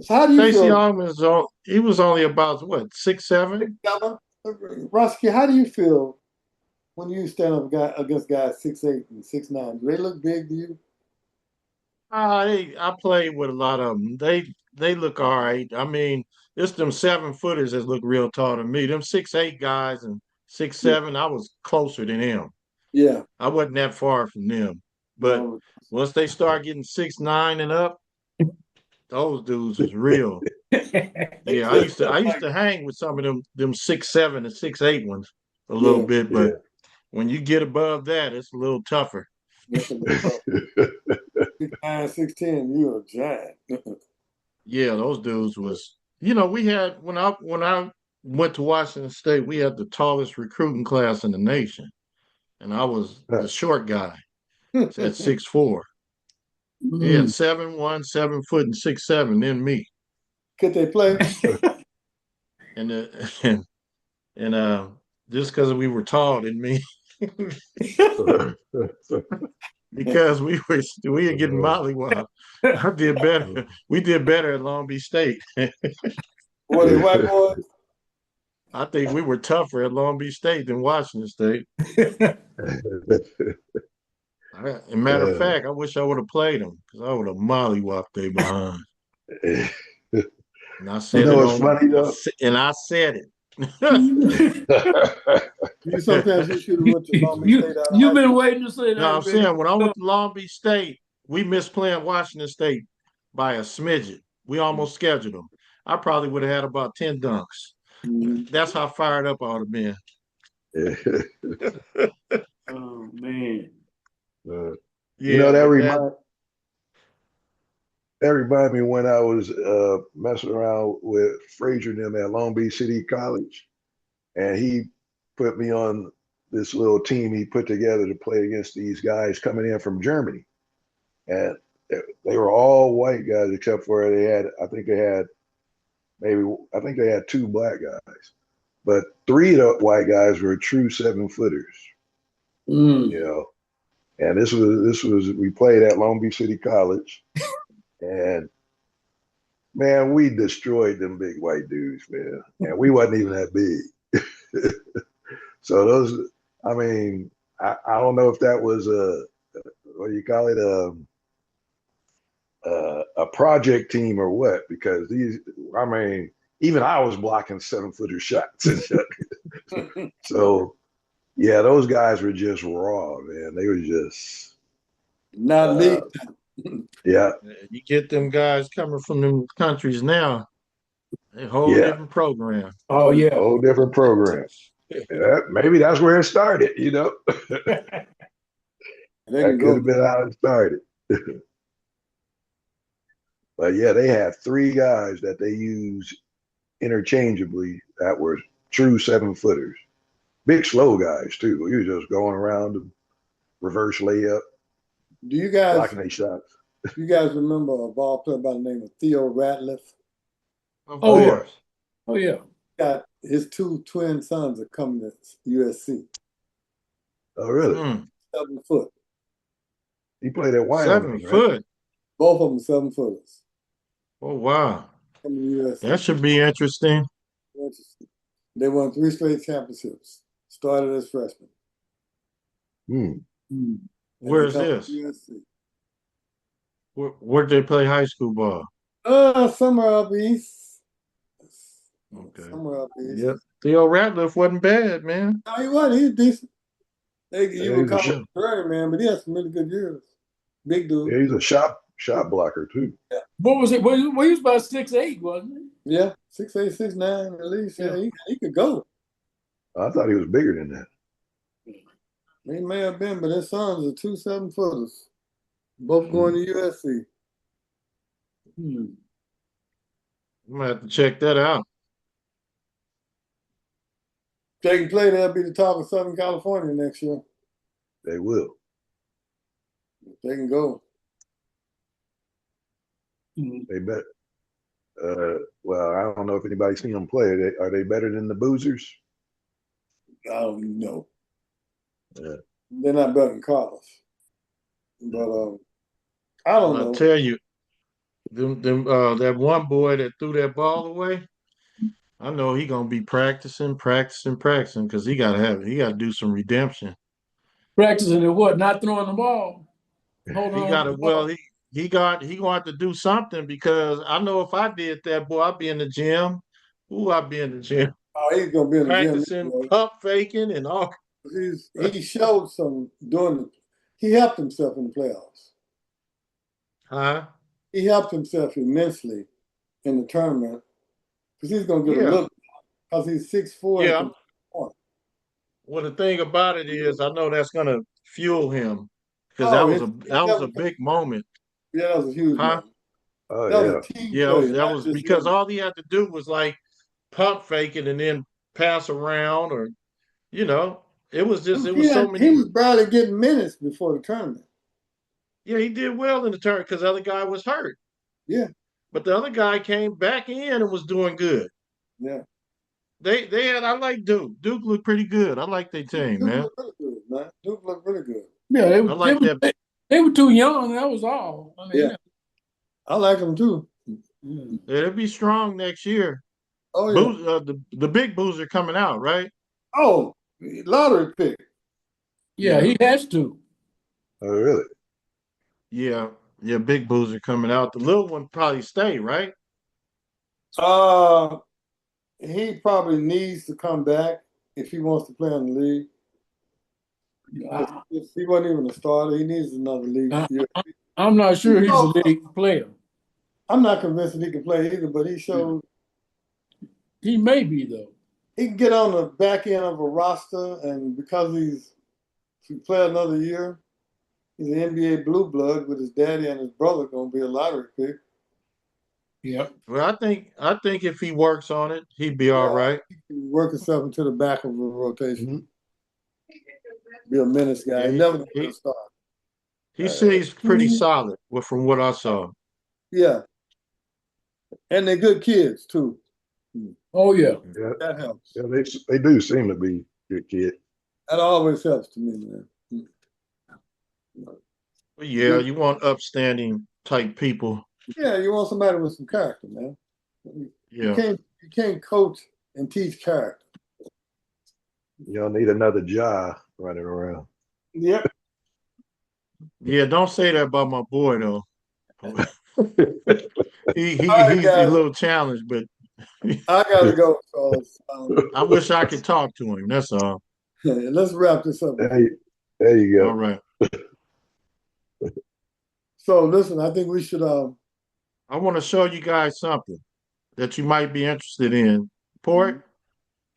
So how do you Stacey feel? Augman he was only about what, 6'7"? Rashaki, how do you feel when you stand up against guys 6'8" and 6'9"? Do they look big to you? I played with a lot of them. They look all right. I mean, it's them 7-footers that look real tall to me. Them 6'8" guys and 6'7", I was closer than them. Yeah. I wasn't that far from them. But once they start getting 6'9" and up, those dudes was real. Yeah, I used to hang with some of them 6'7" and 6'8" ones a little bit, but when you get above that, it's a little tougher. 6'9", 6'10", you're a giant. Yeah, those dudes was. We had when I went to Washington State, we had the tallest recruiting class in the nation, and I was the short guy at 6'4". He had 7'1", 7 foot, and 6'7", then me. Could they play? And and just because we were tall didn't mean. because we were getting mollywopped. I did better. We did better at Long Beach State. What the white boys? I think we were tougher at Long Beach State than Washington State. As a matter of fact, I wish I would have played them because I would have mollywopped they behind. And I You said know it what's on, funny though? and I said it. You sometimes you should have went to Long Beach State out of You've high been school. waiting to say No, that, I'm baby. saying when I went to Long Beach State, we missed playing Washington State by a smidget. We almost scheduled them. I probably would have had about 10 dunks. Mhm. That's how fired up I would have been. Oh man. You Yeah, know but that that remind me when I was messing around with Frazier and them at Long Beach City College, and he put me on this little team he put together to play against these guys coming in from Germany, and they were all white guys except for I think they had two black guys, but three of the white guys were true 7-footers, you Mm. know. And this was we played at Long Beach City College, and man, we destroyed them big white dudes, man. And we wasn't even that big. So those, I mean, I don't know if that was what do you call it, a project team or what, because I mean, even I was blocking 7-footer shots. So yeah, those guys were just raw, man. They were just, Not uh, league. yeah, you get them guys coming from them countries now, a whole yeah, different program. Oh yeah. whole different program. Maybe that's where it started, you know. They can That could go. have been how it started. But yeah, they had three guys that they used interchangeably that were true 7-footers. Big slow guys too. You were just going around them, reverse layup, Do you guys blocking their shots. remember a ball player by the name of Theo Ratliff? Of Oh yeah. course. Oh yeah. Got his two twin sons are coming to USC. Oh, really? 7 foot. He played at Seven Wyoming, right? foot. Both of them 7 footers. Oh wow. Coming to That USC. should be interesting. Interesting. They won 3 straight championships. Started as freshmen. Hmm. Mm. Where's And they come this? to USC. Where'd they play high school ball? Somewhere up east. Okay. Somewhere up east. Yep. Theo Ratliff wasn't bad, man. No, he wasn't. He's decent. You Yeah, would call him a journey man, but he had some really good years. Big dude. he's a shot blocker too. What was it? Well, he was about 6'8", wasn't Yeah, 6'8", 6'9", at least. Yeah, Yeah. he could go. I thought he was bigger than that. He may have been, but his sons are 2 7-footers. Both going to USC. he? Hmm. I'm gonna have to check that out. If they can play, they'll be the top of Southern California next year. They will. If they can go. Mm. They bet. Well, I don't know if anybody's seen them play. Are they better than the Boozers? I don't know. Yeah. They're not better than Carlos. But I don't I'll know. tell you, that one boy that threw that ball away, I know he gonna be practicing because he gotta do some redemption. Practicing at what? Not throwing the ball. Holding He on to gotta the ball. he gonna have to do something because I know if I did that, boy, I'd be in the gym. Ooh, I'd be in the gym Oh, he's gonna be in the gym practicing anyway. pump faking and all. He showed some he helped himself in the playoffs. Huh? He helped himself immensely in the tournament because he's gonna get a Yeah, look because he's 6'4" and yeah. can point. Well, the thing about it is, I know that's gonna fuel him because Oh, that was a big moment, yeah, that was a huge huh? moment. Oh That was yeah. a team Yeah, player, that not was just because him. all he had to do was like pump fake it and then pass around, or you know, it was so He many. was barely getting minutes before the tournament. Yeah, he did well in the turn because the other guy was hurt, Yeah, but the other guy came back in and was doing good. yeah. They had I like Duke. Duke looked pretty good. I like their team, Duke man. looked really good, man. Duke looked really good. Yeah, I like that. They were too young. That was all. I mean, Yeah. I like them too. yeah. It'll be strong next year. Oh yeah. The big boos are coming out, right? Oh, lottery pick. Yeah, he has to. Oh, really? Yeah, yeah, big boos are coming out. The little one probably stay, right? Uh, he probably needs to come back if he wants to play in the league. I, He wasn't even a starter. He needs another league I, year. I'm not sure he's a league player. I'm not convinced that he can play either, but he showed He may be though. he can get on the back end of a roster, and because he play another year, he's an NBA blue blood with his daddy and his brother going to be a lottery pick. Yeah. Well, I think if he works on it, he'd be all Yeah, right. he can work himself into the back of the rotation. Mhm. Be a menace guy. Yeah, He's he never going he, to start. he seems pretty solid. Well, from what I saw. Yeah, and they're good kids too. Oh yeah. Yeah, That helps. yeah, they do seem to be good kids. That always helps to me, man. But yeah, Good. you want upstanding type people. Yeah, you want somebody with some character, man. You Yeah. can't coach and teach character. You don't need another jaw running around. Yep. Yeah, don't say that about my boy though. All right, He's a guys. little challenged, but I gotta go, fellas. I wish I could talk to him. That's all. Let's wrap this up. There you All go. right. So listen, I think we should I want to show you guys something that you might be interested in. Port,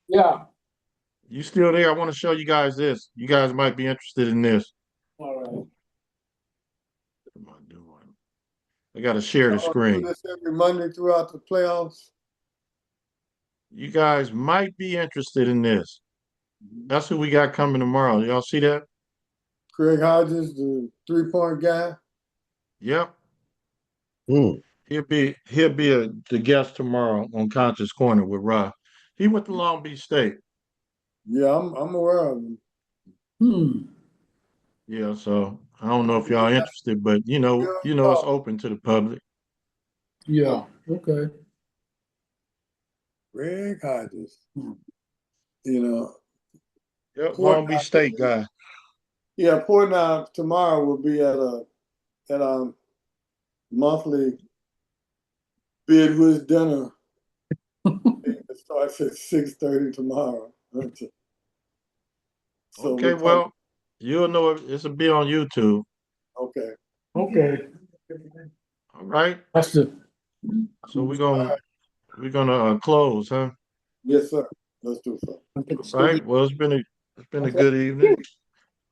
Yeah. you still there? I want to show you guys this. You guys might be interested in this. All right. What am I doing? I got to share the do screen. this every Monday throughout the playoffs. You guys might be interested in this. That's who we got coming tomorrow. Y'all see that? Craig Hodges, the 3-point guy. Yep. Mm. He'll be the guest tomorrow on Conscious Corner with Rob. He went to Long Beach State. Yeah, I'm aware of him. Hmm. Yeah, so I don't know if y'all interested, but it's open to the public. Yeah. Okay. Craig Hodges. Hmm. You know, Yep, Port Long Beach State guy. yeah, Port now tomorrow will be at a monthly bid with dinner. It starts at 6:30 tomorrow. So Okay, we'll talk. well, you'll know it'll be on YouTube. Okay. Okay. All right. That's the. So we're gonna close, huh? Yes, sir. Let's do so. All right. Well, it's been a good evening.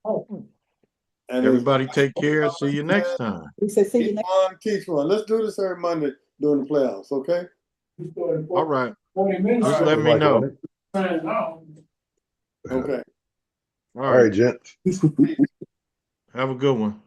And Everybody take care. See you next time. We say see you eat next. one, teach one. Let's do this every Monday during the playoffs, okay? All right. 40 minutes. Just let me Like know. it, Okay. All All right, right. gents. Have a good one.